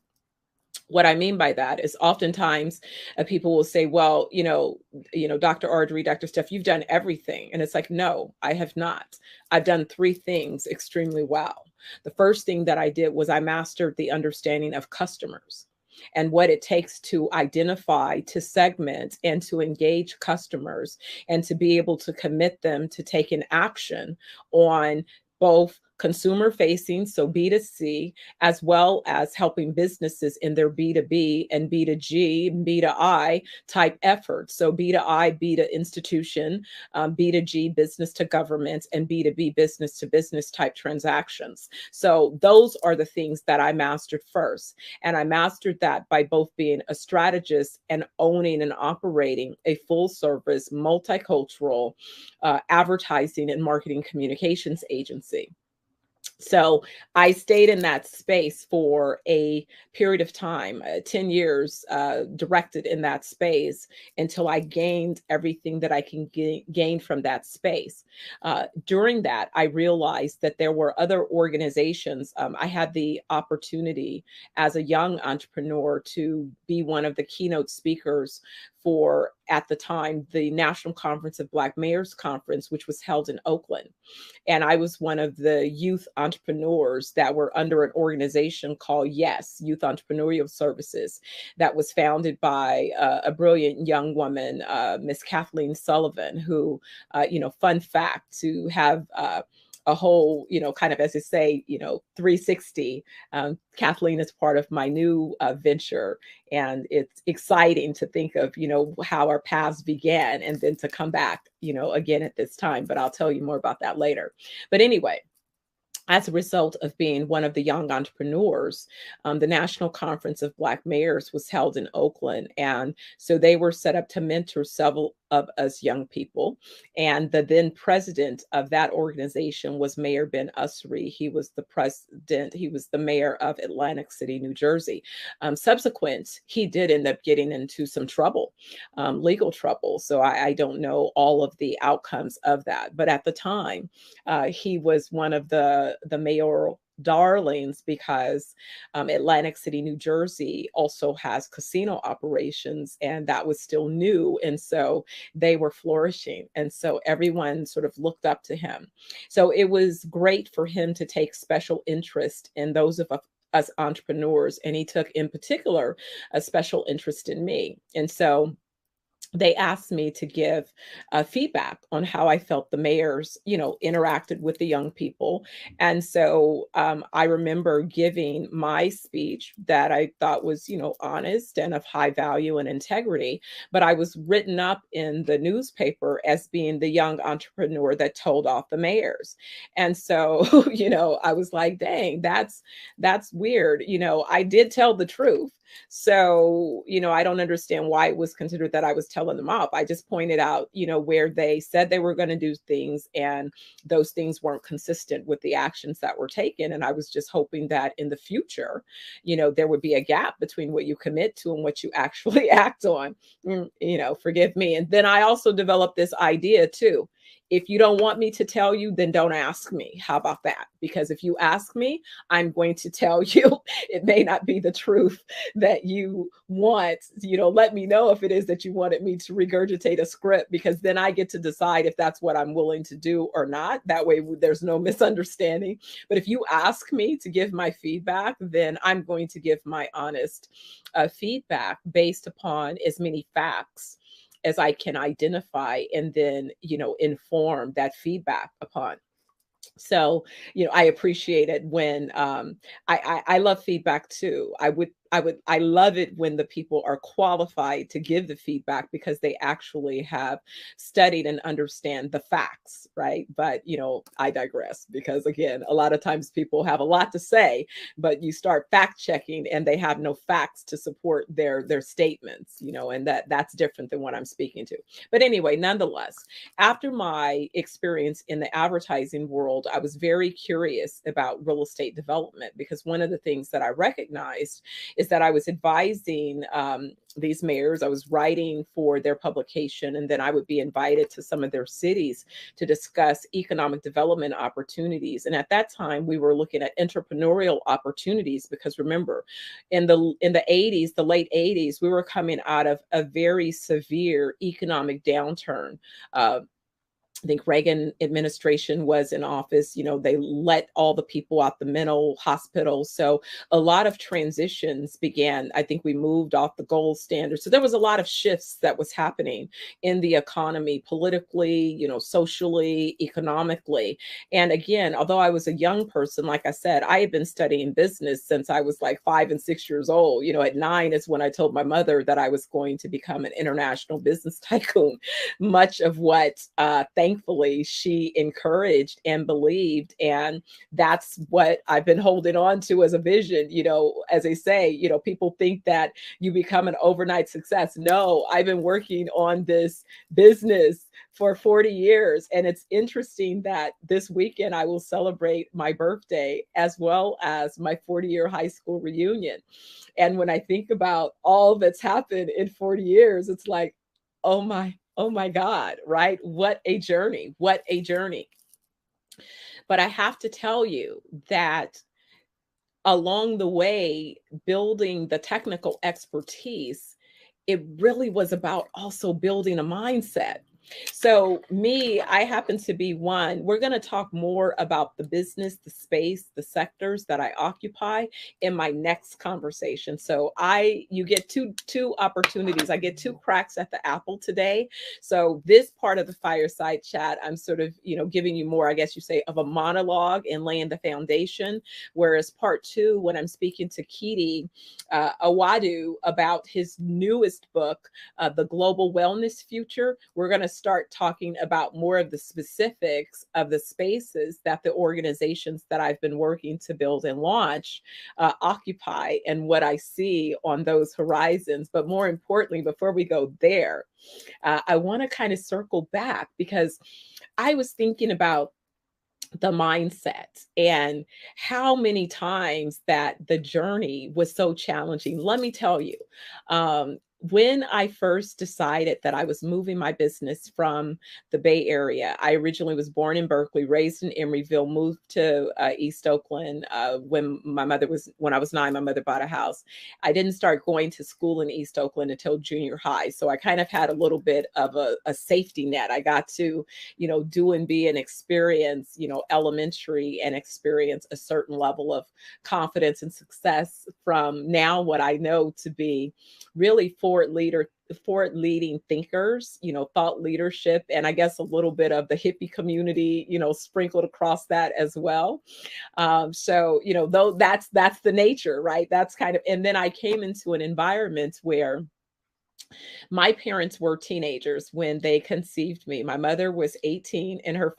What I mean by that is oftentimes people will say, well, Dr. Ardrey, Dr. Steph, you've done everything. And it's like, no, I have not. I've done 3 things extremely well. The first thing that I did was I mastered the understanding of customers. and what it takes to identify, to segment, and to engage customers, and to be able to commit them to taking action on both consumer facing, so B2C, as well as helping businesses in their B2B and B2G, and B2I type efforts. So B2I, B to institution, B2G, business to government, and B2B, business to business type transactions. So those are the things that I mastered first. And I mastered that by both being a strategist and owning and operating a full service, multicultural advertising and marketing communications agency. So I stayed in that space for a period of time, 10 years, directed in that space until I gained everything that I can gain from that space. During that, I realized that there were other organizations. I had the opportunity as a young entrepreneur to be one of the keynote speakers for, at the time, the National Conference of Black Mayors Conference, which was held in Oakland. And I was one of the youth entrepreneurs that were under an organization called YES, Youth Entrepreneurial Services, that was founded by a brilliant young woman, Miss Kathleen Sullivan, who, fun fact, to have a whole, kind of, as they say, 360. Kathleen is part of my new venture. And it's exciting to think of, how our paths began and then to come back, again at this time. But I'll tell you more about that later. But anyway, as a result of being one of the young entrepreneurs, the National Conference of Black Mayors was held in Oakland. And so they were set up to mentor several of us young people. And the then president of that organization was Mayor Ben Usry. He was the president, he was the mayor of Atlantic City, New Jersey. Subsequent, he did end up getting into some trouble, legal trouble. So I don't know all of the outcomes of that. But at the time, he was one of the mayoral darlings because Atlantic City, New Jersey also has casino operations, and that was still new. And so they were flourishing. And so everyone sort of looked up to him. So it was great for him to take special interest in those of us entrepreneurs. And he took in particular a special interest in me. And so they asked me to give feedback on how I felt the mayors, interacted with the young people. And so I remember giving my speech that I thought was, honest and of high value and integrity. But I was written up in the newspaper as being the young entrepreneur that told off the mayors. And so, I was like, dang, that's weird. I did tell the truth. So, I don't understand why it was considered that I was telling them off. I just pointed out, where they said they were going to do things, and those things weren't consistent with the actions that were taken. And I was just hoping that in the future, there would be a gap between what you commit to and what you actually act on. Forgive me. And then I also developed this idea too. If you don't want me to tell you, then don't ask me. How about that? Because if you ask me, I'm going to tell you. It may not be the truth that you want. Let me know if it is that you wanted me to regurgitate a script, because then I get to decide if that's what I'm willing to do or not. That way there's no misunderstanding. But if you ask me to give my feedback, then I'm going to give my honest feedback based upon as many facts as I can identify, and then, inform that feedback upon. So, I appreciate it when I love feedback too. I love it when the people are qualified to give the feedback because they actually have studied and understand the facts, right? But, I digress, because again, a lot of times people have a lot to say, but you start fact checking and they have no facts to support their statements, and that's different than what I'm speaking to. But anyway, nonetheless, after my experience in the advertising world, I was very curious about real estate development, because one of the things that I recognized is that I was advising these mayors. I was writing for their publication, and then I would be invited to some of their cities to discuss economic development opportunities. And at that time, we were looking at entrepreneurial opportunities, because remember, in the 80s, the late 80s, we were coming out of a very severe economic downturn. I think Reagan administration was in office, they let all the people out the mental hospitals. So a lot of transitions began. I think we moved off the gold standard. So there was a lot of shifts that was happening in the economy, politically, socially, economically. And again, although I was a young person, like I said, I had been studying business since I was like 5 and 6 years old. At 9 is when I told my mother that I was going to become an international business tycoon. Much of what, thankfully, she encouraged and believed. And that's what I've been holding on to as a vision. As they say, people think that you become an overnight success. No, I've been working on this business for 40 years. And it's interesting that this weekend I will celebrate my birthday as well as my 40-year high school reunion. And when I think about all that's happened in 40 years, it's like, oh my God, right? What a journey. What a journey. But I have to tell you that along the way, building the technical expertise, it really was about also building a mindset. So me, I happen to be one. We're going to talk more about the business, the space, the sectors that I occupy in my next conversation. So you get two opportunities. I get 2 cracks at the apple today. So this part of the fireside chat, I'm sort of, giving you more, I guess you say, of a monologue and laying the foundation. Whereas part 2, when I'm speaking to Kiti Awadu about his newest book, The Global Wellness Future, we're going to start talking about more of the specifics of the spaces that the organizations that I've been working to build and launch occupy and what I see on those horizons. But more importantly, before we go there, I want to kind of circle back because I was thinking about the mindset and how many times that the journey was so challenging. Let me tell you, when I first decided that I was moving my business from the Bay Area, I originally was born in Berkeley, raised in Emeryville, moved to East Oakland when I was 9, my mother bought a house. I didn't start going to school in East Oakland until junior high. So I kind of had a little bit of a safety net. I got to, do and be and experience, elementary and experience a certain level of confidence and success from now what I know to be really forward-leading thinkers, thought leadership, and I guess a little bit of the hippie community, sprinkled across that as well. So, though that's the nature, right? That's kind of, and then I came into an environment where my parents were teenagers when they conceived me. My mother was 18 in her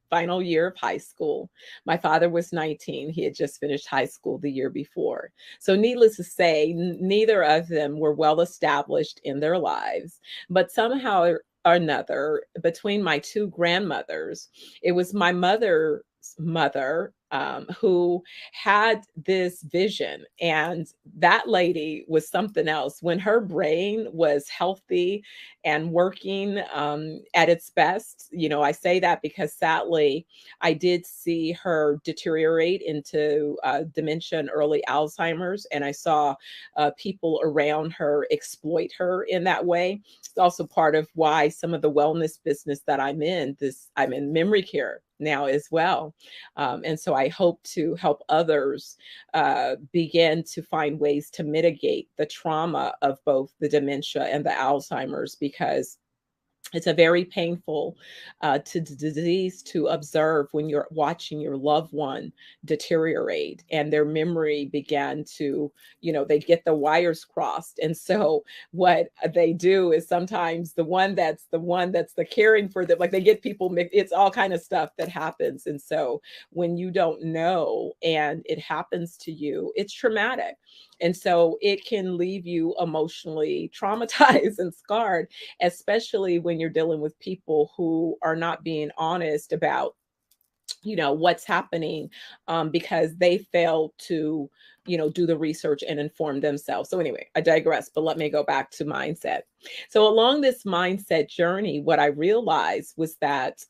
final year of high school. My father was 19. He had just finished high school the year before. So needless to say, neither of them were well established in their lives, but somehow or another, between my 2 grandmothers, it was my mother's mother who had this vision, and that lady was something else. When her brain was healthy and working at its best, I say that because sadly I did see her deteriorate into dementia and early Alzheimer's, and I saw people around her exploit her in that way. It's also part of why some of the wellness business that I'm in memory care now as well. And so I hope to help others begin to find ways to mitigate the trauma of both the dementia and the Alzheimer's, because it's a very painful disease to observe when you're watching your loved one deteriorate and their memory began to, they get the wires crossed. And so what they do is sometimes the one that's the caring for them, like they get people, it's all kind of stuff that happens. And so when you don't know and it happens to you, it's traumatic. And so it can leave you emotionally traumatized and scarred, especially when you're dealing with people who are not being honest about, what's happening because they failed to, do the research and inform themselves. So anyway, I digress, but let me go back to mindset. So along this mindset journey, what I realized was that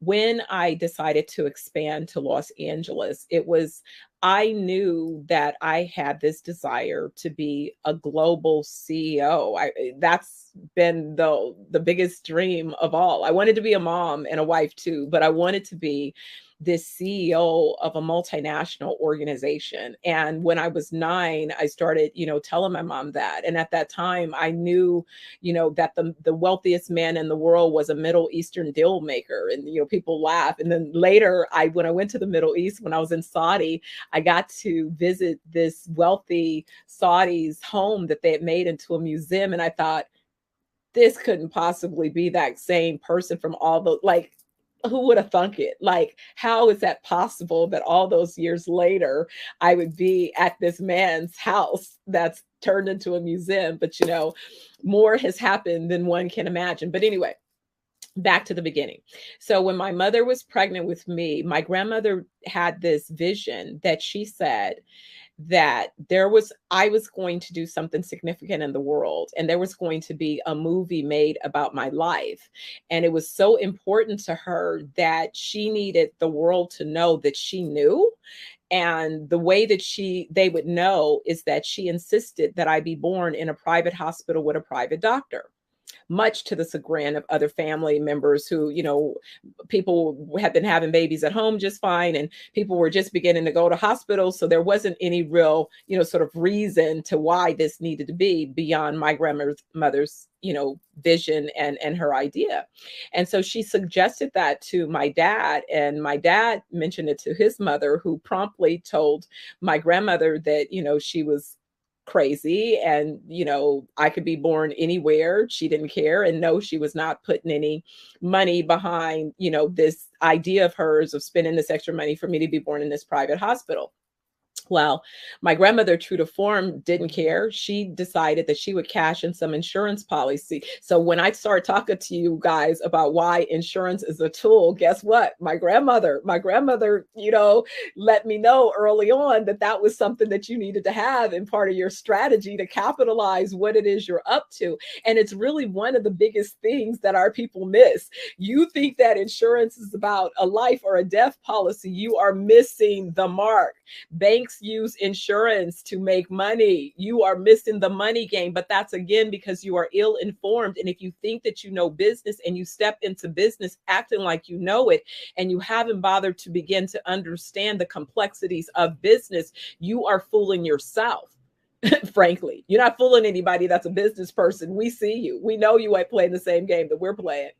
when I decided to expand to Los Angeles, it was I knew that I had this desire to be a global CEO. That's been the biggest dream of all. I wanted to be a mom and a wife too, but I wanted to be this CEO of a multinational organization. And when I was 9, I started, telling my mom that. And at that time, I knew, that the wealthiest man in the world was a Middle Eastern deal maker. And, people laugh. And then later, when I went to the Middle East, when I was in Saudi, I got to visit this wealthy Saudi's home that they had made into a museum. And I thought, this couldn't possibly be that same person from all the, like, who would have thunk it? Like, how is that possible that all those years later, I would be at this man's house that's turned into a museum? But, more has happened than one can imagine. But anyway, back to the beginning. So when my mother was pregnant with me, my grandmother had this vision that she said that I was going to do something significant in the world, and there was going to be a movie made about my life. And it was so important to her that she needed the world to know that she knew. And the way that they would know is that she insisted that I be born in a private hospital with a private doctor, much to the chagrin of other family members who, people had been having babies at home just fine, and people were just beginning to go to hospitals. So there wasn't any real, sort of reason to why this needed to be beyond my grandmother's, vision and her idea. And so she suggested that to my dad, and my dad mentioned it to his mother, who promptly told my grandmother that, she was crazy and I could be born anywhere. She didn't care. And no, she was not putting any money behind this idea of hers of spending this extra money for me to be born in this private hospital. Well, my grandmother, true to form, didn't care. She decided that she would cash in some insurance policy. So when I start talking to you guys about why insurance is a tool, guess what? My grandmother, let me know early on that that was something that you needed to have in part of your strategy to capitalize what it is you're up to. And it's really one of the biggest things that our people miss. You think that insurance is about a life or a death policy. You are missing the mark. Banks use insurance to make money. You are missing the money game, but that's again because you are ill-informed. And if you think that you know business and you step into business acting like you know it, and you haven't bothered to begin to understand the complexities of business, you are fooling yourself. Frankly, you're not fooling anybody that's a business person. We see you. We know you ain't playing the same game that we're playing.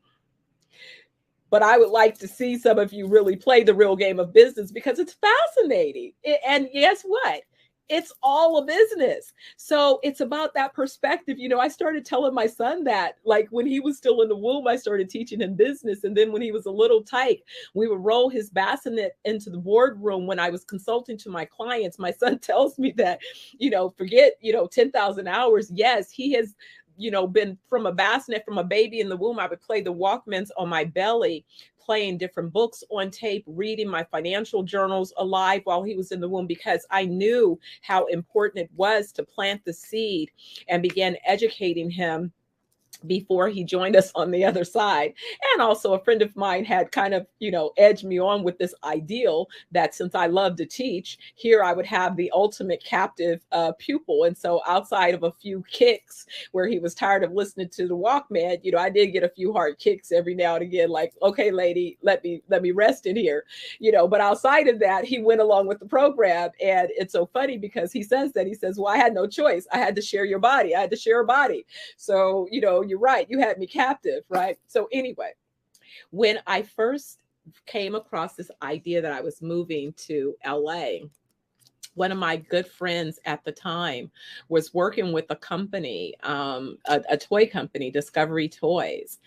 But I would like to see some of you really play the real game of business because it's fascinating. And guess what? It's all a business. So it's about that perspective. I started telling my son that, like, when he was still in the womb, I started teaching him business. And then when he was a little tyke, we would roll his bassinet into the boardroom when I was consulting to my clients. My son tells me that, forget, 10,000 hours. Yes, he has been from a bassinet, from a baby in the womb. I would play the Walkmans on my belly, playing different books on tape, reading my financial journals alive while he was in the womb, because I knew how important it was to plant the seed and began educating him before he joined us on the other side. And also a friend of mine had kind of, edged me on with this ideal that since I love to teach, here I would have the ultimate captive pupil. And so outside of a few kicks where he was tired of listening to the Walkman, I did get a few hard kicks every now and again, like, okay, lady, let me rest in here, but outside of that, he went along with the program. And it's so funny because he says, well, I had no choice. I had to share your body. I had to share a body. So, you're right. You had me captive, right? So anyway, when I first came across this idea that I was moving to LA, one of my good friends at the time was working with a company, a toy company, Discovery Toys.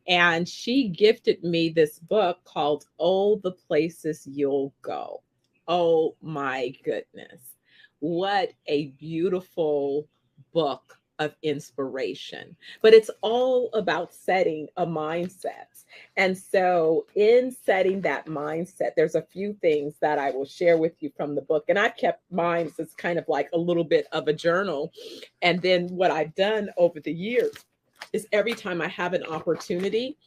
And she gifted me this book called Oh, the Places You'll Go. Oh my goodness. What a beautiful book of inspiration, but it's all about setting a mindset. And so in setting that mindset, there's a few things that I will share with you from the book. And I've kept mine as kind of like a little bit of a journal. And then what I've done over the years is every time I have an opportunity,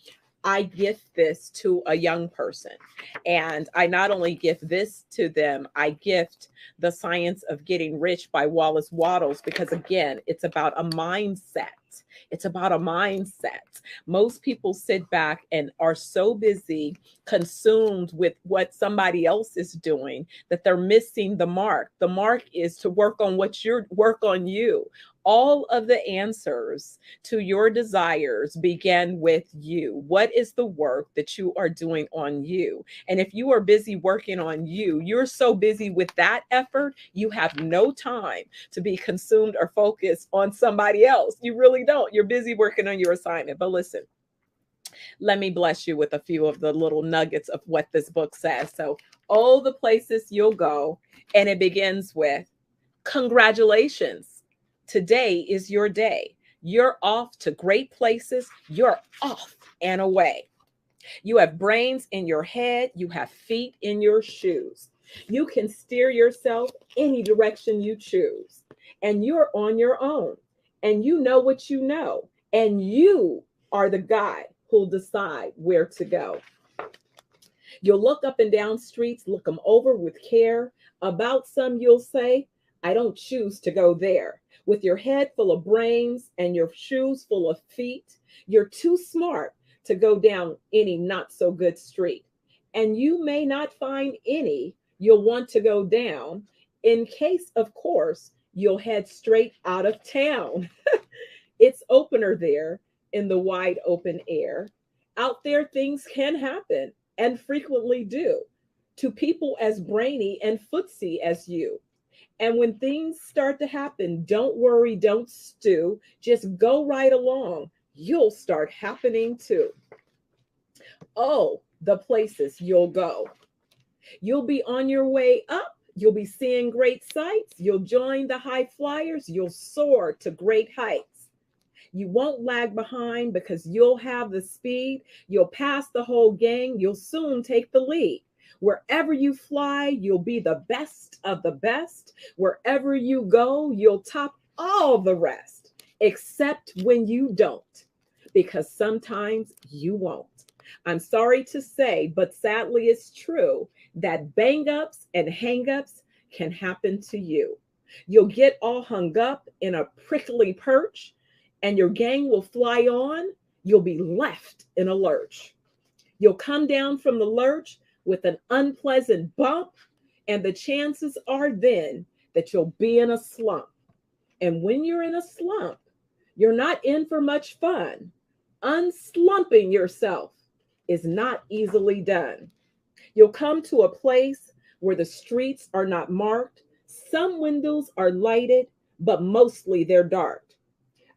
I gift this to a young person. And I not only gift this to them, I gift The Science of Getting Rich by Wallace Wattles, because again, it's about a mindset. It's about a mindset. Most people sit back and are so busy, consumed with what somebody else is doing, that they're missing the mark. The mark is to work on work on you. All of the answers to your desires begin with you. What is the work that you are doing on you? And if you are busy working on you, you're so busy with that effort, you have no time to be consumed or focused on somebody else. You really don't. You're busy working on your assignment. But listen, let me bless you with a few of the little nuggets of what this book says. So, all the places you'll go, and it begins with congratulations. Today is your day. You're off to great places. You're off and away. You have brains in your head. You have feet in your shoes. You can steer yourself any direction you choose. And you're on your own. And you know what you know. And you are the guide who'll decide where to go. You'll look up and down streets, look them over with care. About some, you'll say, I don't choose to go there. With your head full of brains and your shoes full of feet, you're too smart to go down any not so good street. And you may not find any you'll want to go down, in case, of course, you'll head straight out of town. It's opener there in the wide open air. Out there, things can happen, and frequently do, to people as brainy and footsy as you. And when things start to happen, don't worry, don't stew, just go right along. You'll start happening too. Oh, the places you'll go. You'll be on your way up. You'll be seeing great sights. You'll join the high flyers. You'll soar to great heights. You won't lag behind because you'll have the speed. You'll pass the whole gang. You'll soon take the lead. Wherever you fly, you'll be the best of the best. Wherever you go, you'll top all the rest, except when you don't, because sometimes you won't. I'm sorry to say, but sadly it's true, that bang-ups and hang-ups can happen to you. You'll get all hung up in a prickly perch, and your gang will fly on. You'll be left in a lurch. You'll come down from the lurch with an unpleasant bump, and the chances are then that you'll be in a slump. And when you're in a slump, you're not in for much fun. Unslumping yourself is not easily done. You'll come to a place where the streets are not marked. Some windows are lighted, but mostly they're dark.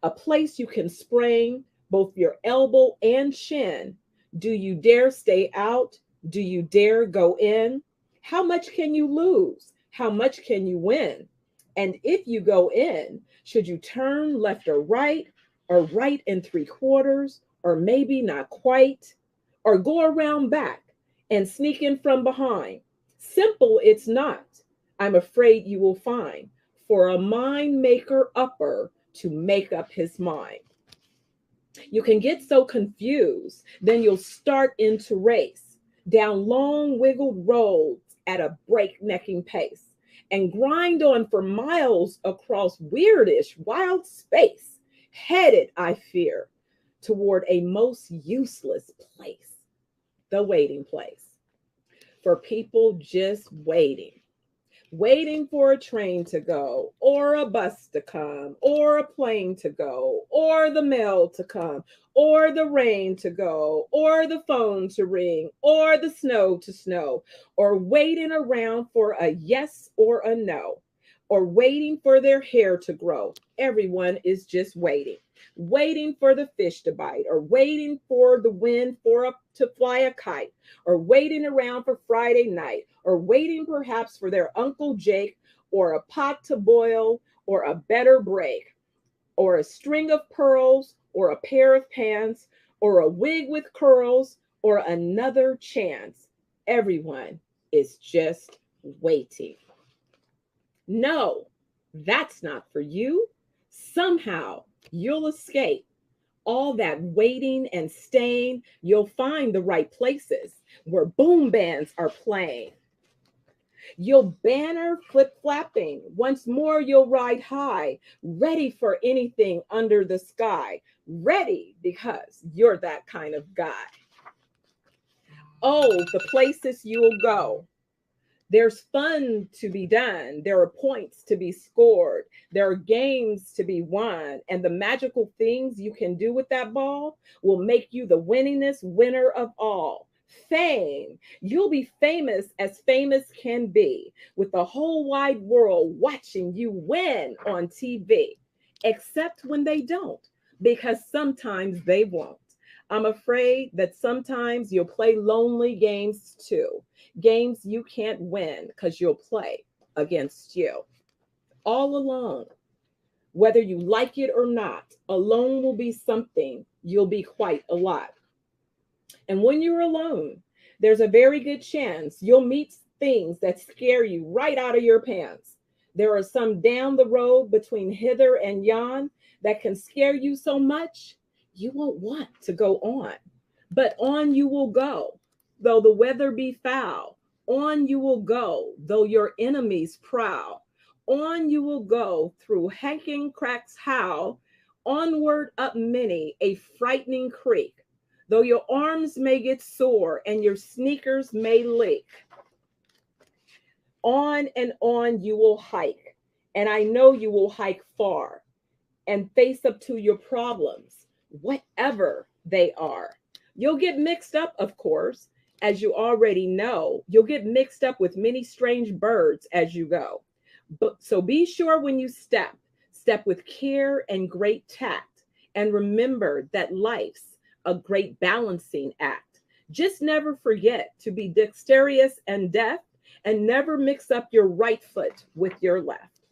A place you can sprain both your elbow and shin. Do you dare stay out? Do you dare go in? How much can you lose? How much can you win? And if you go in, should you turn left or right and 3/4, or maybe not quite, or go around back and sneak in from behind? Simple it's not, I'm afraid you will find, for a mind maker upper to make up his mind. You can get so confused, then you'll start into race down long wiggled roads at a breaknecking pace, and grind on for miles across weirdish wild space, headed, I fear, toward a most useless place, the waiting place, for people just waiting for a train to go, or a bus to come, or a plane to go, or the mail to come, or the rain to go, or the phone to ring, or the snow to snow, or waiting around for a yes or a no, or waiting for their hair to grow. Everyone is just waiting for the fish to bite, or waiting for the wind to fly a kite, or waiting around for Friday night, or waiting perhaps for their Uncle Jake, or a pot to boil, or a better break, or a string of pearls, or a pair of pants, or a wig with curls, or another chance. Everyone is just waiting. No, that's not for you. Somehow you'll escape all that waiting and staying, you'll find the right places where boom bands are playing. You'll banner flip-flapping. Once more, you'll ride high, ready for anything under the sky. Ready because you're that kind of guy. Oh, the places you'll go. There's fun to be done. There are points to be scored. There are games to be won. And the magical things you can do with that ball will make you the winningest winner of all. Fame. You'll be famous as famous can be, with the whole wide world watching you win on TV. Except when they don't, because sometimes they won't. I'm afraid that sometimes you'll play lonely games too. Games you can't win because you'll play against you. All alone. Whether you like it or not, alone will be something. You'll be quite a lot. And when you're alone, there's a very good chance you'll meet things that scare you right out of your pants. There are some down the road between hither and yon that can scare you so much you won't want to go on. But on you will go, though the weather be foul. On you will go, though your enemies prowl. On you will go through hanking cracks howl. Onward up many a frightening creek, though your arms may get sore and your sneakers may leak. On and on you will hike, and I know you will hike far and face up to your problems, whatever they are. You'll get mixed up, of course, as you already know. You'll get mixed up with many strange birds as you go. But so be sure when you step with care and great tact, and remember that life's a great balancing act. Just never forget to be dexterous and deft, and never mix up your right foot with your left.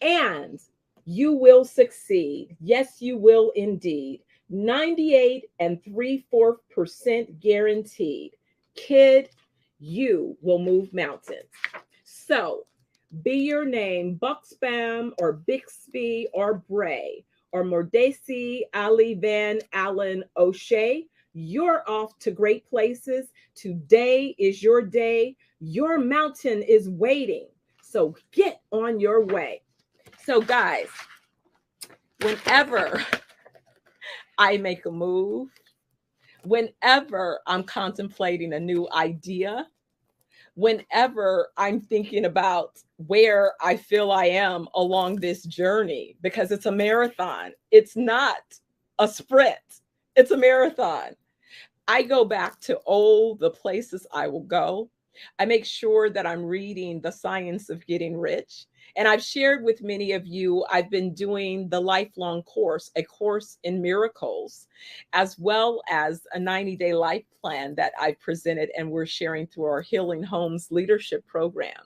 And you will succeed. Yes, you will indeed. 98 3/4% guaranteed. Kid, you will move mountains. So be your name Buxbaum or Bixby or Bray or Mordecai Ali Van Allen O'Shea. You're off to great places. Today is your day. Your mountain is waiting. So get on your way. So guys, whenever I make a move, whenever I'm contemplating a new idea, whenever I'm thinking about where I feel I am along this journey, because it's a marathon, it's not a sprint, it's a marathon. I go back to the places I will go. I make sure that I'm reading The Science of Getting Rich. And I've shared with many of you, I've been doing the lifelong course, a course in miracles, as well as a 90-day life plan that I've presented and we're sharing through our Healing Homes leadership program.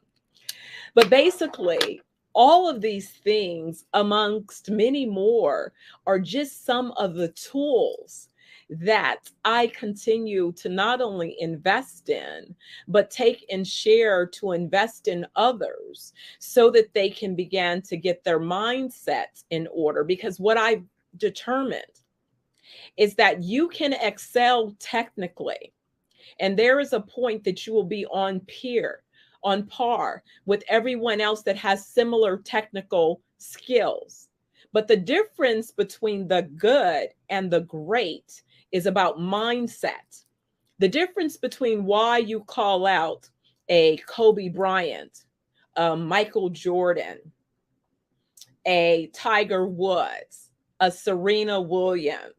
But basically, all of these things, amongst many more, are just some of the tools that I continue to not only invest in, but take and share to invest in others so that they can begin to get their mindsets in order. Because what I've determined is that you can excel technically, and there is a point that you will be on par with everyone else that has similar technical skills. But the difference between the good and the great is about mindset. The difference between why you call out a Kobe Bryant, a Michael Jordan, a Tiger Woods, a Serena Williams,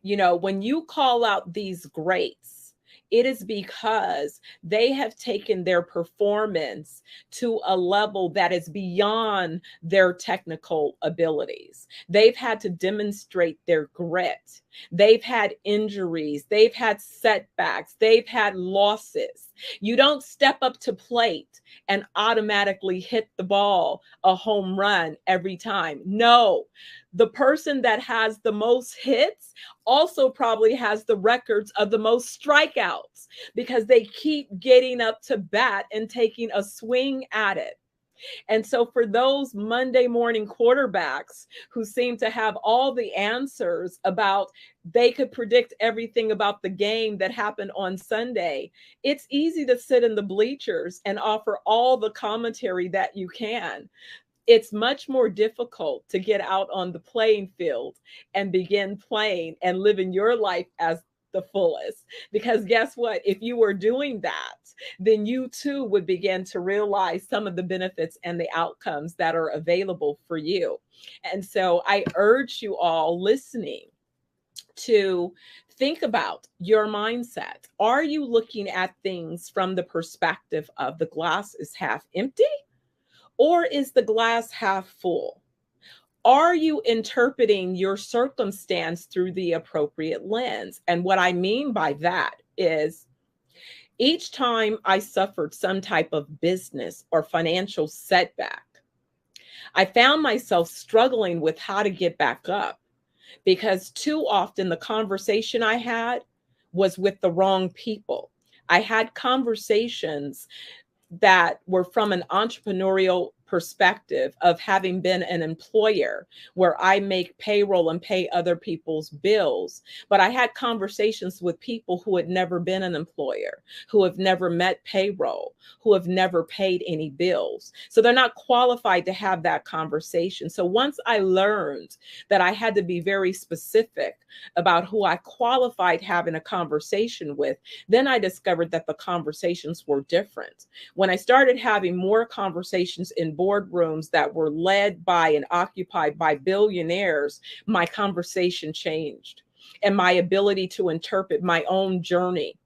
when you call out these greats, it is because they have taken their performance to a level that is beyond their technical abilities. They've had to demonstrate their grit. They've had injuries. They've had setbacks. They've had losses. You don't step up to plate and automatically hit the ball a home run every time. No, the person that has the most hits also probably has the records of the most strikeouts because they keep getting up to bat and taking a swing at it. And so for those Monday morning quarterbacks who seem to have all the answers about, they could predict everything about the game that happened on Sunday, it's easy to sit in the bleachers and offer all the commentary that you can. It's much more difficult to get out on the playing field and begin playing and living your life as the fullest. Because guess what? If you were doing that, then you too would begin to realize some of the benefits and the outcomes that are available for you. And so I urge you all listening to think about your mindset. Are you looking at things from the perspective of the glass is half empty? Or is the glass half full? Are you interpreting your circumstance through the appropriate lens? And what I mean by that is, each time I suffered some type of business or financial setback, I found myself struggling with how to get back up, because too often the conversation I had was with the wrong people. I had conversations that were from an entrepreneurial perspective of having been an employer where I make payroll and pay other people's bills. But I had conversations with people who had never been an employer, who have never met payroll, who have never paid any bills. So they're not qualified to have that conversation. So once I learned that I had to be very specific about who I qualified having a conversation with, then I discovered that the conversations were different. When I started having more conversations in boardrooms that were led by and occupied by billionaires, my conversation changed, and my ability to interpret my own journey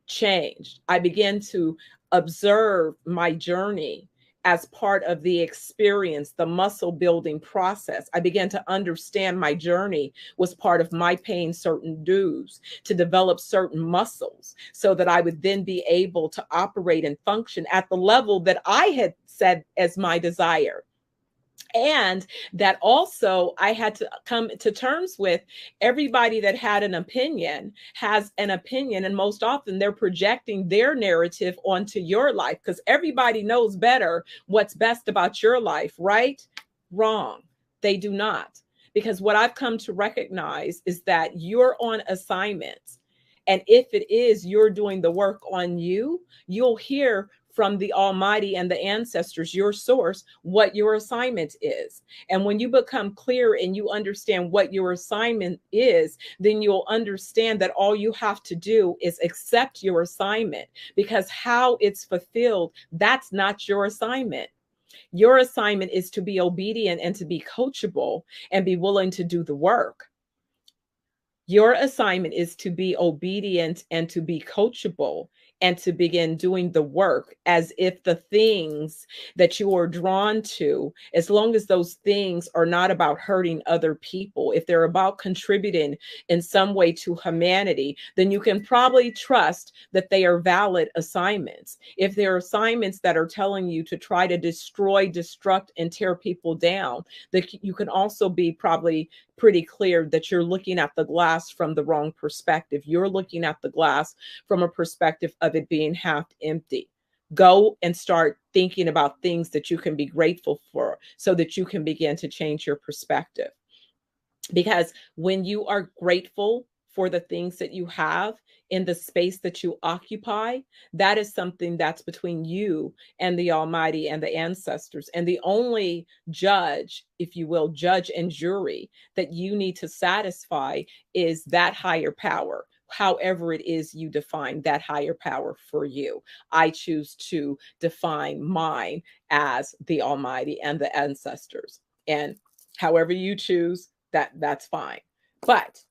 changed. I began to observe my journey as part of the experience, the muscle building process. I began to understand my journey was part of my paying certain dues to develop certain muscles so that I would then be able to operate and function at the level that I had said as my desire. And that also I had to come to terms with, everybody that had an opinion has an opinion. And most often they're projecting their narrative onto your life, because everybody knows better what's best about your life, right? Wrong. They do not. Because what I've come to recognize is that you're on assignment. And if it is you're doing the work on you, you'll hear from the Almighty and the ancestors, your source, what your assignment is. And when you become clear and you understand what your assignment is, then you'll understand that all you have to do is accept your assignment, because how it's fulfilled, that's not your assignment. Your assignment is to be obedient and to be coachable and be willing to do the work. Your assignment is to be obedient and to be coachable and to begin doing the work, as if the things that you are drawn to, as long as those things are not about hurting other people, if they're about contributing in some way to humanity, then you can probably trust that they are valid assignments. If they're assignments that are telling you to try to destroy, destruct, and tear people down, that you can also be probably pretty clear that you're looking at the glass from the wrong perspective. You're looking at the glass from a perspective of it being half empty. Go and start thinking about things that you can be grateful for so that you can begin to change your perspective. Because when you are grateful for the things that you have in the space that you occupy, that is something that's between you and the Almighty and the ancestors. And the only judge, if you will, judge and jury that you need to satisfy is that higher power, however it is you define that higher power for you. I choose to define mine as the Almighty and the ancestors. And however you choose, that's fine. But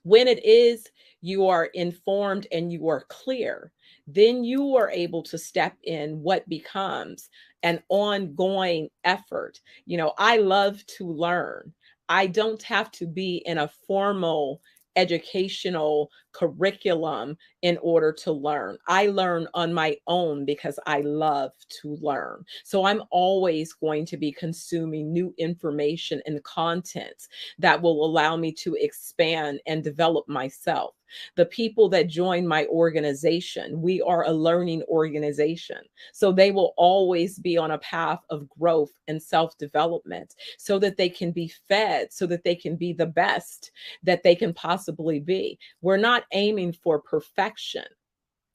when it is you are informed and you are clear, then you are able to step in what becomes an ongoing effort. You know, I love to learn. I don't have to be in a formal educational curriculum in order to learn. I learn on my own because I love to learn. So I'm always going to be consuming new information and content that will allow me to expand and develop myself. The people that join my organization, we are a learning organization. So they will always be on a path of growth and self-development so that they can be fed, so that they can be the best that they can possibly be. We're not aiming for perfection.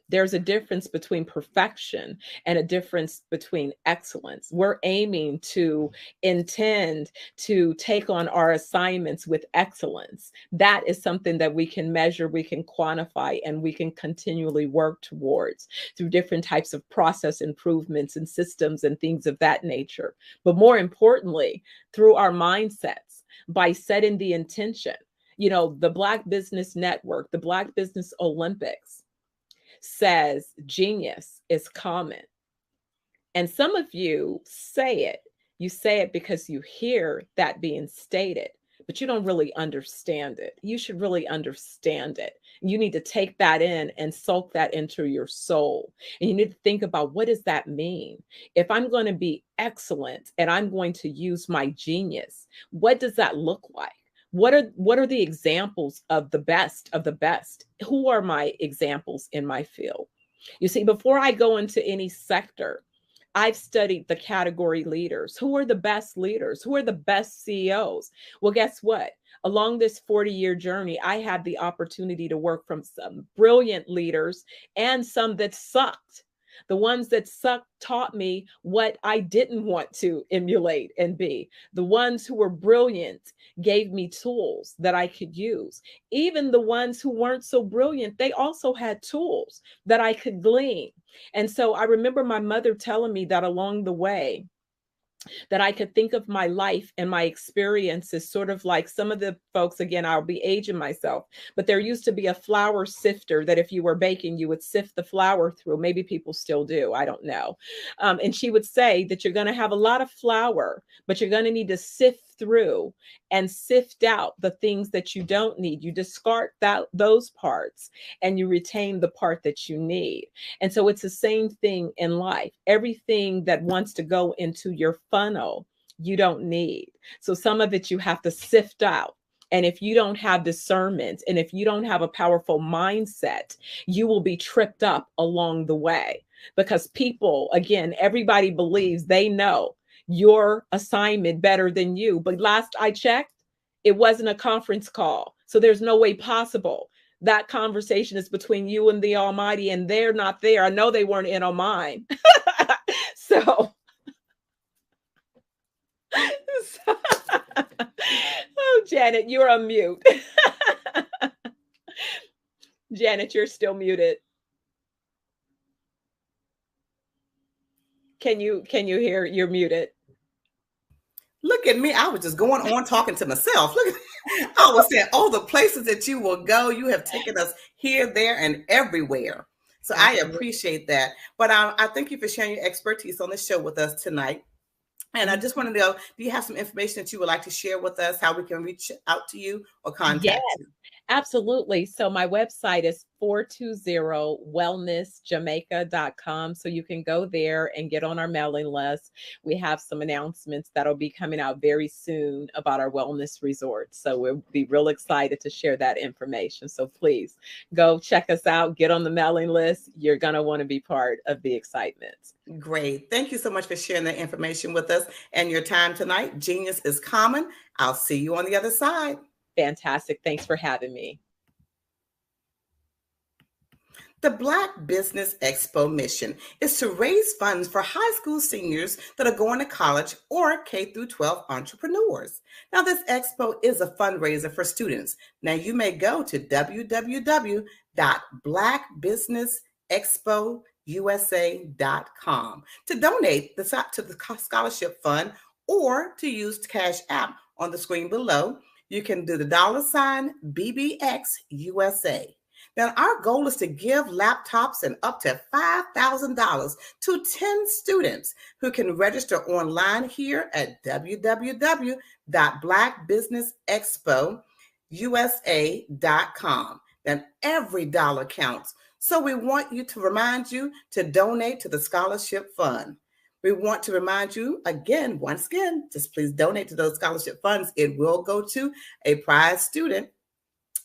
There's a difference between perfection and a difference between excellence. We're aiming to intend to take on our assignments with excellence. That is something that we can measure, we can quantify, and we can continually work towards through different types of process improvements and systems and things of that nature. But more importantly, through our mindsets, by setting the intention. You know, the Black Business Network, the Black Business Olympics, says genius is common. And some of you say it. You say it because you hear that being stated, but you don't really understand it. You should really understand it. You need to take that in and soak that into your soul. And you need to think about, what does that mean? If I'm going to be excellent and I'm going to use my genius, what does that look like? What are the examples of the best of the best? Who are my examples in my field? You see, before I go into any sector, I've studied the category leaders. Who are the best leaders? Who are the best CEOs? Well, guess what? Along this 40-year journey, I had the opportunity to work from some brilliant leaders and some that sucked. The ones that sucked taught me what I didn't want to emulate and be. The ones who were brilliant gave me tools that I could use. Even the ones who weren't so brilliant, they also had tools that I could glean. And so I remember my mother telling me that along the way, that I could think of my life and my experiences sort of like some of the folks, again, I'll be aging myself, but there used to be a flour sifter that if you were baking, you would sift the flour through. Maybe people still do, I don't know. And she would say that you're going to have a lot of flour, but you're going to need to sift through and sift out the things that you don't need. You discard those parts and you retain the part that you need. And so it's the same thing in life. Everything that wants to go into your funnel, you don't need. So some of it you have to sift out. And if you don't have discernment and if you don't have a powerful mindset, you will be tripped up along the way. Because people, again, everybody believes they know your assignment better than you. But last I checked, it wasn't a conference call. So there's no way possible. That conversation is between you and the Almighty, and they're not there. I know they weren't in on mine. So, oh, Janet, you're on mute. Janet, you're still muted. Can you hear? You're muted. Look at me. I was just going on talking to myself. Look, I was saying, all the places that you will go, you have taken us here, there, and everywhere. So I appreciate that. But I thank you for sharing your expertise on the show with us tonight. And I just want to know, do you have some information that you would like to share with us, how we can reach out to you or contact you? Absolutely. So my website is 420wellnessjamaica.com. So you can go there and get on our mailing list. We have some announcements that'll be coming out very soon about our wellness resort. So we'll be real excited to share that information. So please go check us out, get on the mailing list. You're going to want to be part of the excitement. Great. Thank you so much for sharing that information with us and your time tonight. Genius is common. I'll see you on the other side. Fantastic. Thanks for having me. The Black Business Expo mission is to raise funds for high school seniors that are going to college or K-12 entrepreneurs. Now, this expo is a fundraiser for students. Now, you may go to www.blackbusinessexpousa.com to donate to the scholarship fund or to use Cash App on the screen below. You can do the $BBXUSA. Now, our goal is to give laptops and up to $5,000 to 10 students who can register online here at www.blackbusinessexpousa.com. then every dollar counts. So we want you to remind you to donate to the scholarship fund. We want to remind you again, once again, just please donate to those scholarship funds. It will go to a prize student.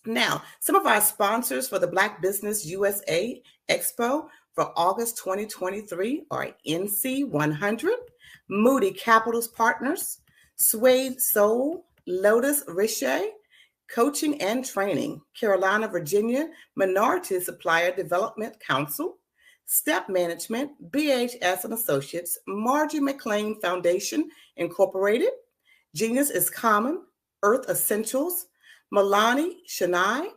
Now, some of our sponsors for the Black Business USA Expo for August 2023 are NC 100, Moody Capitals Partners, Suede Soul, Lotus Richet, Coaching and Training, Carolina, Virginia, Minority Supplier Development Council, Step Management, BHS and Associates, Margie McLean Foundation Incorporated, Genius is Common, Earth Essentials, Milani Shania,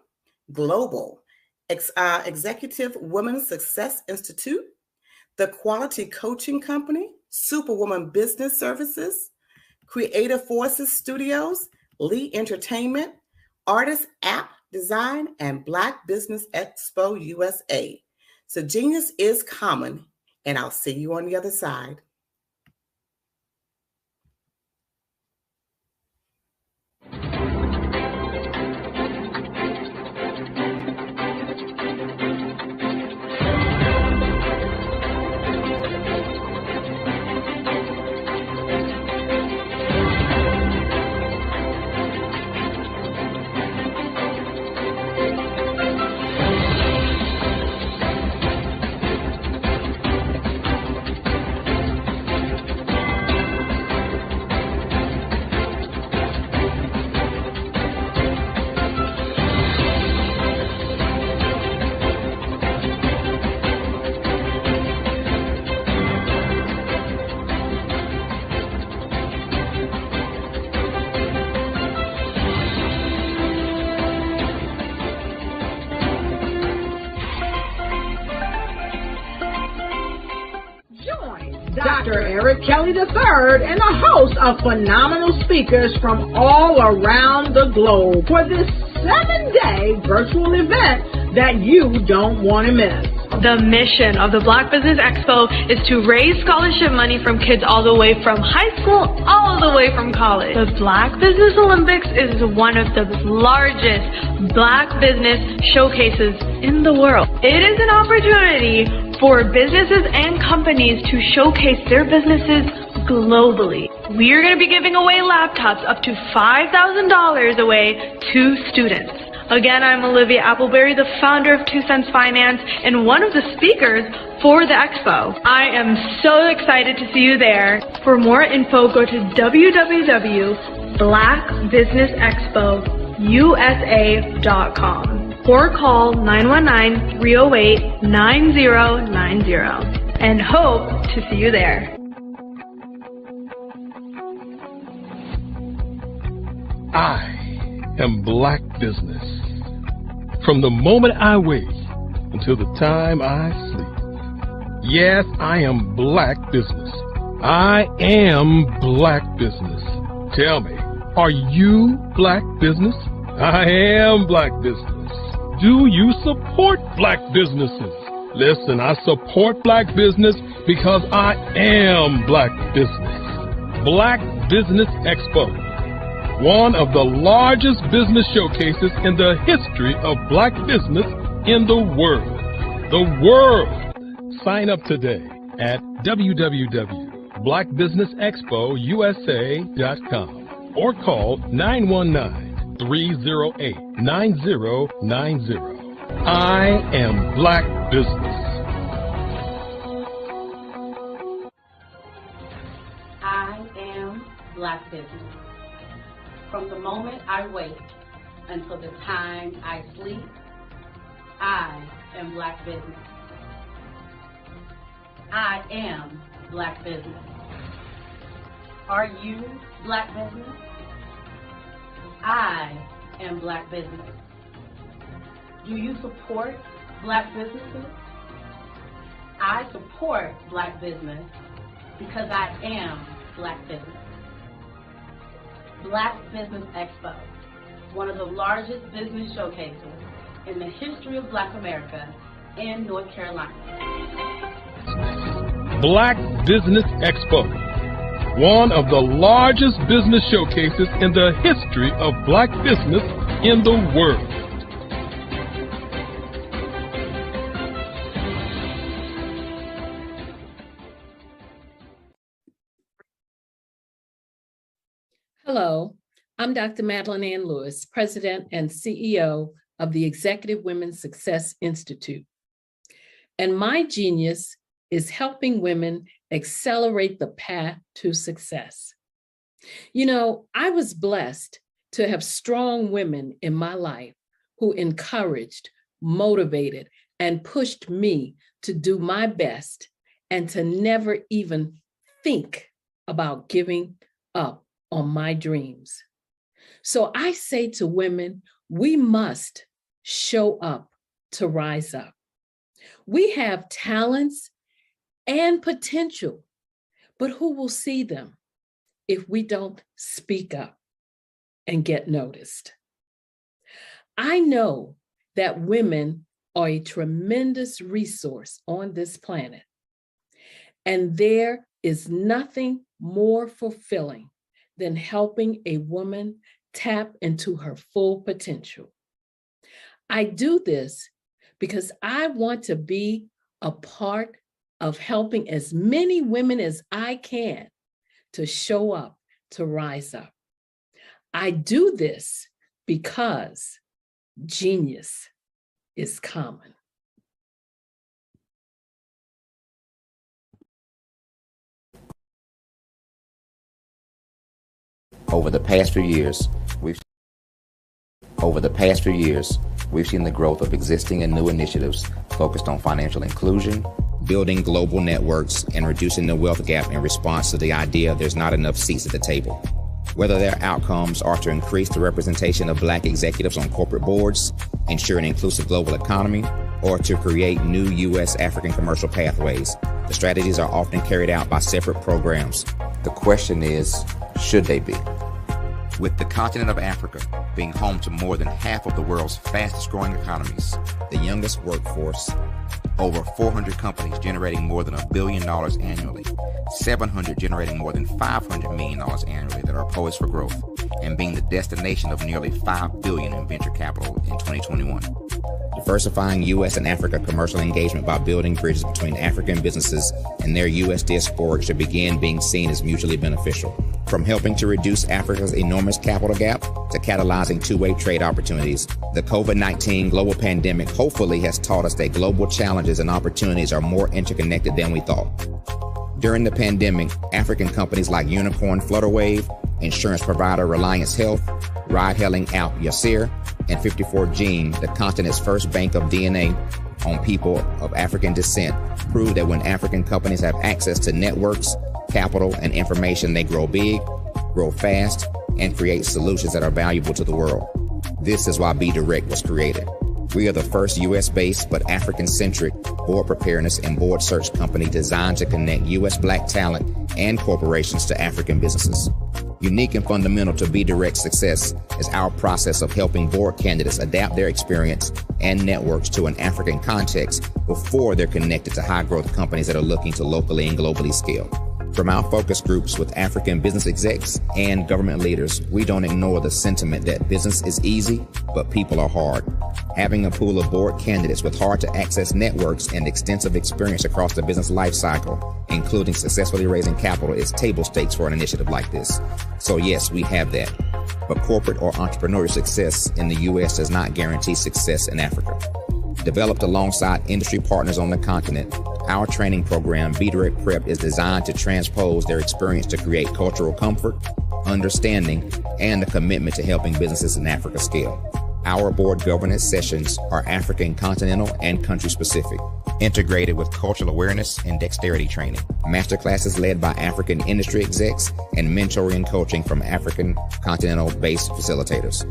Global, Executive Women's Success Institute, The Quality Coaching Company, Superwoman Business Services, Creative Forces Studios, Lee Entertainment, Artist App Design, and Black Business Expo USA. So genius is common, and I'll see you on the other side. Dr. Eric Kelly III and a host of phenomenal speakers from all around the globe for this 7-day virtual event that you don't want to miss. The mission of the Black Business Expo is to raise scholarship money from kids all the way from high school, all the way from college. The Black Business Olympics is one of the largest Black business showcases in the world. It is an opportunity for businesses and companies to showcase their businesses globally. We are going to be giving away laptops up to $5,000 away to students. Again, I'm Olivia Appleberry, the founder of 2 Cents Finance and one of the speakers for the expo. I am so excited to see you there. For more info, go to www.blackbusinessexpousa.com or call 919-308-9090 and hope to see you there. I am Black Business. From the moment I wake until the time I sleep. Yes, I am Black Business. I am Black Business. Tell me, are you Black Business? I am Black Business. Do you support Black businesses? Listen, I support Black business because I am Black Business. Black Business Expo, one of the largest business showcases in the history of Black business in the world. The world! Sign up today at www.blackbusinessexpousa.com or call 919-308-9090. I am Black Business. I am Black Business. From the moment I wake until the time I sleep, I am Black Business. I am Black Business. Are you Black Business? I am Black Business. Do you support Black businesses? I support Black business because I am Black Business. Black Business Expo, one of the largest business showcases in the history of Black America in North Carolina. Black Business Expo, one of the largest business showcases in the history of Black business in the world. Hello, I'm Dr. Madeline Ann Lewis, President and CEO of the Executive Women's Success Institute. And my genius is helping women accelerate the path to success. You know, I was blessed to have strong women in my life who encouraged, motivated, and pushed me to do my best and to never even think about giving up on my dreams. So I say to women, we must show up to rise up. We have talents and potential, but who will see them if we don't speak up and get noticed? I know that women are a tremendous resource on this planet, and there is nothing more fulfilling than helping a woman tap into her full potential. I do this because I want to be a part of helping as many women as I can to show up, to rise up. I do this because genius is common. Over the past few years, we've seen the growth of existing and new initiatives focused on financial inclusion, building global networks, and reducing the wealth gap in response to the idea there's not enough seats at the table. Whether their outcomes are to increase the representation of Black executives on corporate boards, ensure an inclusive global economy, or to create new U.S. African commercial pathways, the strategies are often carried out by separate programs. The question is, should they be? With the continent of Africa being home to more than half of the world's fastest growing economies, the youngest workforce, over 400 companies generating more than $1 billion annually, 700 generating more than $500 million annually that are poised for growth, and being the destination of nearly $5 billion in venture capital in 2021. Diversifying U.S. and Africa commercial engagement by building bridges between African businesses and their U.S. diaspora should begin being seen as mutually beneficial. From helping to reduce Africa's enormous capital gap to catalyzing two-way trade opportunities, the COVID-19 global pandemic hopefully has taught us that global challenges and opportunities are more interconnected than we thought. During the pandemic, African companies like Unicorn Flutterwave, insurance provider Reliance Health, ride-hailing app Yasir, and 54Gene, the continent's first bank of DNA on people of African descent, proved that when African companies have access to networks, capital, and information, they grow big, grow fast, and create solutions that are valuable to the world. This is why Be Direct was created. We are the first U.S.-based but African-centric board preparedness and board search company designed to connect U.S. Black talent and corporations to African businesses. Unique and fundamental to Be Direct's success is our process of helping board candidates adapt their experience and networks to an African context before they're connected to high-growth companies that are looking to locally and globally scale. From our focus groups with African business execs and government leaders, we don't ignore the sentiment that business is easy, but people are hard. Having a pool of board candidates with hard-to-access networks and extensive experience across the business life cycle, including successfully raising capital, is table stakes for an initiative like this. So yes, we have that. But corporate or entrepreneurial success in the U.S. does not guarantee success in Africa. Developed alongside industry partners on the continent, our training program, Be Direct Prep, is designed to transpose their experience to create cultural comfort, understanding, and a commitment to helping businesses in Africa scale. Our board governance sessions are African, continental, and country-specific, integrated with cultural awareness and dexterity training, masterclasses led by African industry execs, and mentoring coaching from African continental-based facilitators.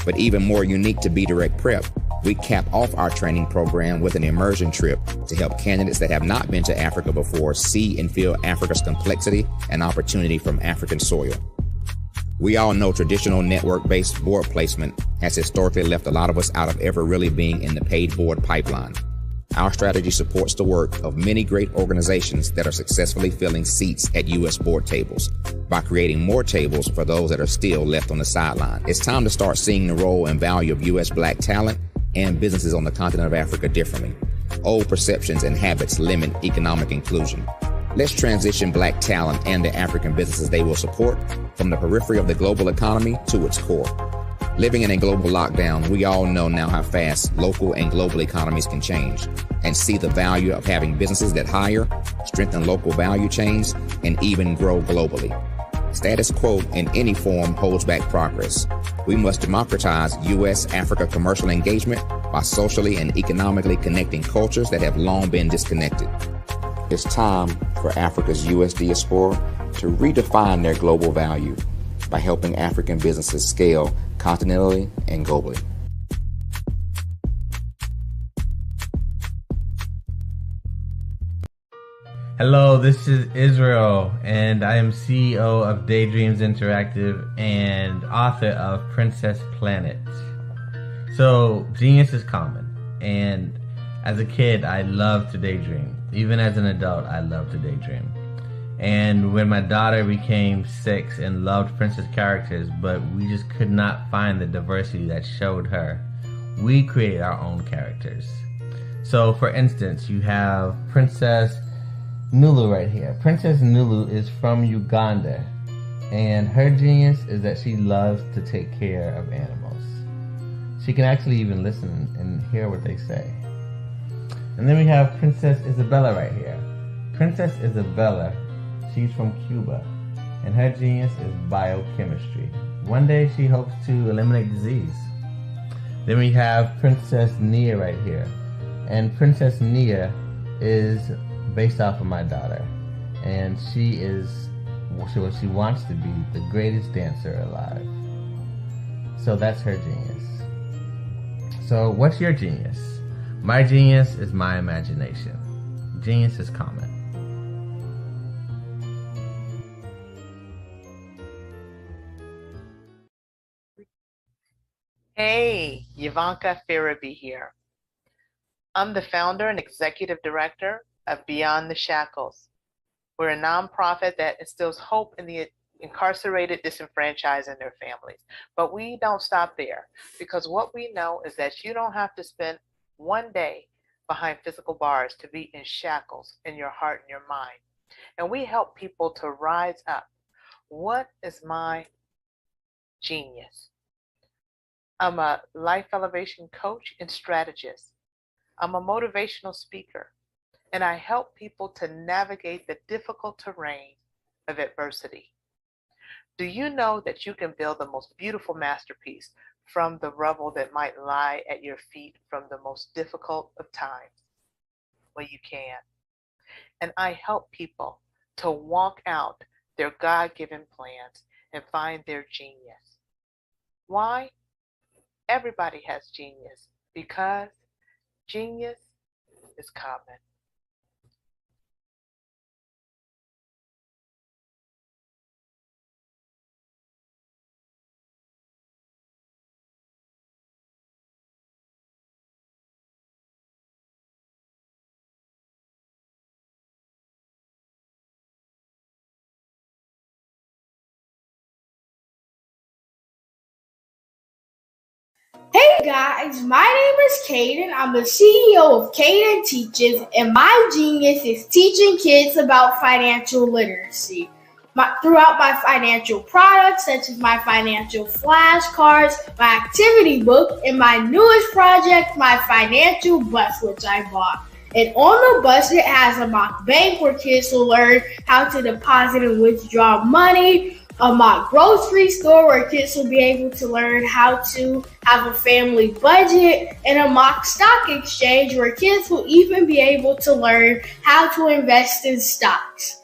But even more unique to Be Direct Prep, we cap off our training program with an immersion trip to help candidates that have not been to Africa before see and feel Africa's complexity and opportunity from African soil. We all know traditional network-based board placement has historically left a lot of us out of ever really being in the paid board pipeline. Our strategy supports the work of many great organizations that are successfully filling seats at U.S. board tables by creating more tables for those that are still left on the sideline. It's time to start seeing the role and value of U.S. Black talent and businesses on the continent of Africa differently. Old perceptions and habits limit economic inclusion. Let's transition Black talent and the African businesses they will support from the periphery of the global economy to its core. Living in a global lockdown, we all know now how fast local and global economies can change, and see the value of having businesses that hire, strengthen local value chains, and even grow globally. Status quo in any form holds back progress. We must democratize U.S.-Africa commercial engagement by socially and economically connecting cultures that have long been disconnected. It's time for Africa's U.S. diaspora to redefine their global value by helping African businesses scale continentally and globally. Hello, this is Israel, and I am CEO of Daydreams Interactive and author of Princess Planet. So, genius is common, and as a kid, I loved to daydream. Even as an adult, I love to daydream. And when my daughter became 6 and loved princess characters, but we just could not find the diversity that showed her, we created our own characters. So, for instance, you have Princess Nulu right here. Princess Nulu is from Uganda, and her genius is that she loves to take care of animals. She can actually even listen and hear what they say. And then we have Princess Isabella right here. Princess Isabella, she's from Cuba, and her genius is biochemistry. One day she hopes to eliminate disease. Then we have Princess Nia right here, and Princess Nia is based off of my daughter, and she wants to be the greatest dancer alive. So that's her genius. So what's your genius? My genius is my imagination. Genius is common. Hey, Ivanka Farabi here. I'm the founder and executive director of Beyond the Shackles. We're a nonprofit that instills hope in the incarcerated, disenfranchised, and their families. But we don't stop there, because what we know is that you don't have to spend one day behind physical bars to be in shackles in your heart and your mind. And we help people to rise up. What is my genius? I'm a life elevation coach and strategist. I'm a motivational speaker, and I help people to navigate the difficult terrain of adversity. Do you know that you can build the most beautiful masterpiece from the rubble that might lie at your feet from the most difficult of times? Well, you can. And I help people to walk out their God-given plans and find their genius. Why? Everybody has genius, because genius is common. Hey guys, my name is Caden. I'm the CEO of Caden Teaches, and my genius is teaching kids about financial literacy. Throughout my financial products, such as my financial flashcards, my activity book, and my newest project, my financial bus, which I bought. And on the bus, it has a mock bank where kids will learn how to deposit and withdraw money, a mock grocery store where kids will be able to learn how to have a family budget, and a mock stock exchange where kids will even be able to learn how to invest in stocks.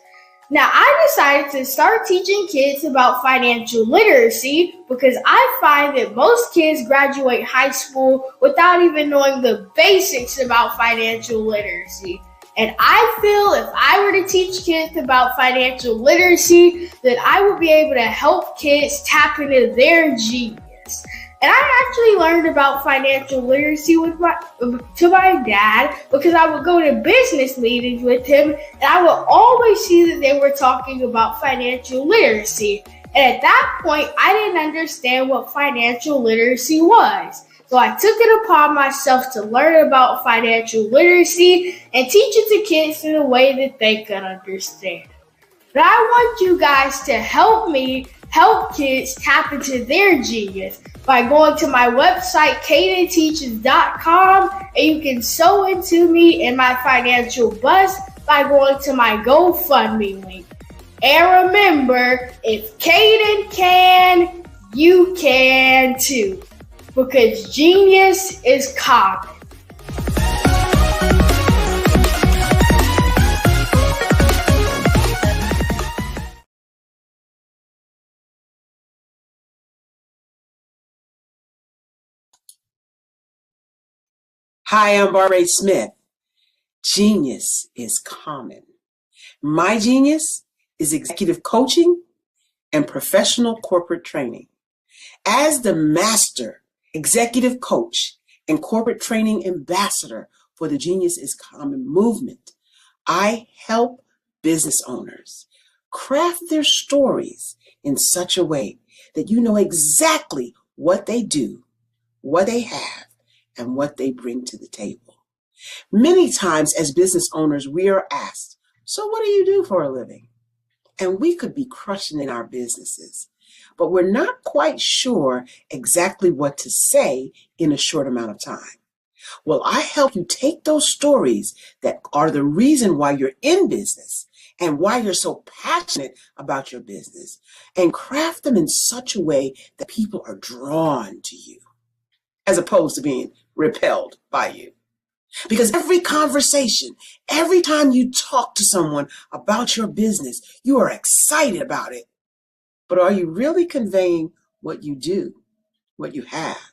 Now, I decided to start teaching kids about financial literacy because I find that most kids graduate high school without even knowing the basics about financial literacy. And I feel if I were to teach kids about financial literacy, that I would be able to help kids tap into their genius. And I actually learned about financial literacy to my dad because I would go to business meetings with him, and I would always see that they were talking about financial literacy. And at that point, I didn't understand what financial literacy was. So I took it upon myself to learn about financial literacy and teach it to kids in a way that they can understand. But I want you guys to help me help kids tap into their genius by going to my website, cadenteaches.com, and you can sew into me in my financial bust by going to my GoFundMe link. And remember, if Caden can, you can too, because genius is common. Hi, I'm Barbara Smith. Genius is common. My genius is executive coaching and professional corporate training. As the master executive coach and corporate training ambassador for the Genius is Common movement, I help business owners craft their stories in such a way that you know exactly what they do, what they have, and what they bring to the table. Many times as business owners, we are asked, so what do you do for a living? And we could be crushing in our businesses, but we're not quite sure exactly what to say in a short amount of time. Well, I help you take those stories that are the reason why you're in business and why you're so passionate about your business and craft them in such a way that people are drawn to you, as opposed to being repelled by you. Because every conversation, every time you talk to someone about your business, you are excited about it. But are you really conveying what you do, what you have,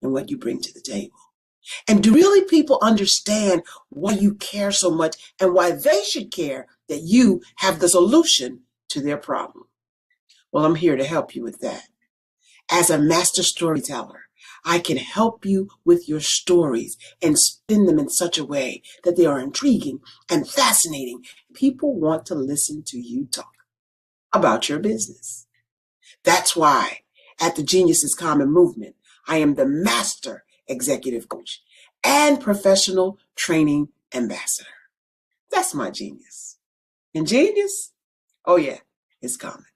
and what you bring to the table? And do really people understand why you care so much and why they should care that you have the solution to their problem? Well, I'm here to help you with that. As a master storyteller, I can help you with your stories and spin them in such a way that they are intriguing and fascinating. People want to listen to you talk about your business. That's why at the Genius is Common movement, I am the master executive coach and professional training ambassador. That's my genius. And genius? Oh yeah, it's common.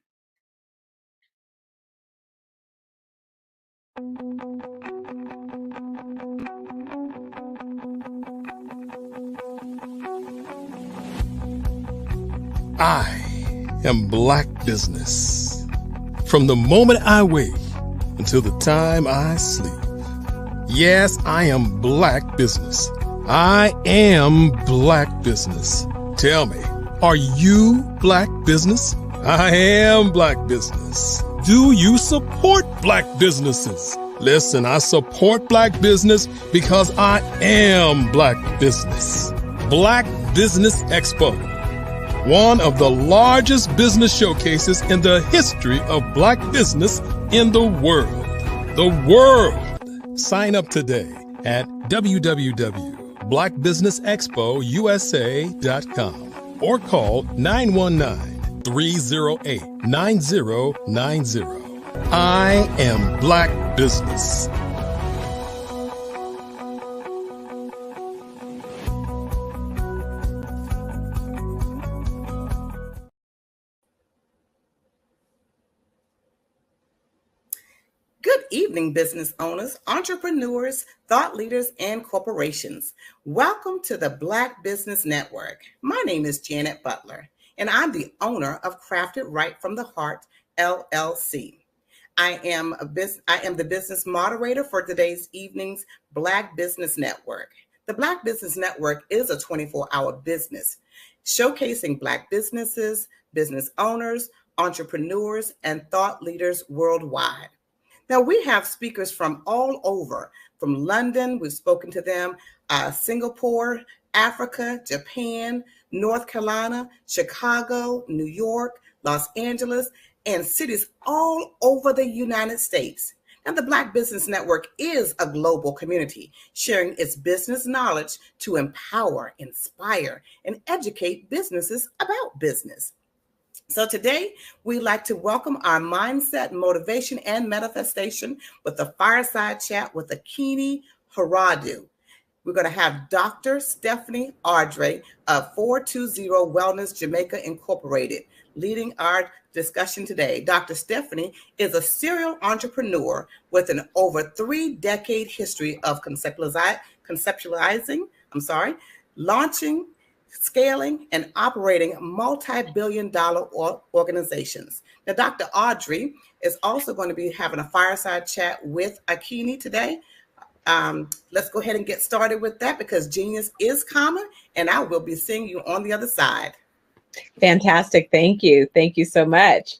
I am Black Business. From the moment I wake until the time I sleep. Yes, I am Black Business. I am Black Business. Tell me, are you Black Business? I am Black Business. Do you support Black businesses? Listen, I support Black business because I am Black Business. Black Business Expo, one of the largest business showcases in the history of Black business in the world. The world! Sign up today at www.blackbusinessexpousa.com or call 919-308-9090. I am Black Business. Good evening, business owners, entrepreneurs, thought leaders, and corporations. Welcome to the Black Business Network. My name is Janet Butler, and I'm the owner of Crafted Right from the Heart, LLC. I am the business moderator for today's evening's Black Business Network. The Black Business Network is a 24-hour business showcasing Black businesses, business owners, entrepreneurs, and thought leaders worldwide. Now, we have speakers from all over, from London, we've spoken to them, Singapore, Africa, Japan, North Carolina, Chicago, New York, Los Angeles, and cities all over the United States. And the Black Business Network is a global community sharing its business knowledge to empower, inspire, and educate businesses about business. So today, we'd like to welcome our mindset, motivation, and manifestation with a fireside chat with Akini Haradu. We're going to have Dr. Stephanie Audrey of 420 Wellness Jamaica Incorporated leading our discussion today. Dr. Stephanie is a serial entrepreneur with an over 3-decade history of launching, scaling, and operating multi-billion-dollar organizations. Now, Dr. Audrey is also going to be having a fireside chat with Akini today. Let's go ahead and get started with that because genius is common, and I will be seeing you on the other side. Fantastic. Thank you. Thank you so much.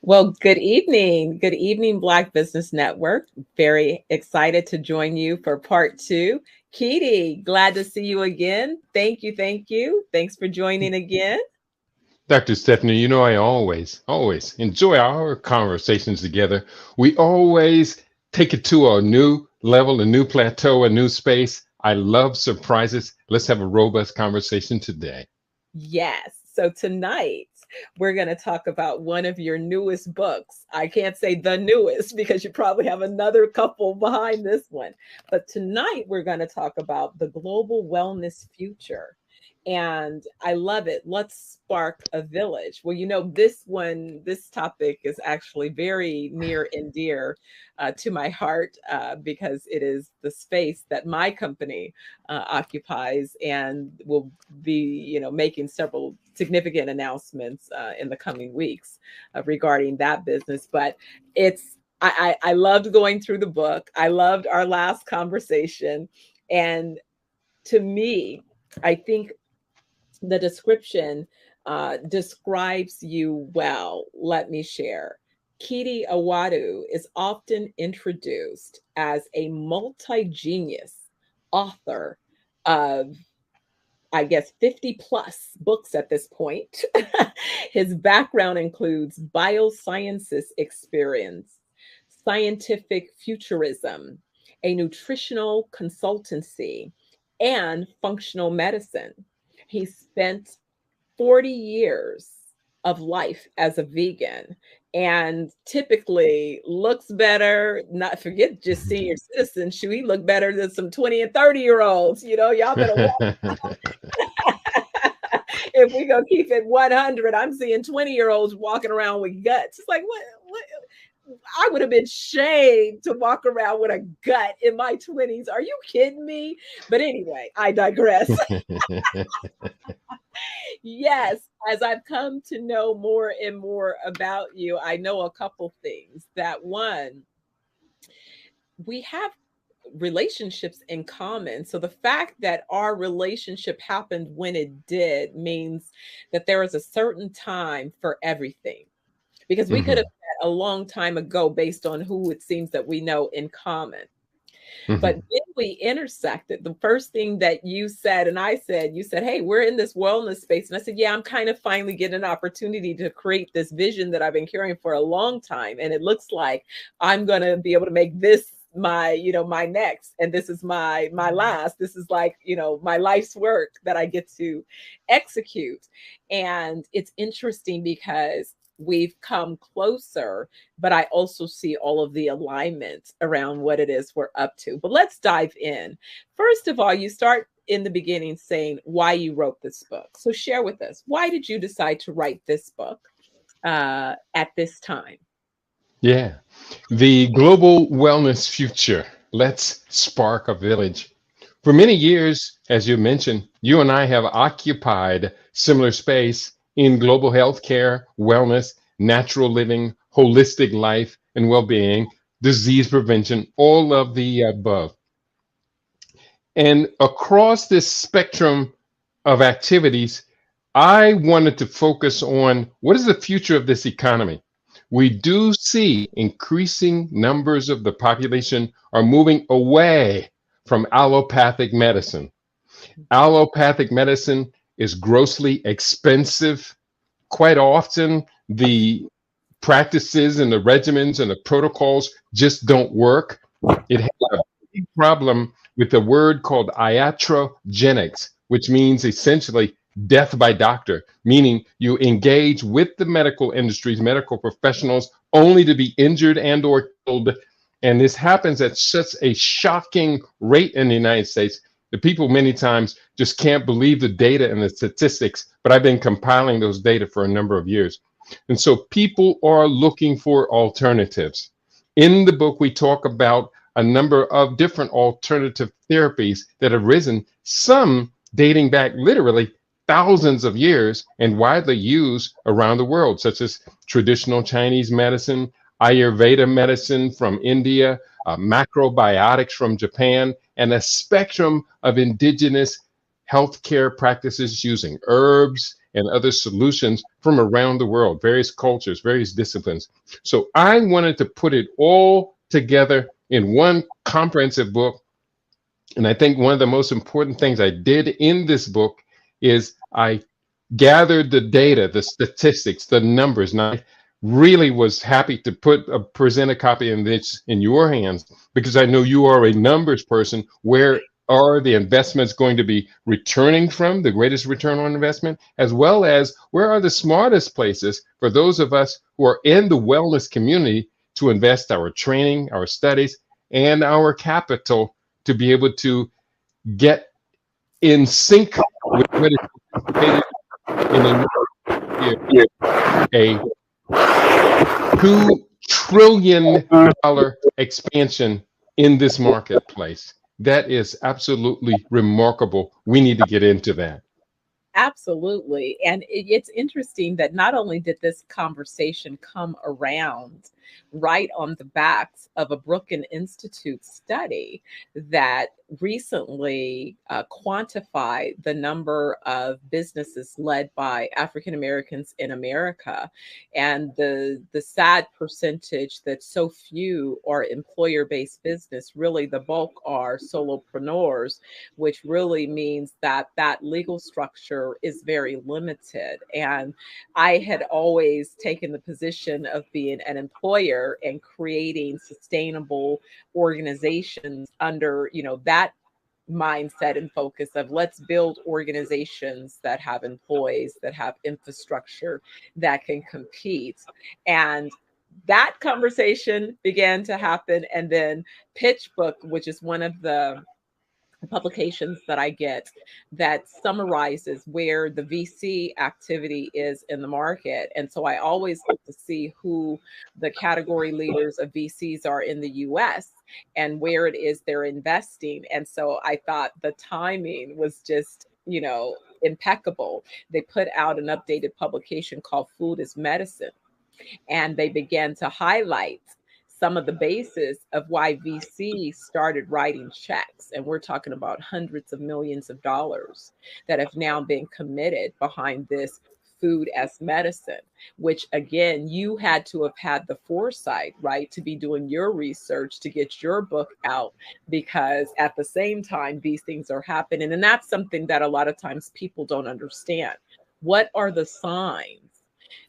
Well, good evening. Good evening, Black Business Network. Very excited to join you for part 2. Kitty, glad to see you again. Thank you. Thank you. Thanks for joining again. Dr. Stephanie, you know, I always enjoy our conversations together. We always take it to a new level, a new plateau, a new space. I love surprises. Let's have a robust conversation today. Yes. So tonight, we're going to talk about one of your newest books. I can't say the newest because you probably have another couple behind this one. But tonight, we're going to talk about the global wellness future. And I love it. Let's spark a village. Well, you know, this topic is actually very near and dear to my heart because it is the space that my company occupies and will be, you know, making several significant announcements in the coming weeks regarding that business. But I loved going through the book. I loved our last conversation. And to me, I think the description describes you well. Let me share. Kitty Awadu is often introduced as a multi-genius author of, I guess, 50 plus books at this point. His background includes biosciences experience, scientific futurism, a nutritional consultancy, and functional medicine. He spent 40 years of life as a vegan and typically looks better, not forget just senior citizens. Should he look better than some 20 and 30-year-olds? You know, y'all better walk. If we go keep it 100, I'm seeing 20-year-olds walking around with guts. It's like, what? I would have been shamed to walk around with a gut in my 20s. Are you kidding me? But anyway, I digress. Yes, as I've come to know more and more about you, I know a couple things. That one, we have relationships in common. So the fact that our relationship happened when it did means that there is a certain time for everything. Because we could have met a long time ago based on who it seems that we know in common. But when we intersected, the first thing that you said, and I said, you said, hey, we're in this wellness space. And I said, yeah, I'm kind of finally getting an opportunity to create this vision that I've been carrying for a long time. And it looks like I'm going to be able to make this my, you know, my next, and this is my last. This is like, you know, my life's work that I get to execute. And it's interesting because we've come closer, but I also see all of the alignment around what it is we're up to. But let's dive in. First of all, you start in the beginning saying why you wrote this book. So share with us, why did you decide to write this book at this time? Yeah, the global wellness future. Let's spark a village. For many years, as you mentioned, you and I have occupied similar space in global healthcare, wellness, natural living, holistic life and well-being, disease prevention, all of the above. And across this spectrum of activities, I wanted to focus on what is the future of this economy. We do see increasing numbers of the population are moving away from allopathic medicine. Allopathic medicine is grossly expensive. Quite often, the practices and the regimens and the protocols just don't work. It has a big problem with a word called iatrogenics, which means essentially death by doctor, meaning you engage with the medical industries, medical professionals, only to be injured and or killed. And this happens at such a shocking rate in the United States that people many times just can't believe the data and the statistics. But I've been compiling those data for a number of years. And so people are looking for alternatives. In the book, we talk about a number of different alternative therapies that have risen, some dating back literally thousands of years and widely used around the world, such as traditional Chinese medicine, Ayurveda medicine from India, macrobiotics from Japan, and a spectrum of indigenous healthcare practices using herbs and other solutions from around the world, various cultures, various disciplines. So I wanted to put it all together in one comprehensive book. And I think one of the most important things I did in this book is I gathered the data, the statistics, the numbers, and I really was happy to present a copy of this in your hands because I know you are a numbers person. Where are the investments going to be returning from, the greatest return on investment, as well as where are the smartest places for those of us who are in the wellness community to invest our training, our studies, and our capital to be able to get in sync with what is anticipated in a $2 trillion expansion in this marketplace. That is absolutely remarkable. We need to get into that. Absolutely. And it's interesting that not only did this conversation come around right on the backs of a Brookings Institute study that recently quantified the number of businesses led by African Americans in America, and the sad percentage that so few are employer-based business. Really, the bulk are solopreneurs, which really means that that legal structure is very limited. And I had always taken the position of being an employer and creating sustainable organizations under, that mindset and focus of let's build organizations that have employees, that have infrastructure, that can compete. And that conversation began to happen. And then PitchBook, which is one of the publications that I get that summarizes where the VC activity is in the market. And so I always look to see who the category leaders of VCs are in the US and where it is they're investing. And so I thought the timing was just, impeccable. They put out an updated publication called Food is Medicine, and they began to highlight some of the basis of why VC started writing checks. And we're talking about hundreds of millions of dollars that have now been committed behind this food as medicine, which again, you had to have had the foresight, right, to be doing your research to get your book out, because at the same time, these things are happening. And that's something that a lot of times people don't understand. What are the signs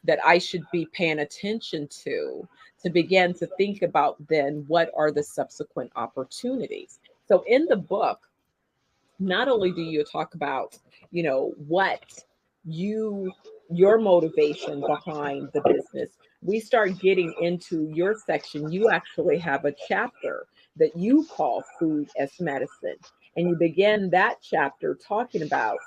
that I should be paying attention to begin to think about then what are the subsequent opportunities? So in the book, not only do you talk about, what your motivation behind the business, we start getting into your section. You actually have a chapter that you call Food as Medicine. And you begin that chapter talking about,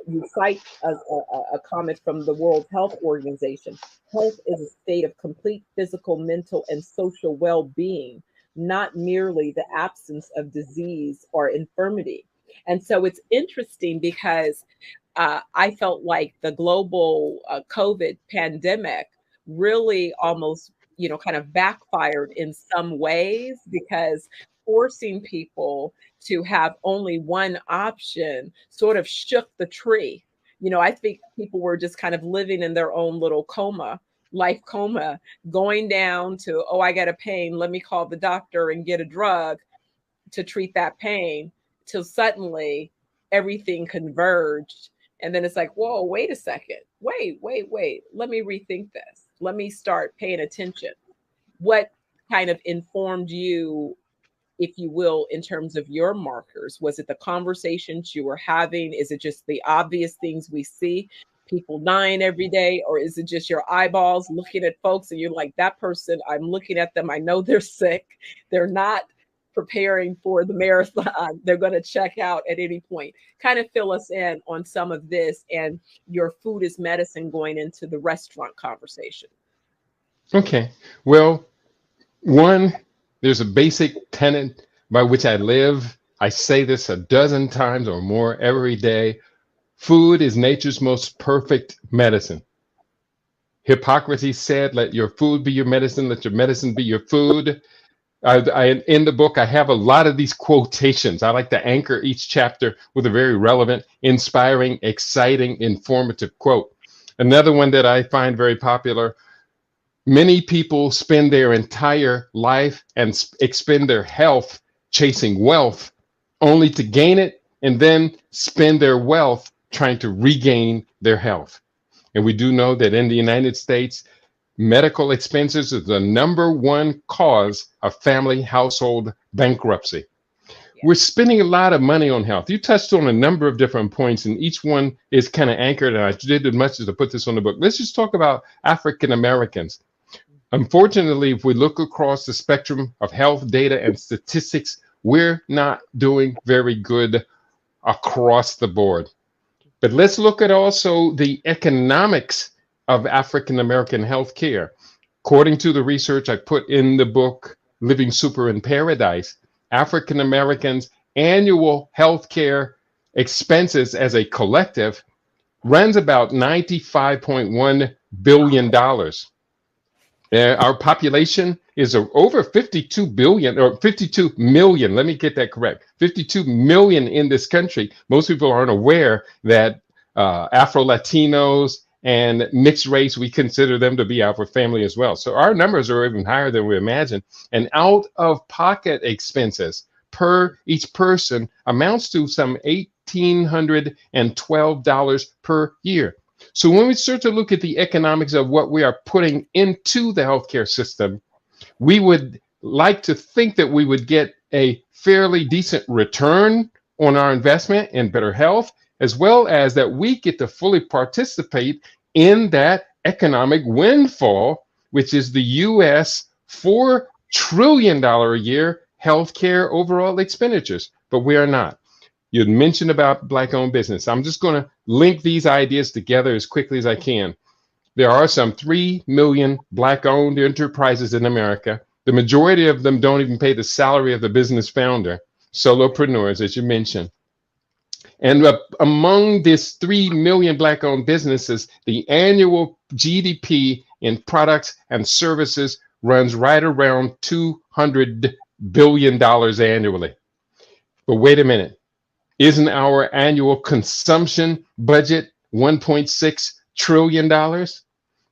you cite a comment from the World Health Organization. Health is a state of complete physical, mental, and social well-being, not merely the absence of disease or infirmity. And so it's interesting because I felt like the global COVID pandemic really almost, kind of backfired in some ways, because forcing people to have only one option sort of shook the tree. I think people were just kind of living in their own little life coma, going down to, oh, I got a pain, let me call the doctor and get a drug to treat that pain, till suddenly everything converged. And then it's like, whoa, wait a second. Wait. Let me rethink this. Let me start paying attention. What kind of informed you if you will, in terms of your markers? Was it the conversations you were having? Is it just the obvious things we see? People dying every day, or is it just your eyeballs looking at folks and you're like, that person, I'm looking at them, I know they're sick, they're not preparing for the marathon, they're going to check out at any point. Kind of fill us in on some of this and your food is medicine going into the restaurant conversation. Okay. Well, one, there's a basic tenet by which I live. I say this a dozen times or more every day. Food is nature's most perfect medicine. Hippocrates said, let your food be your medicine, let your medicine be your food. In the book, I have a lot of these quotations. I like to anchor each chapter with a very relevant, inspiring, exciting, informative quote. Another one that I find very popular: many people spend their entire life and expend their health chasing wealth, only to gain it and then spend their wealth trying to regain their health. And we do know that in the United States, medical expenses is the #1 cause of family household bankruptcy. We're spending a lot of money on health. You touched on a number of different points, and each one is kind of anchored, and I did as much as to put this on the book. Let's just talk about African Americans. Unfortunately, if we look across the spectrum of health data and statistics, we're not doing very good across the board. But let's look at also the economics of African American healthcare. According to the research I put in the book, Living Super in Paradise, African Americans' annual healthcare expenses as a collective runs about $95.1 billion. Our population is over 52 billion or 52 million. Let me get that correct. 52 million in this country. Most people aren't aware that Afro-Latinos and mixed race, we consider them to be our family as well. So our numbers are even higher than we imagine. And out-of-pocket expenses per each person amounts to some $1,812 per year. So when we start to look at the economics of what we are putting into the healthcare system, we would like to think that we would get a fairly decent return on our investment in better health, as well as that we get to fully participate in that economic windfall, which is the U.S. $4 trillion a year healthcare overall expenditures. But we are not. You had mentioned about Black-owned business. I'm just going to link these ideas together as quickly as I can. There are some 3 million Black-owned enterprises in America. The majority of them don't even pay the salary of the business founder, solopreneurs, as you mentioned. And among these 3 million Black-owned businesses, the annual GDP in products and services runs right around $200 billion annually. But wait a minute. Isn't our annual consumption budget $1.6 trillion?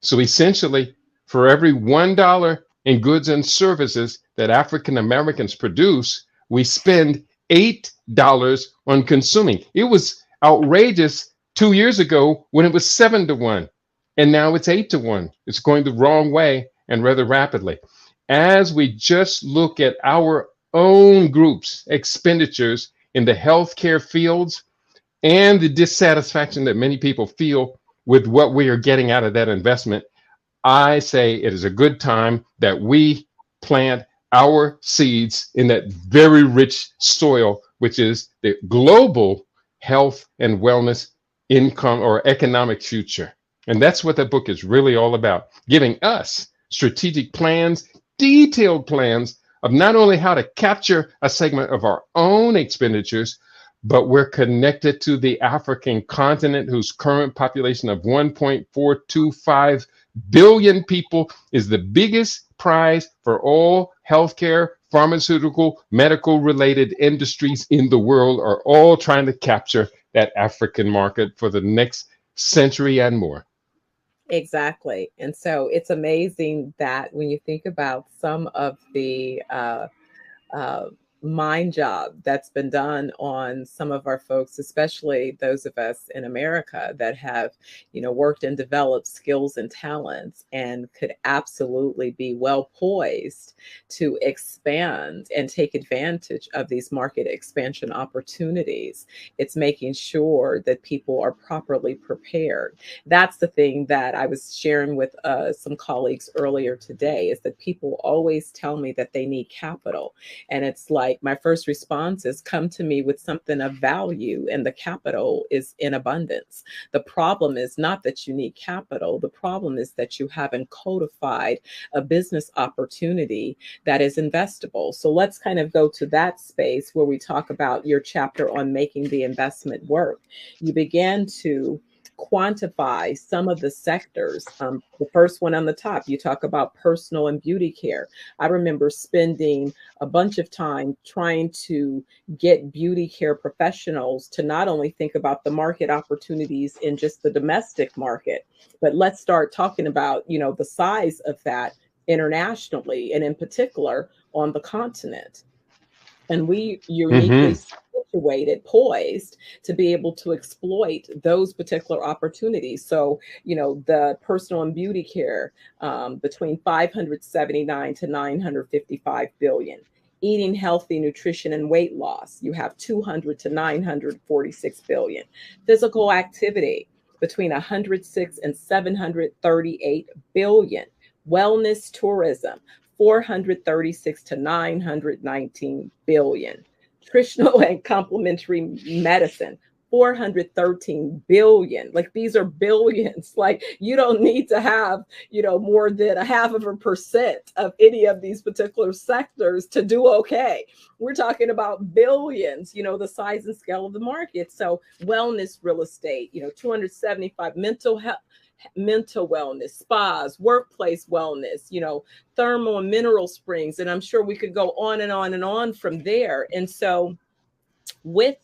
So essentially, for every $1 in goods and services that African Americans produce, we spend $8 on consuming. It was outrageous 2 years ago when it was 7-1, and now it's 8-1. It's going the wrong way and rather rapidly. As we just look at our own group's expenditures in the healthcare fields and the dissatisfaction that many people feel with what we are getting out of that investment, I say it is a good time that we plant our seeds in that very rich soil, which is the global health and wellness income or economic future. And that's what that book is really all about, giving us strategic plans, detailed plans of not only how to capture a segment of our own expenditures, but we're connected to the African continent, whose current population of 1.425 billion people is the biggest prize for all healthcare, pharmaceutical, medical related industries in the world are all trying to capture that African market for the next century and more. Exactly. And so it's amazing that when you think about some of the mind job that's been done on some of our folks, especially those of us in America that have, worked and developed skills and talents and could absolutely be well poised to expand and take advantage of these market expansion opportunities. It's making sure that people are properly prepared. That's the thing that I was sharing with some colleagues earlier today, is that people always tell me that they need capital. And it's like, my first response is, come to me with something of value, and the capital is in abundance. The problem is not that you need capital. The problem is that you haven't codified a business opportunity that is investable. So let's kind of go to that space where we talk about your chapter on making the investment work. You began to quantify some of the sectors. The first one on the top, you talk about personal and beauty care. I remember spending a bunch of time trying to get beauty care professionals to not only think about the market opportunities in just the domestic market, but let's start talking about, the size of that internationally, and in particular on the continent. And we uniquely situated, poised to be able to exploit those particular opportunities. So, the personal and beauty care, between 579 to 955 billion. Eating healthy, nutrition and weight loss, you have 200 to 946 billion. Physical activity, between 106 and 738 billion. Wellness tourism, 436 to 919 billion. Nutritional and complementary medicine, 413 billion. Like, these are billions. Like, you don't need to have, more than 0.5% of any of these particular sectors to do okay. We're talking about billions, the size and scale of the market. So wellness, real estate, 275, mental health, mental wellness, spas, workplace wellness, thermal and mineral springs. And I'm sure we could go on and on and on from there. And so with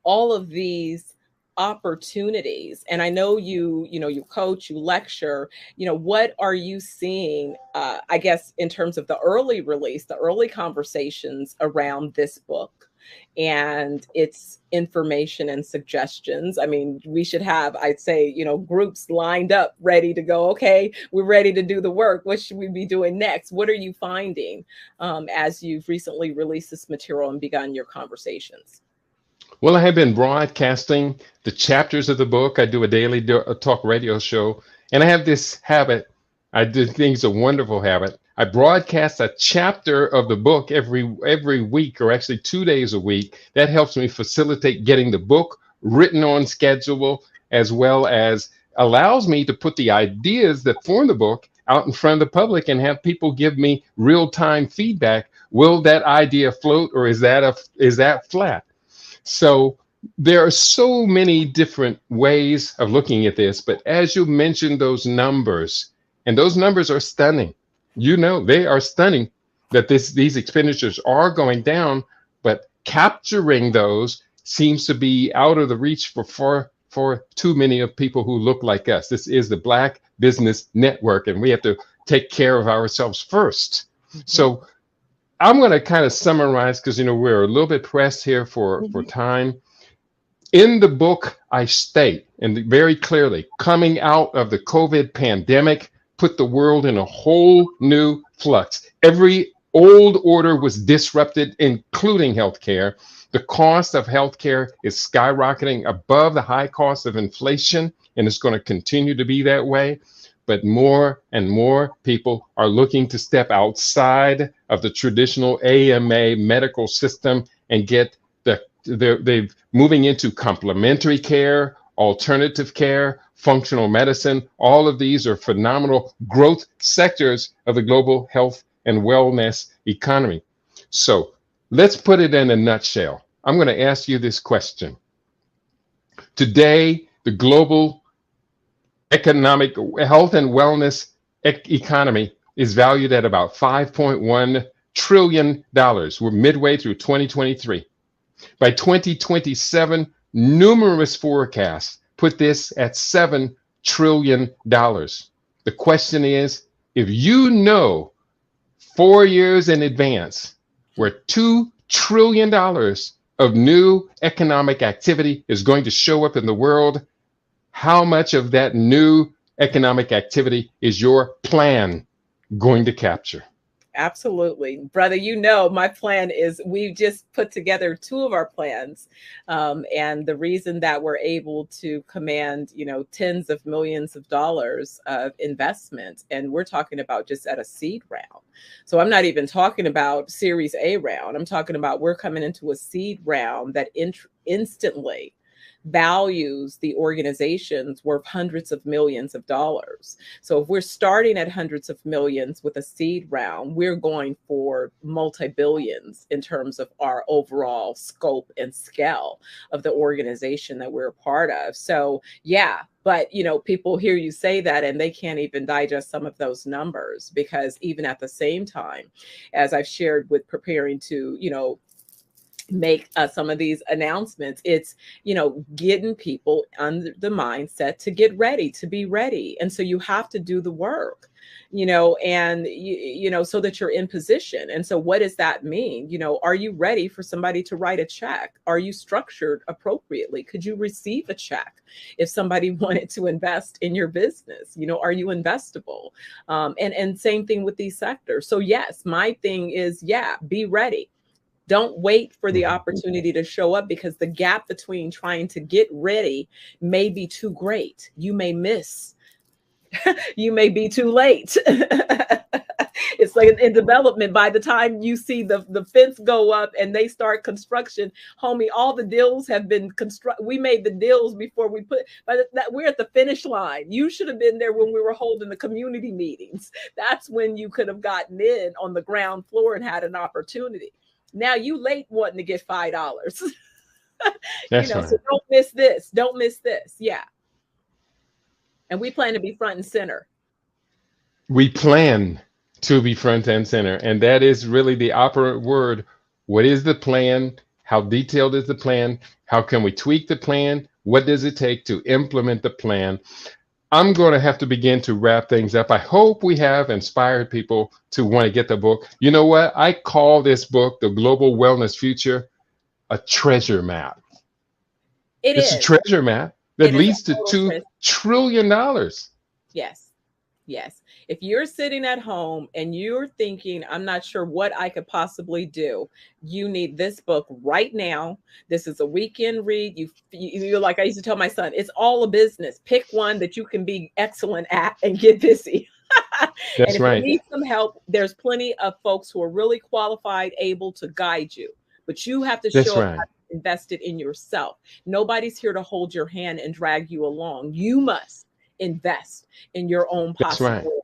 all of these opportunities, and I know you coach, you lecture, what are you seeing, I guess, in terms of the early release, the early conversations around this book and its information and suggestions? I mean, we should have, I'd say, groups lined up, ready to go. Okay, we're ready to do the work. What should we be doing next? What are you finding as you've recently released this material and begun your conversations? Well, I have been broadcasting the chapters of the book. I do a daily talk radio show, and I have this habit. I think it's a wonderful habit. I broadcast a chapter of the book every week, or actually 2 days a week. That helps me facilitate getting the book written on schedule, as well as allows me to put the ideas that form the book out in front of the public and have people give me real-time feedback. Will that idea float, or is that flat? So there are so many different ways of looking at this, but as you mentioned, those numbers, and those numbers are stunning. They are stunning, that these expenditures are going down, but capturing those seems to be out of the reach for too many of people who look like us. This is the Black Business Network, and we have to take care of ourselves first. So I'm going to kind of summarize, because we're a little bit pressed here for time. In the book, I state, and very clearly, coming out of the COVID pandemic put the world in a whole new flux. Every old order was disrupted, including healthcare. The cost of healthcare is skyrocketing above the high cost of inflation, and it's going to continue to be that way. But more and more people are looking to step outside of the traditional AMA medical system and get they're moving into complementary care, alternative care, functional medicine. All of these are phenomenal growth sectors of the global health and wellness economy. So let's put it in a nutshell. I'm going to ask you this question. Today, the global economic health and wellness economy is valued at about $5.1 trillion. We're midway through 2023. By 2027, numerous forecasts put this at $7 trillion. The question is, if 4 years in advance where $2 trillion of new economic activity is going to show up in the world. How much of that new economic activity is your plan going to capture? Absolutely. Brother, you know, my plan is we've just put together two of our plans. And the reason that we're able to command, you know, tens of millions of dollars of investment, and we're talking about just at a seed round. So I'm not even talking about Series A round. I'm talking about we're coming into a seed round that instantly values the organizations worth hundreds of millions of dollars. So if we're starting at hundreds of millions with a seed round, we're going for multi-billions in terms of our overall scope and scale of the organization that we're a part of. So yeah, but you know, people hear you say that and they can't even digest some of those numbers, because even at the same time, as I've shared with preparing to, you know, make some of these announcements, it's, you know, getting people under the mindset to get ready, to be ready. And so you have to do the work, you know, and you know, so that you're in position. And so what does that mean? You know, are you ready for somebody to write a check? Are you structured appropriately? Could you receive a check if somebody wanted to invest in your business? You know, are you investable? And same thing with these sectors. So yes, my thing is, yeah, be ready. Don't wait for the opportunity to show up, because the gap between trying to get ready may be too great. You may miss. You may be too late. It's like in development, by the time you see the fence go up and they start construction, homie, all the deals have been constructed. We made the deals before we put, but we're at the finish line. You should have been there when we were holding the community meetings. That's when you could have gotten in on the ground floor and had an opportunity. Now you late wanting to get $5. That's You know, right. so don't miss this. Don't miss this. Yeah. And we plan to be front and center. We plan to be front and center, and that is really the operant word. What is the plan? How detailed is the plan? How can we tweak the plan? What does it take to implement the plan? I'm going to have to begin to wrap things up. I hope we have inspired people to want to get the book. You know what? I call this book, The Global Wellness Future, a treasure map. It's a treasure map that leads to $2 trillion. Yes. Yes. If you're sitting at home and you're thinking, I'm not sure what I could possibly do, you need this book right now. This is a weekend read. You're like I used to tell my son, it's all a business. Pick one that you can be excellent at and get busy. That's and if right. you need some help, there's plenty of folks who are really qualified, able to guide you. But you have to That's show right. up invested in yourself. Nobody's here to hold your hand and drag you along. You must invest in your own That's right. possibility.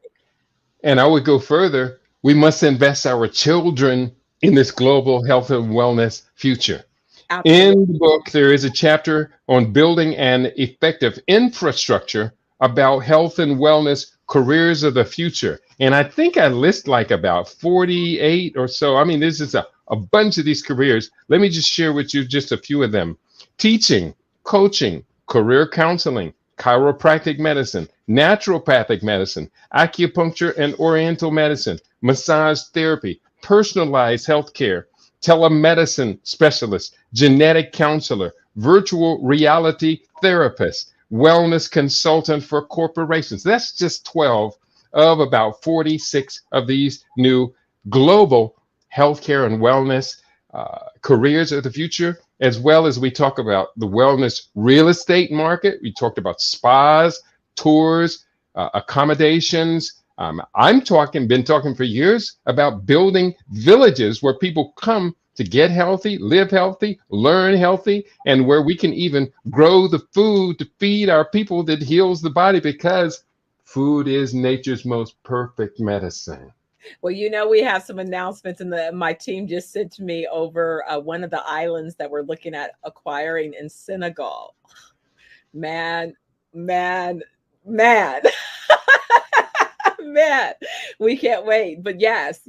And I would go further. We must invest our children in this global health and wellness future. Absolutely. In the book, there is a chapter on building an effective infrastructure about health and wellness careers of the future. And I think I list like about 48 or so. I mean, this is a bunch of these careers. Let me just share with you just a few of them. Teaching, coaching, career counseling, chiropractic medicine, naturopathic medicine, acupuncture and oriental medicine, massage therapy, personalized healthcare, telemedicine specialist, genetic counselor, virtual reality therapist, wellness consultant for corporations. That's just 12 of about 46 of these new global healthcare and wellness careers of the future, as well as we talk about the wellness real estate market. We talked about spas, tours, accommodations. Been talking for years about building villages where people come to get healthy, live healthy, learn healthy, and where we can even grow the food to feed our people that heals the body, because food is nature's most perfect medicine. Well, you know, we have some announcements, and my team just sent to me over one of the islands that we're looking at acquiring in Senegal. Man. Man, we can't wait. But yes,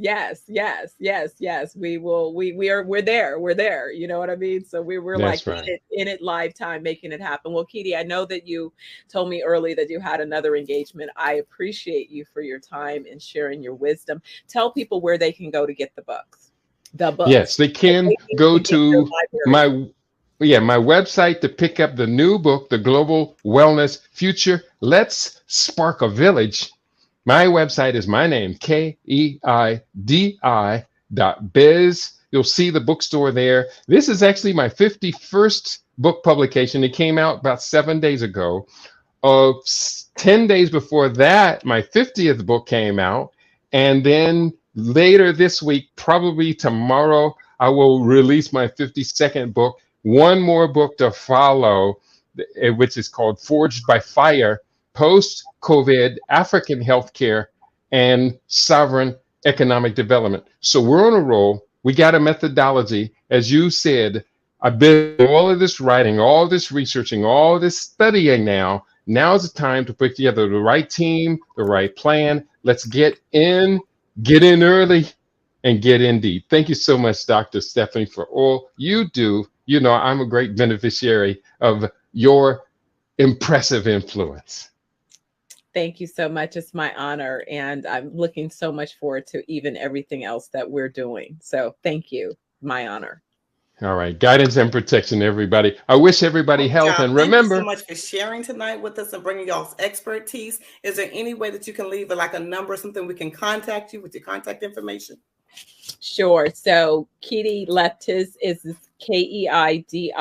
we will. We're there. You know what I mean? So we're That's like right. in it live time, making it happen. Well, Keedy, I know that you told me early that you had another engagement. I appreciate you for your time and sharing your wisdom. Tell people where they can go to get the books. The book. Yes, they can go to my website to pick up the new book, The Global Wellness Future. Let's Spark a Village. My website is my name, KEIDI.biz. You'll see the bookstore there. This is actually my 51st book publication. It came out about 7 days ago. 10 days before that, my 50th book came out. And then later this week, probably tomorrow, I will release my 52nd book. One more book to follow, which is called Forged by Fire, Post-COVID African Healthcare and Sovereign Economic Development. So we're on a roll. We got a methodology. As you said, I've been all of this writing, all this researching, all this studying now. Now is the time to put together the right team, the right plan. Let's get in early, and get in deep. Thank you so much, Dr. Stephanie, for all you do. You know, I'm a great beneficiary of your impressive influence. Thank you so much. It's my honor. And I'm looking so much forward to even everything else that we're doing. So thank you. My honor. All right. Guidance and protection, everybody. I wish everybody health. And remember, thank you so much for sharing tonight with us and bringing y'all's expertise. Is there any way that you can leave like a number or something we can contact you with your contact information? Sure. So Keidi left his is KEIDI.biz.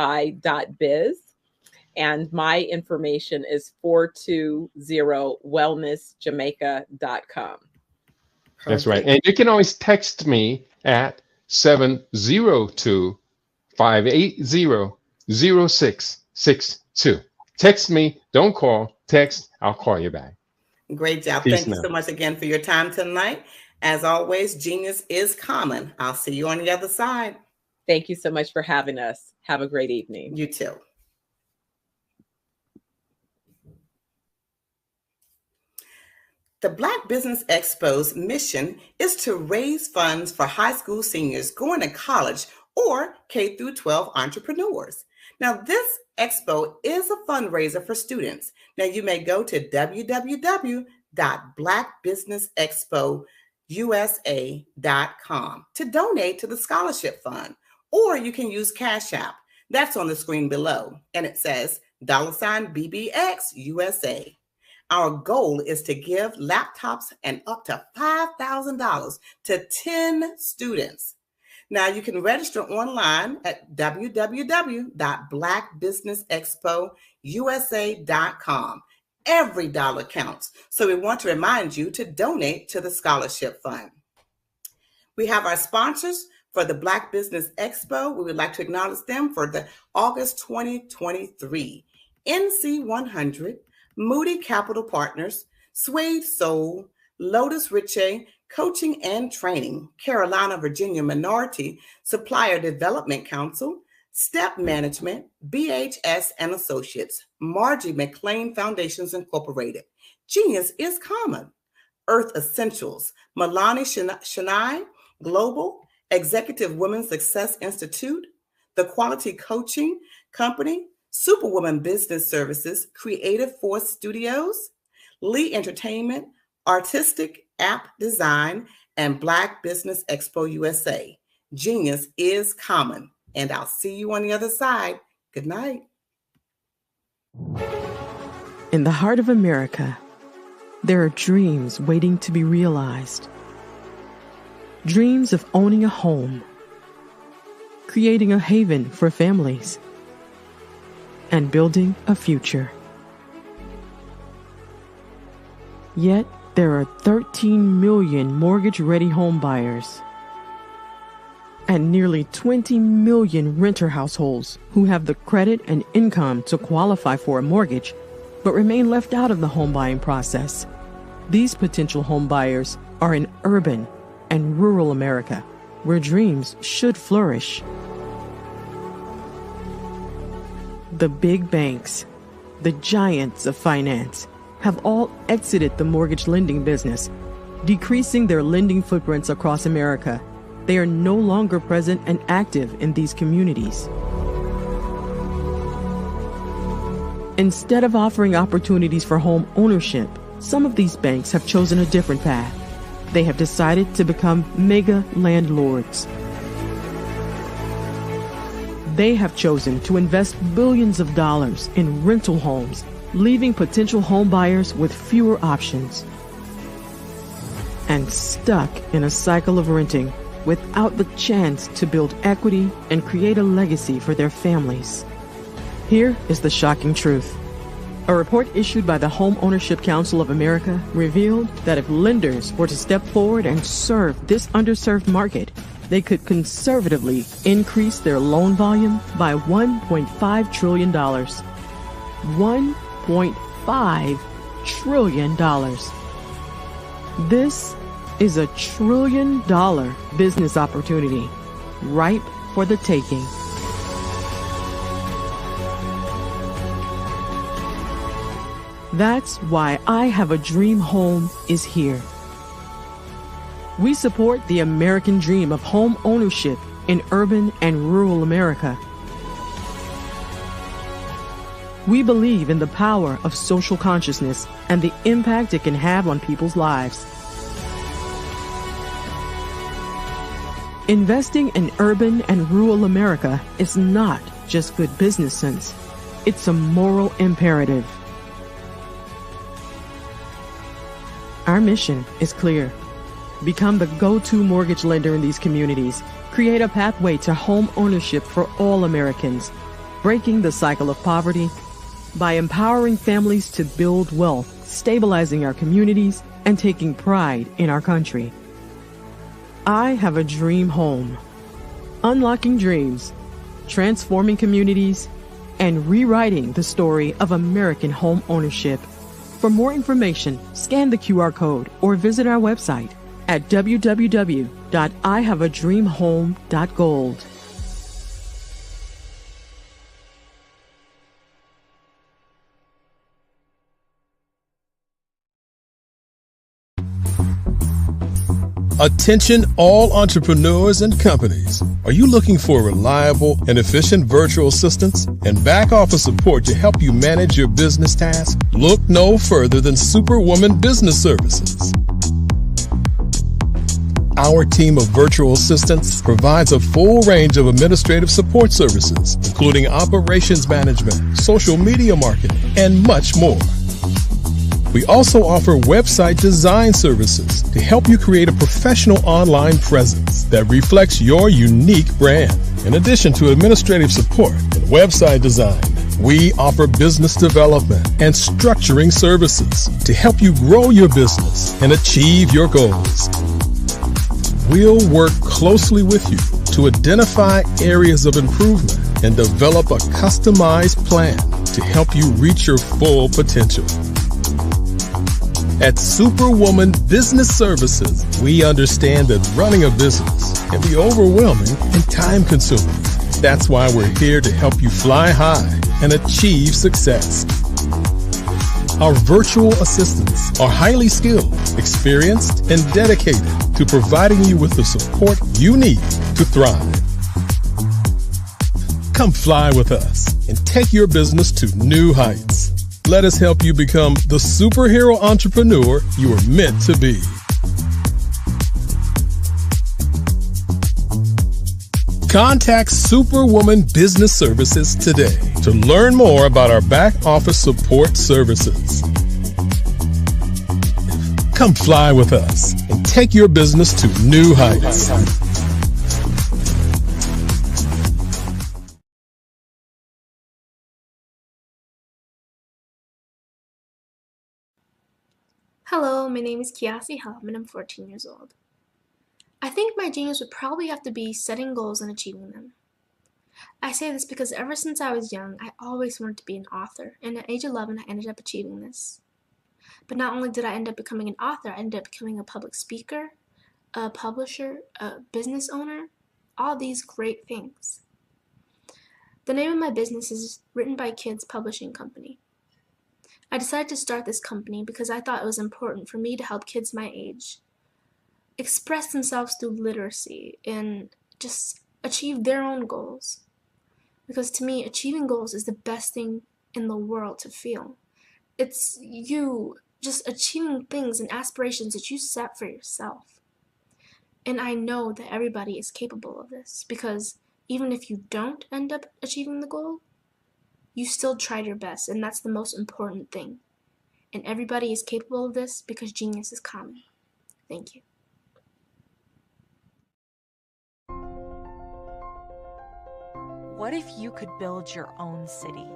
And my information is 420wellnessjamaica.com. That's right. And you can always text me at 702-580-0662. Text me. Don't call. Text. I'll call you back. Great job. Peace Thank you now. so much again for your time tonight. As always, genius is common. I'll see you on the other side. Thank you so much for having us. Have a great evening. You too. The Black Business Expo's mission is to raise funds for high school seniors going to college or K through 12 entrepreneurs. Now, this expo is a fundraiser for students. Now, you may go to www.blackbusinessexpousa.com to donate to the scholarship fund, or you can use Cash App. That's on the screen below, and it says $BBX USA. Our goal is to give laptops and up to $5,000 to 10 students. Now you can register online at www.blackbusinessexpousa.com. Every dollar counts. So we want to remind you to donate to the scholarship fund. We have our sponsors for the Black Business Expo. We would like to acknowledge them for the August 2023. NC100, Moody Capital Partners, Suede Soul, Lotus Riche, Coaching and Training, Carolina, Virginia Minority Supplier Development Council, Step Management, BHS and Associates, Margie McLean Foundations Incorporated, Genius is Common, Earth Essentials, Milani Shania Global, Executive Women's Success Institute, The Quality Coaching Company, Superwoman Business Services, Creative Force Studios, Lee Entertainment, Artistic App Design, and Black Business Expo USA. Genius is common. And I'll see you on the other side. Good night. In the heart of America, there are dreams waiting to be realized. Dreams of owning a home, creating a haven for families, and building a future. Yet, there are 13 million mortgage-ready home buyers and nearly 20 million renter households who have the credit and income to qualify for a mortgage, but remain left out of the home buying process. These potential home buyers are in urban and rural America, where dreams should flourish. The big banks, the giants of finance, have all exited the mortgage lending business, decreasing their lending footprints across America. They are no longer present and active in these communities. Instead of offering opportunities for home ownership, some of these banks have chosen a different path. They have decided to become mega landlords. They have chosen to invest billions of dollars in rental homes, leaving potential home buyers with fewer options and stuck in a cycle of renting without the chance to build equity and create a legacy for their families. Here is the shocking truth. A report issued by the Home Ownership Council of America revealed that if lenders were to step forward and serve this underserved market, they could conservatively increase their loan volume by $1.5 trillion. $1.5 trillion. This is a $1 trillion business opportunity, ripe for the taking. That's why I Have a Dream Home is here. We support the American dream of home ownership in urban and rural America. We believe in the power of social consciousness and the impact it can have on people's lives. Investing in urban and rural America is not just good business sense. It's a moral imperative. Our mission is clear. Become the go-to mortgage lender in these communities. Create a pathway to home ownership for all Americans, breaking the cycle of poverty by empowering families to build wealth, stabilizing our communities, and taking pride in our country. I Have a Dream Home. Unlocking dreams, transforming communities, and rewriting the story of American home ownership. For more information, scan the QR code or visit our website at www.ihaveadreamhome.gold. Attention all entrepreneurs and companies. Are you looking for reliable and efficient virtual assistants and back office support to help you manage your business tasks? Look no further than Superwoman Business Services. Our team of virtual assistants provides a full range of administrative support services, including operations management, social media marketing, and much more. We also offer website design services to help you create a professional online presence that reflects your unique brand. In addition to administrative support and website design, we offer business development and structuring services to help you grow your business and achieve your goals. We'll work closely with you to identify areas of improvement and develop a customized plan to help you reach your full potential. At Superwoman Business Services, we understand that running a business can be overwhelming and time-consuming. That's why we're here to help you fly high and achieve success. Our virtual assistants are highly skilled, experienced, and dedicated to providing you with the support you need to thrive. Come fly with us and take your business to new heights. Let us help you become the superhero entrepreneur you are meant to be. Contact Superwoman Business Services today to learn more about our back office support services. Come fly with us and take your business to new heights. Hello, my name is Kiasi Helm and I'm 14 years old. I think my genius would probably have to be setting goals and achieving them. I say this because ever since I was young, I always wanted to be an author, and at age 11 I ended up achieving this. But not only did I end up becoming an author, I ended up becoming a public speaker, a publisher, a business owner, all these great things. The name of my business is Written by Kids Publishing Company. I decided to start this company because I thought it was important for me to help kids my age express themselves through literacy and just achieve their own goals. Because to me, achieving goals is the best thing in the world to feel. It's you just achieving things and aspirations that you set for yourself. And I know that everybody is capable of this because even if you don't end up achieving the goal, you still tried your best, and that's the most important thing. And everybody is capable of this because genius is common. Thank you. What if you could build your own city?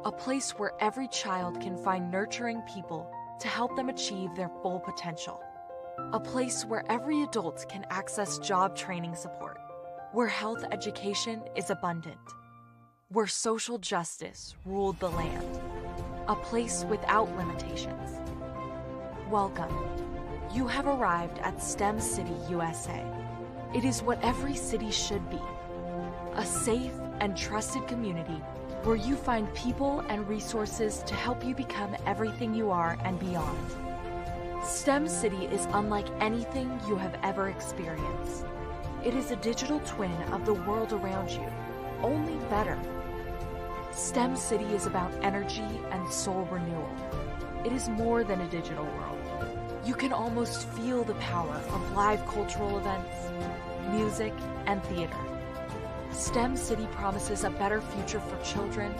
A place where every child can find nurturing people to help them achieve their full potential. A place where every adult can access job training support, where health education is abundant, where social justice ruled the land. A place without limitations. Welcome. You have arrived at STEM City USA. It is what every city should be. A safe and trusted community where you find people and resources to help you become everything you are and beyond. STEM City is unlike anything you have ever experienced. It is a digital twin of the world around you, only better. STEM City is about energy and soul renewal. It is more than a digital world. You can almost feel the power of live cultural events, music, and theater. STEM City promises a better future for children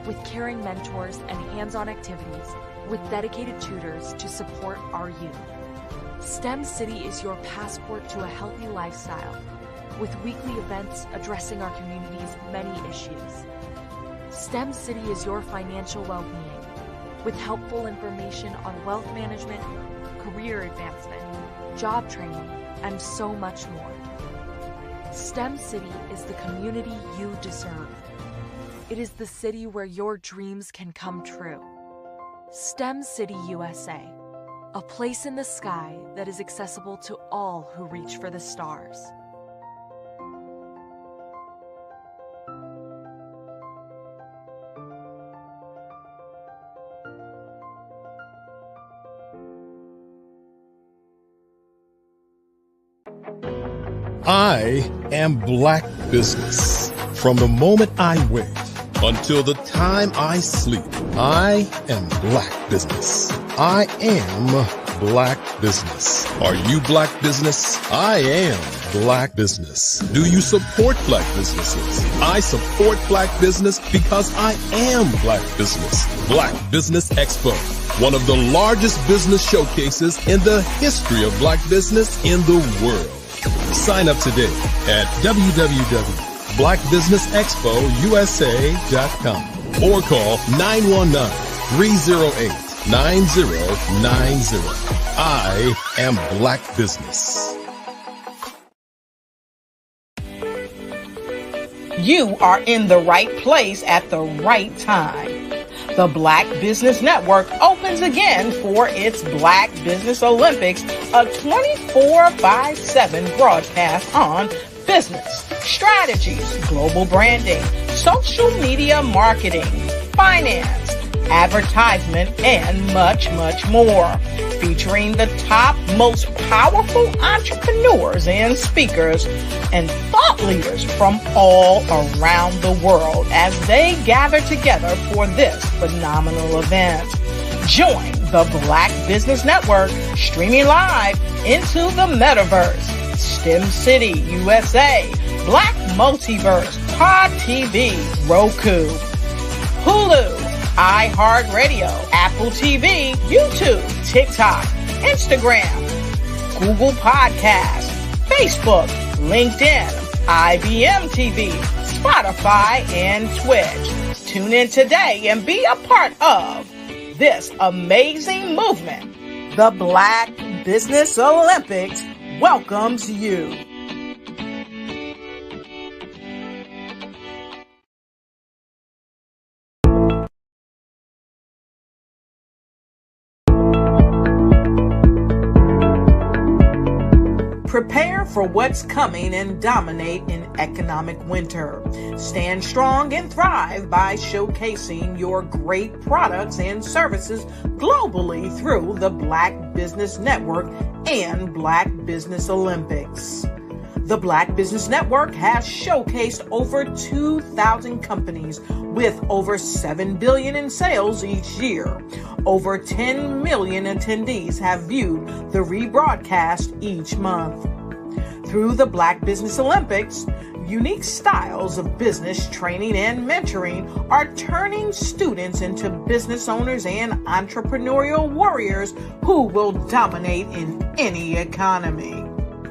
with caring mentors and hands-on activities with dedicated tutors to support our youth. STEM City is your passport to a healthy lifestyle with weekly events addressing our community's many issues. STEM City is your financial well-being with helpful information on wealth management, career advancement, job training, and so much more. STEM City is the community you deserve. It is the city where your dreams can come true. STEM City USA, a place in the sky that is accessible to all who reach for the stars. I am Black Business. From the moment I wake until the time I sleep, I am Black Business. I am Black Business. Are you Black Business? I am Black Business. Do you support Black businesses? I support Black business because I am Black Business. Black Business Expo, one of the largest business showcases in the history of Black business in the world. Sign up today at www.blackbusinessexpousa.com or call 919-308-9090. I am Black Business. You are in the right place at the right time. The Black Business Network opens again for its Black Business Olympics, a 24/7 broadcast on business, strategies, global branding, social media marketing, finance, advertisement, and much, much more. Featuring the top, most powerful entrepreneurs and speakers and thought leaders from all around the world as they gather together for this phenomenal event. Join the Black Business Network streaming live into the metaverse, STEM City USA, Black Multiverse, Pod TV, Roku, Hulu, iHeartRadio, Apple TV, YouTube, TikTok, Instagram, Google Podcasts, Facebook, LinkedIn, IBM TV, Spotify, and Twitch. Tune in today and be a part of this amazing movement. The Black Business Olympics welcomes you. Prepare for what's coming and dominate in economic winter. Stand strong and thrive by showcasing your great products and services globally through the Black Business Network and Black Business Olympics. The Black Business Network has showcased over 2,000 companies with over $7 billion in sales each year. Over 10 million attendees have viewed the rebroadcast each month. Through the Black Business Olympics, Unique styles of business training and mentoring are turning students into business owners and entrepreneurial warriors who will dominate in any economy.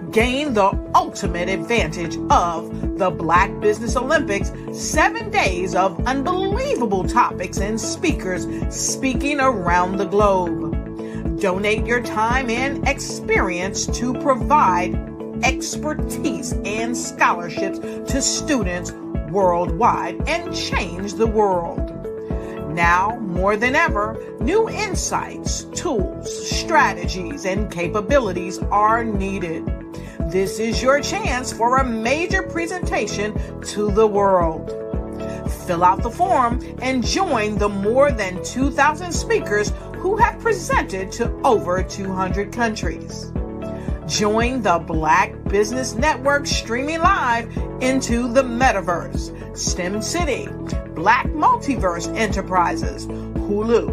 Gain the ultimate advantage of the Black Business Olympics, 7 days of unbelievable topics and speakers speaking around the globe. Donate your time and experience to provide expertise and scholarships to students worldwide and change the world. Now, more than ever, new insights, tools, strategies, and capabilities are needed. This is your chance for a major presentation to the world. Fill out the form and join the more than 2,000 speakers who have presented to over 200 countries. Join the Black Business Network streaming live into the Metaverse, STEM City, Black Multiverse Enterprises, Hulu,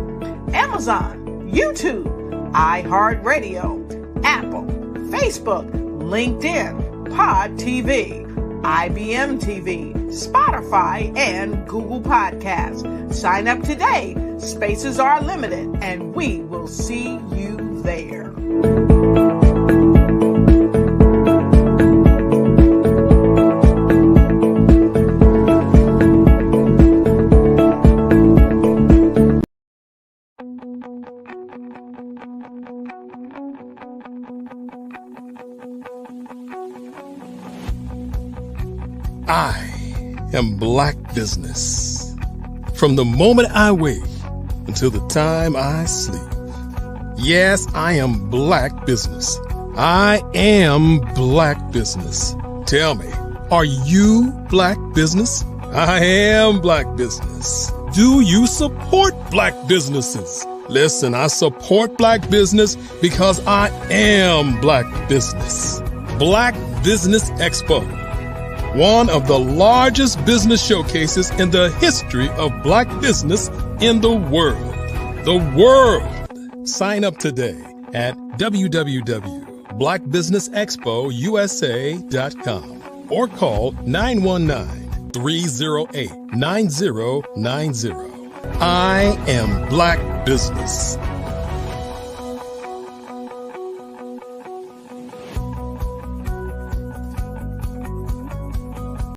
Amazon, YouTube, iHeartRadio, Apple, Facebook, LinkedIn, Pod TV, IBM TV, Spotify, and Google Podcasts. Sign up today. Spaces are limited, and we will see you there. I am Black Business. From the moment I wake until the time I sleep. Yes, I am Black Business. I am Black Business. Tell me, are you Black Business? I am Black Business. Do you support Black businesses? Listen, I support Black business because I am Black Business. Black Business Expo, one of the largest business showcases in the history of Black business in the world. The world! Sign up today at www.blackbusinessexpousa.com or call 919-308-9090. I am Black Business.